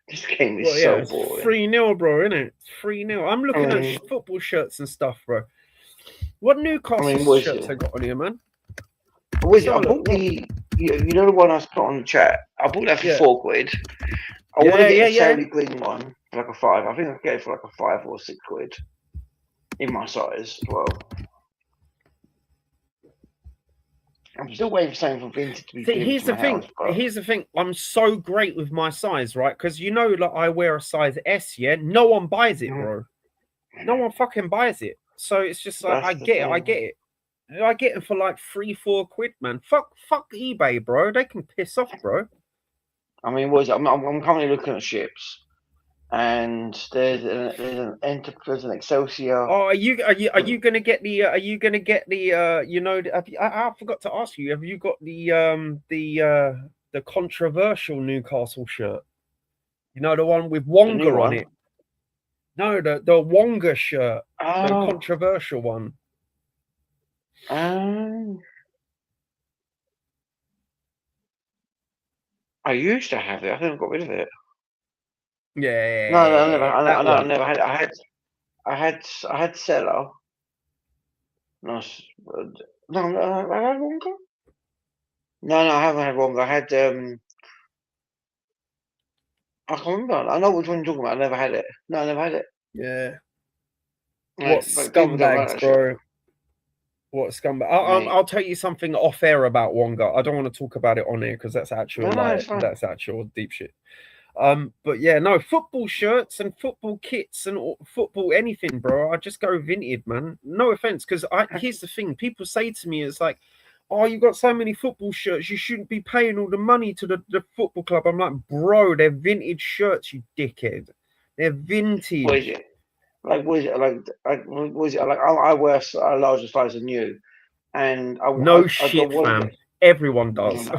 This game is Well, yeah, so it's boring. 3-0, bro, isn't it? 3-0. I'm looking at football shirts and stuff, bro. What Newcastle shirts I got on here, man? I bought the, you know the one I put on the chat? I bought that for £4. I want to get a Saudi Green one for like a 5. I think I can get it for like a 5 or £6 in my size as well. I'm still waiting for something from Vintage to be delivered here's to the my thing. house, but... Here's the thing. I'm so great with my size, right? Because like I wear a size S, yeah. No one buys it, bro. No one fucking buys it. So it's just like I get it. I get it for like £3-4, man. Fuck eBay, bro. They can piss off, bro. I mean, I'm currently looking at ships, and there's an Enterprise, an Excelsior. Oh, are you gonna get the? I forgot to ask you. Have you got the controversial Newcastle shirt? You know, the one with Wonga on it. No, the Wonga shirt, the controversial one. I used to have it. I think I got rid of it. Yeah. No, I never had it. I had Cellar. No, I had Wonga. No, I haven't had Wonga. I had I can't remember. I know which one you're talking about. I never had it. No, I never had it. Yeah. Like, what scumbags, bro? What scumbag? I'll tell you something off air about Wonga. I don't want to talk about it on air because that's actual that's actual deep shit. But yeah, no, football shirts and football kits and football anything, bro. I just go vintage, man. No offense, because here's the thing: people say to me, "It's like, oh, you got so many football shirts, you shouldn't be paying all the money to the football club." I'm like, bro, they're vintage shirts, you dickhead. They're vintage. What is it? Like, was it like I wear a larger size than you, and fam. Everyone does.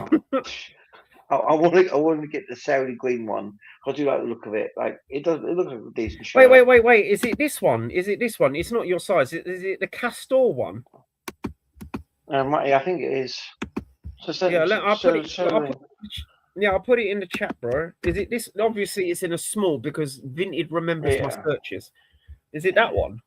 I want to get the Saudi green one. I do like the look of it. Like it looks like a decent shirt. Wait. Is it this one? It's not your size. Is it the Castor one? I think it is. I'll put it in the chat, bro. Is it this? Obviously, it's in a small because Vinted remembers my searches. Is it that one?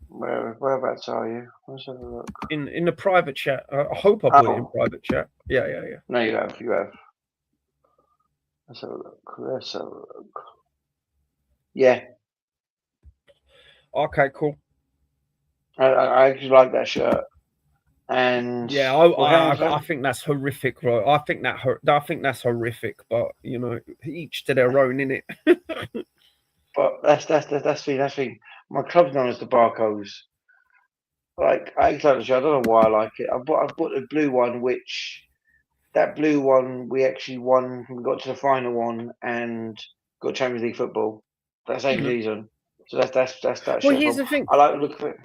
Whereabouts are you? Let's have a look. In the private chat. I hope I put it in private chat. Yeah. No, you have. Let's have a look. Yeah. Okay, cool. I actually like that shirt. And yeah, I think that's horrific, bro. I think that's horrific, but you know, each to their own, innit? But that's the thing. My club's known as the Barcodes. Like I don't know why I like it. I bought the blue one, that blue one we actually won. We got to the final one and got Champions League football that same season. So that's that. Well, here's the thing. I like the look of it.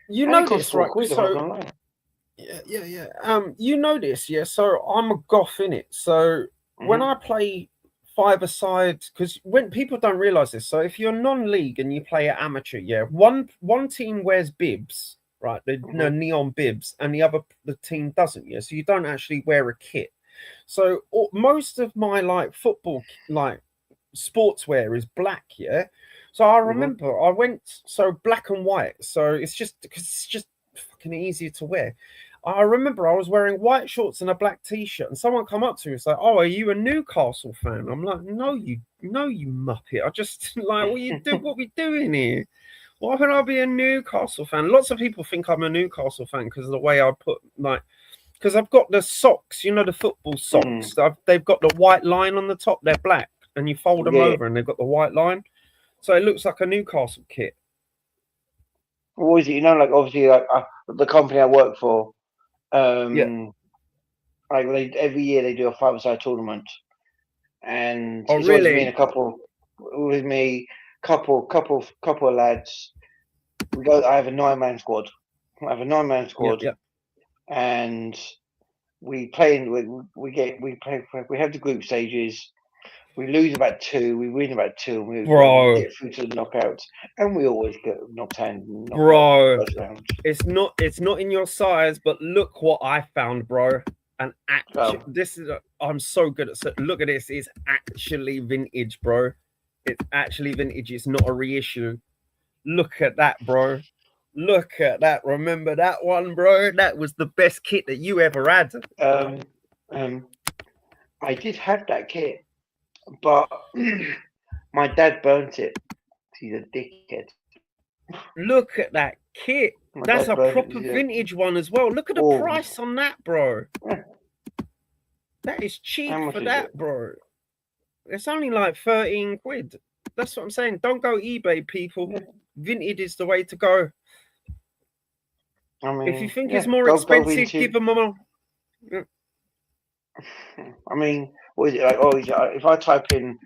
You know this, right? So, yeah. You know this, yeah. So I'm a goth in it. So when I play five-a-side, because when people don't realize this, so if you're non-league and you play at amateur, yeah, one team wears bibs, right? The neon bibs, and the team doesn't, yeah. So you don't actually wear a kit. So most of my football sportswear is black, yeah. So I remember I went black and white. So it's just fucking easier to wear. I remember I was wearing white shorts and a black t-shirt, and someone come up to me and say, "Oh, are you a Newcastle fan?" I'm like, "No, you muppet. I just like, what we doing here? Why would I be a Newcastle fan?" Lots of people think I'm a Newcastle fan because of the way I put because I've got the socks, the football socks. They've got the white line on the top. They're black, and you fold them over, and they've got the white line, so it looks like a Newcastle kit. What is it? Like obviously, like the company I work for. Like every year they do a 5-a-side tournament, and it's always me and a couple of lads. We go. I have a 9-man squad. And we play. We have the group stages. We lose about 2, we win about 2, and we get through to the knockouts, and we always get knocked out. Bro, it's not in your size, but look what I found, bro. And actually, I'm so good at. Look at this. It's actually vintage, bro. It's actually vintage. It's not a reissue. Look at that, bro. Look at that. Remember that one, bro? That was the best kit that you ever had. I did have that kit, but my dad burnt it. He's a dickhead. Look at that kit. That's a proper vintage one as well. Look at the price on that, bro. Yeah. That is cheap for that, bro. It's only like 13 quid. That's what I'm saying. Don't go eBay, people. Yeah. Vintage is the way to go. I mean, if you think it's more expensive, give them more. Yeah. I mean, what is it like? Oh, if I type in,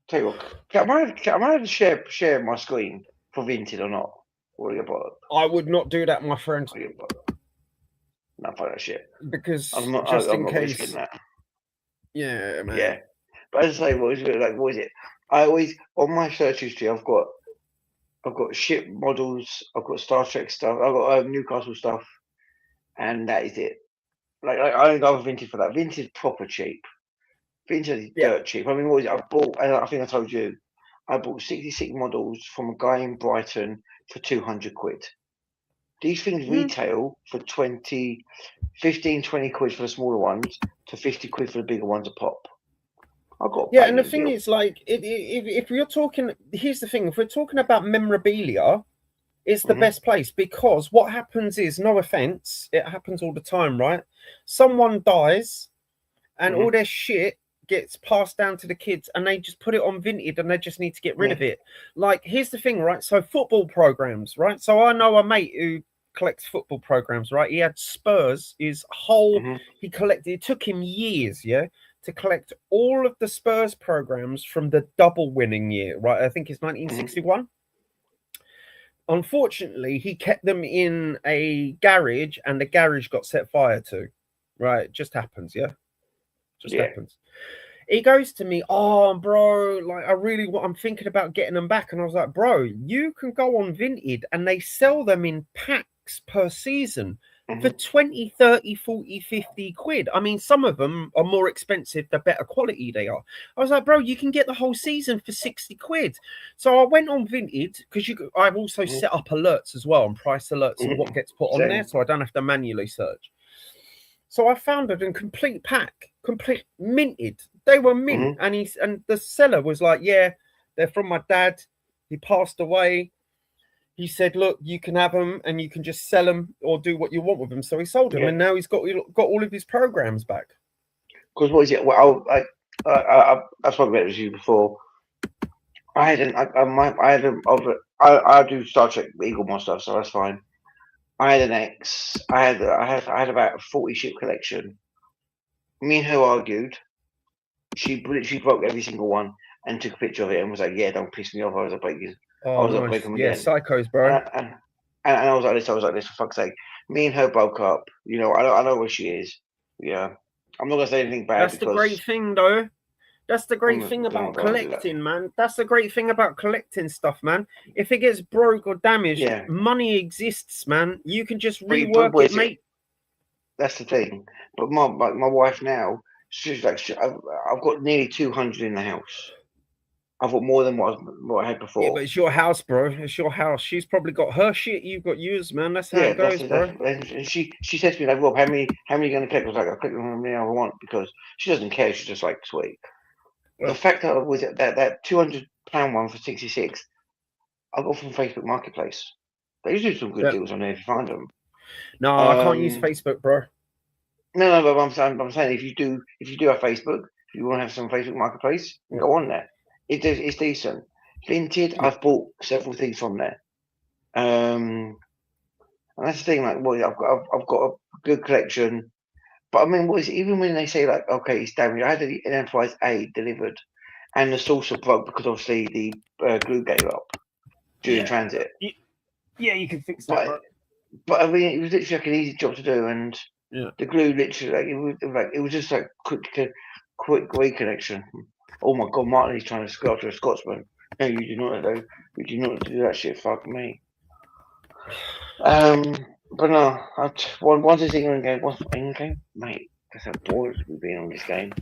tell you what, am I able to share my screen for vintage or not? What are you about? I would not do that, my friend. No, fuck that shit. Because I'm not case. That. Yeah, man. Yeah, but as I say, what is it? I always on my search history, I've got ship models, I've got Star Trek stuff, I've got Newcastle stuff, and that is it. Like I don't go for vintage for that. Vintage is proper cheap. Vintage is dirt cheap. I mean, what was it? I bought, and I think I told you, I bought 66 models from a guy in Brighton for 200 quid. These things retail for 15, 20 quid for the smaller ones to 50 quid for the bigger ones a pop. I've got and the thing is, like, if you're talking, here's the thing: if we're talking about memorabilia, it's the best place, because what happens is, no offense, it happens all the time, right? Someone dies, and all their shit gets passed down to the kids, and they just put it on Vinted, and they just need to get rid of it. Like, here's the thing, right? So football programs, right? So I know a mate who collects football programs, right? He had Spurs, his whole he collected. It took him years, to collect all of the Spurs programs from the double winning year, right? I think it's 1961. Unfortunately, he kept them in a garage, and the garage got set fire to. Right, it just happens, happens. He goes to me, "Oh, bro, like I'm thinking about getting them back." And I was like, "Bro, you can go on Vinted, and they sell them in packs per season for 20, 30, 40, 50 quid. I mean, some of them are more expensive the better quality they are." I was like, "Bro, you can get the whole season for 60 quid. So I went on Vinted, because I've also set up alerts as well, and price alerts and what gets put on there, so I don't have to manually search. So I found it in complete pack, complete minted. They were mint, and the seller was like, "Yeah, they're from my dad. He passed away. He said, look, you can have them, and you can just sell them or do what you want with them." So he sold them, and now he's got all of his programs back. Because what is it? Well, I've spoken about this with you before. I do Star Trek Eagle Moss stuff, so that's fine. I had an ex. I had about a 40 ship collection. Me and her argued. She broke every single one and took a picture of it and was like, "Yeah, don't piss me off. I was a breaker." Nice. Psychos, bro. And I was like this, for fuck's sake. Me and her broke up. I know where she is. Yeah, I'm not gonna say anything bad. That's the great thing, though. That's the great thing about collecting, man. That's the great thing about collecting stuff, man. If it gets broke or damaged, money exists, man. You can just rework it, mate. That's the thing. But my wife now, she's like, I've got nearly 200 in the house. I've got more than what I had Yeah, before. but it's your house, bro. It's your house. She's probably got her shit. You've got yours, man. That's how Yeah, it goes, bro. and she said to me like, Rob, how many are you going to click? I was like, I'll click how many I want because she doesn't care. She's just like, sweet. The Well, fact that was that £200 one for 66, I got from Facebook Marketplace. They usually do some good yeah. deals on there if you find them. No, I can't use Facebook, bro. No, but I'm saying if you do have Facebook, if you want to have some Facebook Marketplace, Yeah. go on there. It's decent. Vinted, Yeah. I've bought several things from there. And that's the thing. Like, well, I've got a good collection. But I mean, even when they say like, okay, it's damaged, I had an Enterprise A delivered, and the saucer broke because obviously the glue gave up during transit. Yeah, you can fix that, But bro. but I mean, it was literally like an easy job to do, and Yeah. the glue literally it was just like quick reconnection. Oh my god, Martin, he's trying to sculpt a Scotsman. No, you do not do. You do not do that shit. Fuck me. But no, once this England game, mate. That's how bored we've been on this game.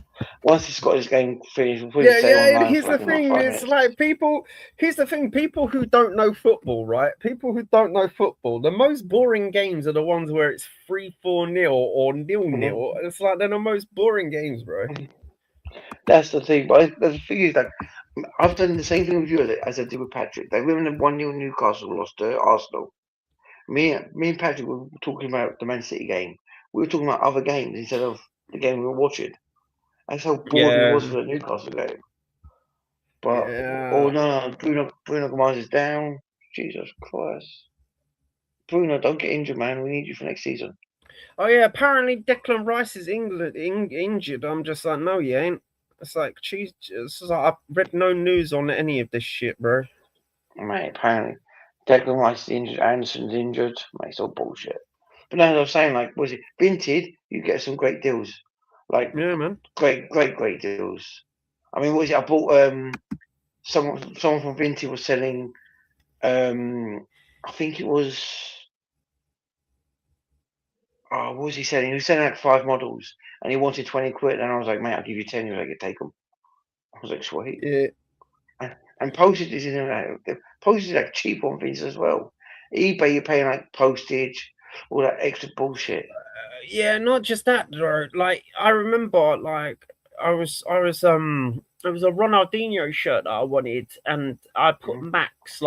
Once the Scottish game finished, we'll probably stay Yeah. online Here's for the like another thing. 5 It's minutes. like people. Here's the thing. People who don't know football, right? People who don't know football. The most boring games are the ones where it's 3-4-0 or 0-0. It's like they're the most boring games, bro. That's the thing. But the thing is that I've done the same thing with you as I did with Patrick. Like when the 1-0 Newcastle lost to Arsenal, me and Patrick were talking about the Man City game. We were talking about other games instead of the game we were watching. That's how bored we Yeah. was for the Newcastle game. But oh Yeah. no, Bruno Mars is down. Jesus Christ, Bruno, don't get injured, man. We need you for next season. Oh yeah. Apparently Declan Rice is injured. I'm just like, no, you ain't. It's like, geez, it's like, I've read no news on any of this shit, bro. Mate, apparently Declan Rice is injured. Anderson's injured. Mate, it's all bullshit. But no, as I was saying, like, was it Vinted? You get some great deals, like Yeah, man. great deals. I mean, what was it? I bought someone from Vinted was selling I think it was what was he selling? He was selling like 5 models and he wanted 20 quid and I was like, mate, I'll give you 10. He was like, take them. I was like, sweet. Yeah. And postage is postage is like cheap on things as well. eBay, you're paying like postage, all that extra bullshit. Yeah, not just that, bro. Like I remember, like it was a Ronaldinho shirt that I wanted, and I put Mm-hmm. max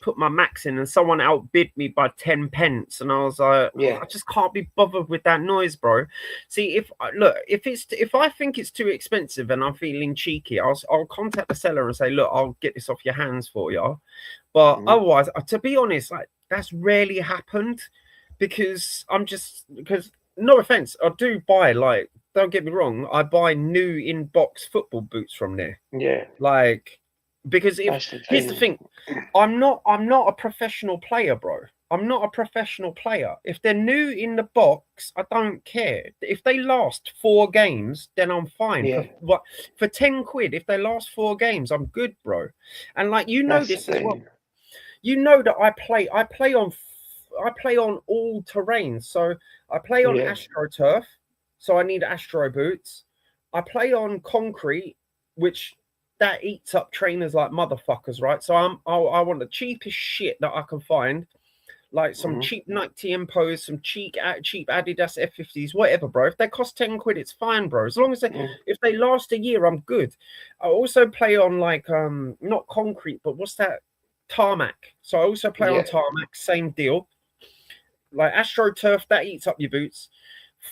put my max in, and someone outbid me by 10 pence, and I was like, Yeah, I just can't be bothered with that noise, bro. See, if I think it's too expensive and I'm feeling cheeky, I'll contact the seller and say, look, I'll get this off your hands for you. But mm-hmm. otherwise, to be honest, like that's rarely happened because no offense, I do buy, like, don't get me wrong, I buy new in box football boots from there. Yeah, Like, because if that's the here's the thing. thing, I'm not a professional player, bro. I'm not a professional player. If they're new in the box, I don't care. If they last 4 games, then I'm fine. Yeah, For 10 quid, if they last 4 games, I'm good, bro. And like that's the this as well. thing. You know that I play on all terrains. So I play on Yeah, AstroTurf, so I need Astro boots. I play on concrete, which that eats up trainers like motherfuckers, right? So I want the cheapest shit that I can find, like some mm-hmm. cheap Nike Impos, some cheap Adidas F50s, whatever, bro. If they cost 10 quid, it's fine, bro. As long as if they last a year, I'm good. I also play on like not concrete, but what's that? Tarmac. So I also play on Yeah, tarmac, same deal. Like AstroTurf, that eats up your boots.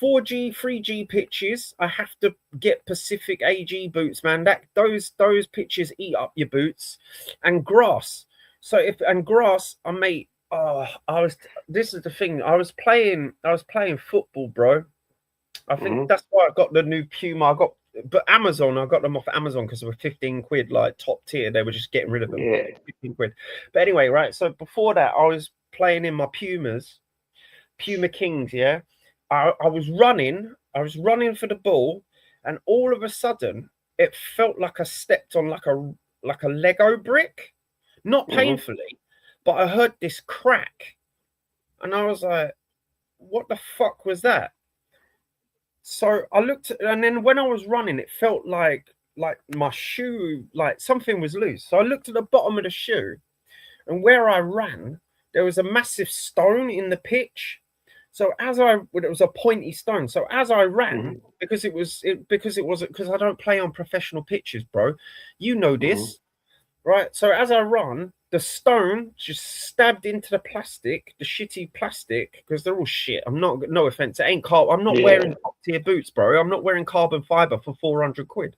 4G, 3G pitches, I have to get Pacific AG boots, man. Those pitches eat up your boots. And grass. Grass, I mate. Oh, this is the thing. I was playing football, bro. I think mm-hmm. that's why I got the new Puma. But Amazon, I got them off Amazon because they were 15 quid, like top tier. They were just getting rid of them. Yeah, 15 quid. But anyway, right. So before that, I was playing in my Puma Kings. Yeah, I was running for the ball, and all of a sudden, it felt like I stepped on like a Lego brick, not mm-hmm. painfully, but I heard this crack, and I was like, "What the fuck was that?" So I looked, and then when I was running, it felt like like my shoe, like something was loose. So I looked at the bottom of the shoe, and where I ran, there was a massive stone in the pitch. So it was a pointy stone. So as I ran, because I don't play on professional pitches, bro. You know this, right? So as I run, the stone just stabbed into the plastic, the shitty plastic, because they're all shit. No offense, it ain't I'm not wearing top tier boots, bro. I'm not wearing carbon fiber for 400 quid.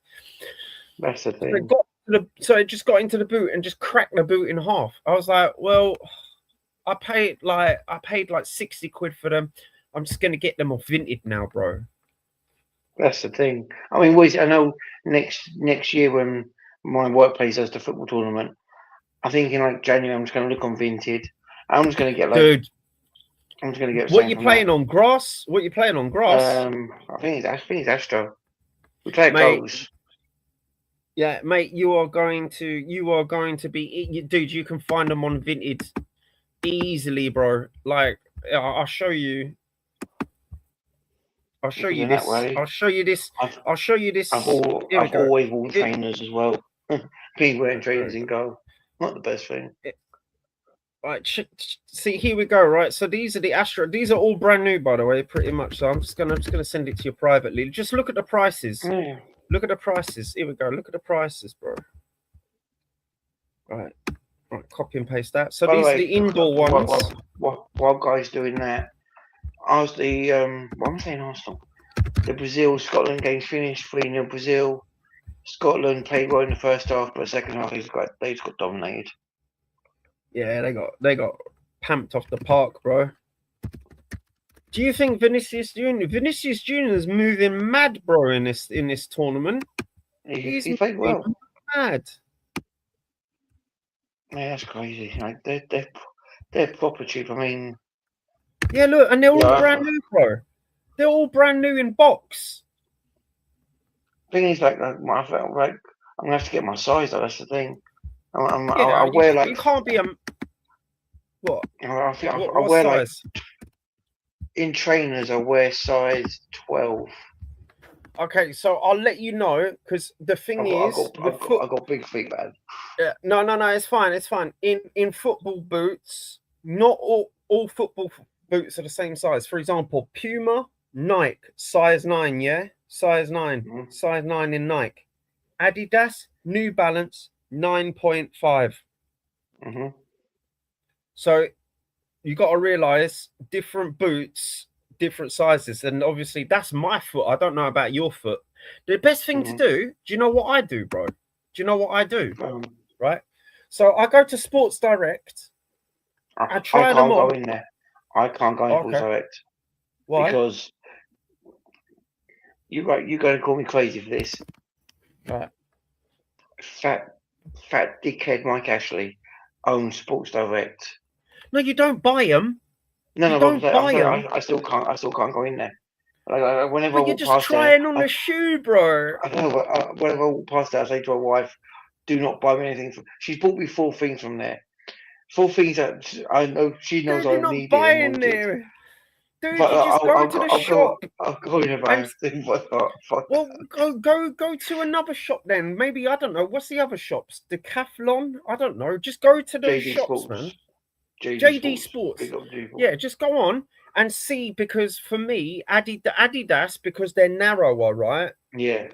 That's the thing. So it just got into the boot and just cracked the boot in half. I was like, well, I paid like 60 quid for them. I'm just gonna get them off Vinted now, bro. That's the thing. I mean, I know next year when my workplace does the football tournament, I think in like January I'm just going to look on Vinted. I'm just going to get like. Dude, I'm just going to get. What you playing on grass? What you playing on grass? I think it's Astro. We play at goals. Yeah, mate, you are going to be, dude. You can find them on Vinted easily, bro. Like, I'll show you. I'll show you this. I'll show you this. I'll show you this. I've always worn trainers as well. Being wearing trainers in goal, not the best thing. Right, see, here we go. Right, so these are the Astro. These are all brand new, by the way, pretty much. So I'm just gonna send it to you privately. Just look at the prices. Yeah. Look at the prices. Here we go. Look at the prices, bro. Right, copy and paste that. So these are the indoor ones. While guys doing that, what am I saying? Arsenal. The Brazil-Scotland game finished 3-0 Brazil. Scotland played well in the first half, but the second half they just got dominated. Yeah, they got pumped off the park, bro. Do you think Vinicius Junior is moving mad, bro, in this tournament? He played well. Mad. Yeah, that's crazy. Like they're proper cheap. I mean, yeah, look, and they're all brand new, bro. They're all brand new in box. Thing is, like I'm gonna have to get my size. Though. That's the thing. I wear like you can't be a what? I wear size? Like in trainers. I wear size 12. Okay, so I'll let you know because the thing is, I've got big feet, man. Yeah, no, it's fine. It's fine. In football boots, not all football boots are the same size. For example, Puma, Nike, size 9. Yeah, size 9, size 9 in Nike. Adidas, New Balance, 9.5. So you got to realize different boots, different sizes, and obviously that's my foot. I don't know about your foot. The best thing to do you know what I do, bro? Do you know what I do? Right. So I go to Sports Direct. I try them on. Go in there. I can't go in Sports Direct. Why? Because you're going to call me crazy for this. Right. Fat dickhead Mike Ashley owns Sports Direct. No, you don't buy them. I still can't go in there. Like whenever but you're just trying on the shoe, bro. I know, but whenever I walk past there, I say to my wife, "Do not buy me anything." She's bought me 4 things from there. 4 things that I know she knows I need. Buying there. Dude, but you just go to the shop. I'll go in if I have to. Well, go to another shop then. Maybe, I don't know. What's the other shops? Decathlon? I don't know. Just go to the shops, man. JD Sports. Yeah, just go on and see, because for me, Adidas, because they're narrower, right? Yeah.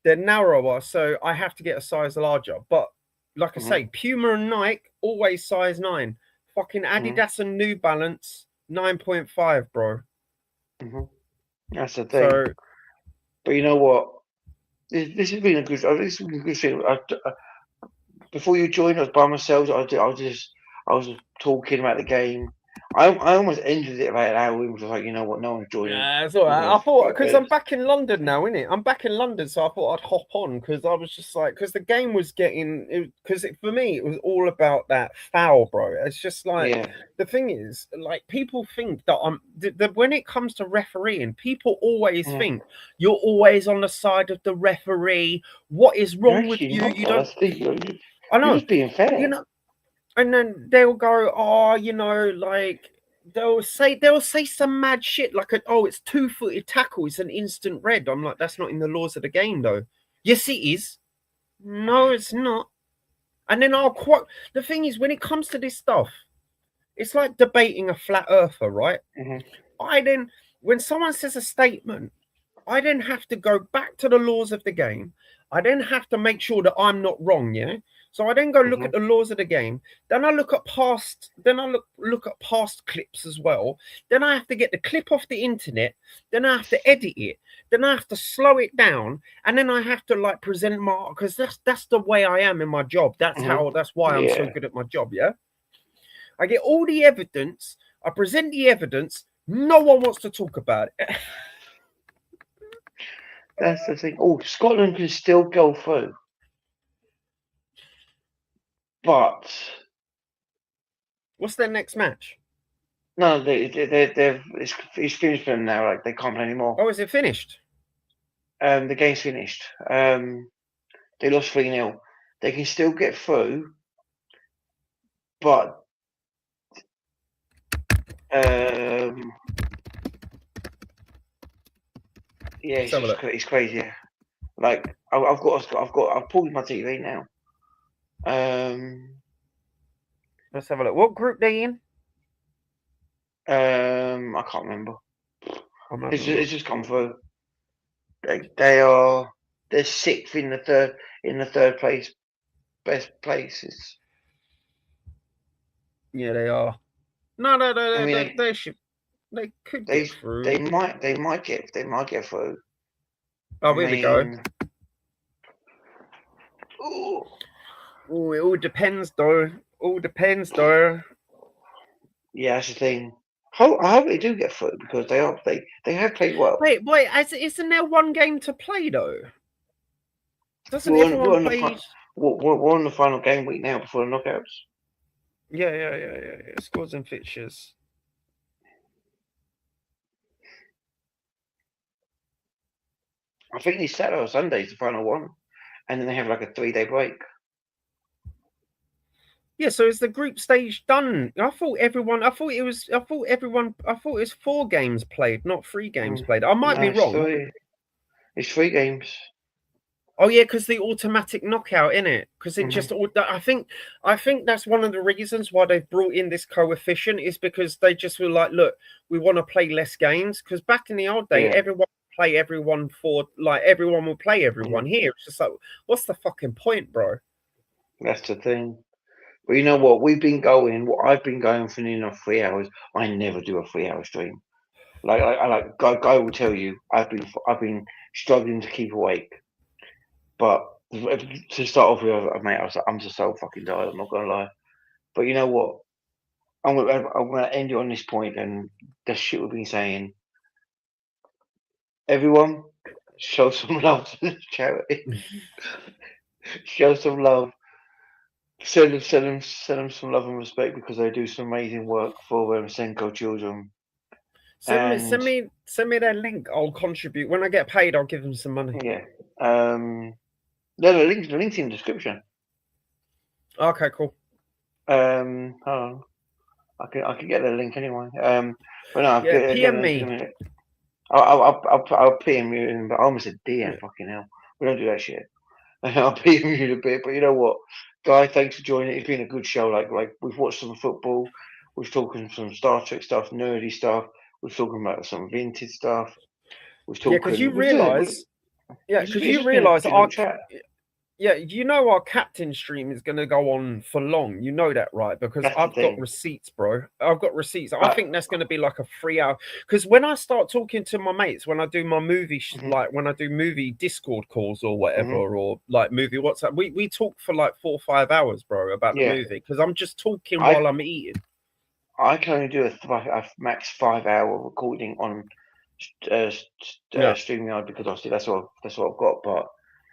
They're narrower, so I have to get a size larger. But like I say, Puma and Nike, always size 9. Fucking Adidas and New Balance, 9.5, bro. That's the thing. So, but you know what? This has been a good thing. Before you joined, I was by myself. I was talking about the game. I almost ended it about an hour in, because like, you know what, no one's joining. Yeah, it's all right. I thought, because I'm back in London now, innit? I'm back in London, so I thought I'd hop on, because I was just like, because the game was getting, because for me, it was all about that foul, bro. It's just like, the thing is, like, people think that when it comes to refereeing, people always think you're always on the side of the referee. What is wrong with you? You don't. I know. You're just being fair. You know. And then they'll go, oh, you know, like they'll say some mad shit like, it's 2-footed tackle, it's an instant red. I'm like, that's not in the laws of the game, though. Yes, it is. No, it's not. And then I'll quote. The thing is, when it comes to this stuff, it's like debating a flat earther, right? Mm-hmm. When someone says a statement, I then have to go back to the laws of the game. I then have to make sure that I'm not wrong, yeah. So I then go look Mm-hmm. at the laws of the game. Then I look at past. Then I look at past clips as well. Then I have to get the clip off the internet. Then I have to edit it. Then I have to slow it down, and then I have to like present my because that's the way I am in my job. That's why I'm so Yeah, good at my job. Yeah, I get all the evidence. I present the evidence. No one wants to talk about it. that's the thing. Oh, Scotland can still go through, but What's their next match? no, it's finished for them now. Like they can't play anymore. Oh, is it finished? The game's finished. They lost 3-0. They can still get through, but yeah, it's crazy. Yeah. Like I've pulled my TV now. Let's have a look. What group they in? I can't remember. It's just come through. They're sixth in the third place, best places. Yeah, they are. No, I mean, they should. They could get through. they might get through. Oh, I here we go. mean, ooh, Oh, it all depends, though. All depends, though. yeah, that's the thing. I hope they do get through because they have played well. Wait, isn't there one game to play though? Doesn't We're everyone on play? we're on the final game week now before the knockouts. Yeah. Scores and fixtures. I think it's Saturday or Sunday is the final one, and then they have like a 3-day break. Yeah, so is the group stage done? I thought it was 4 games played, not 3 games played. I might No, be wrong. It's 3 games. Oh yeah, because the automatic knockout in it. Because it just, Mm-hmm. I think that's one of the reasons why they've brought in this coefficient is because they just were like, look, we want to play less games. Because back in the old day, Yeah. everyone would play everyone for like everyone will play everyone. Here, it's just like, what's the fucking point, bro? That's the thing. But you know what? What I've been going for nearly 3 hours. I never do a 3 hour stream. Like Guy will tell you, I've been struggling to keep awake. But to start off with, mate, I'm just so fucking tired. I'm not gonna lie. But you know what? I'm gonna end it on this point, and the shit we've been saying. Everyone, show some love to this charity. Show some love. Send them some love and respect because they do some amazing work for Senko children. Send me their link. I'll contribute when I get paid. I'll give them some money. Yeah. The link's in the description. Okay, cool. Hold on. I can get the link anyway. But no, Yeah, PM me. I'll PM you. But I almost said DM. Fucking hell, we don't do that shit. I'll PM you in a bit. But you know what, Guy? Thanks for joining. It's been a good show. Like we've watched some football. We've talking some Star Trek stuff, nerdy stuff. We're talking about some vintage stuff. We're talking. Yeah, because you realise. Yeah, because you realise our chat. Yeah, you know our captain stream is going to go on for long. You know that, right? Because I've got receipts, bro. I've got receipts. I think that's going to be like a 3 hour. Because when I start talking to my mates, when I do my movie, like when I do movie Discord calls or whatever, or like movie WhatsApp, we talk for like 4 or 5 hours, bro, about the movie. Because I'm just talking while I'm eating. I can only do a max 5 hour recording on StreamYard because obviously that's what I've got. But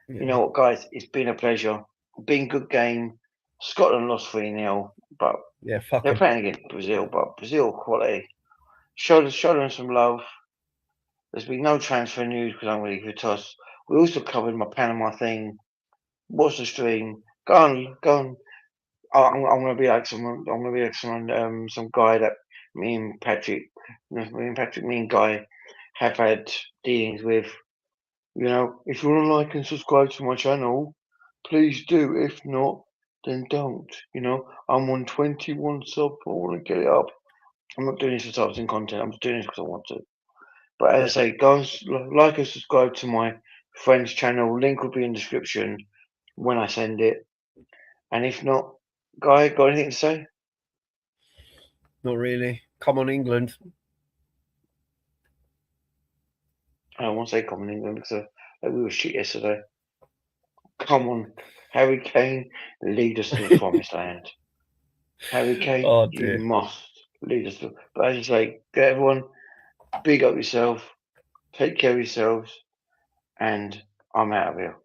you know what, guys, it's been a pleasure. Been a good game. Scotland lost 3-0, but they're playing against Brazil. But Brazil quality. Show them some love. There's been no transfer news because I'm really good toss. We also covered my Panama thing. Watch the stream. Go on. I'm gonna be like someone. I'm gonna be like someone. Some guy that me and Patrick, me and Guy have had dealings with. You know, if you want to like and subscribe to my channel, please do. If not, then don't. You know, I'm on 21 subs. I want to get it up. I'm not doing this for subs and content. I'm just doing this because I want to. But as I say, guys, like and subscribe to my friend's channel. Link will be in the description when I send it. And if not, Guy, got anything to say? Not really. Come on, England. I don't want to say come on, England, because we were shit yesterday. Come on, Harry Kane, lead us to the promised land. Harry Kane, you must lead us to. But as I say, get everyone, big up yourself, take care of yourselves, and I'm out of here.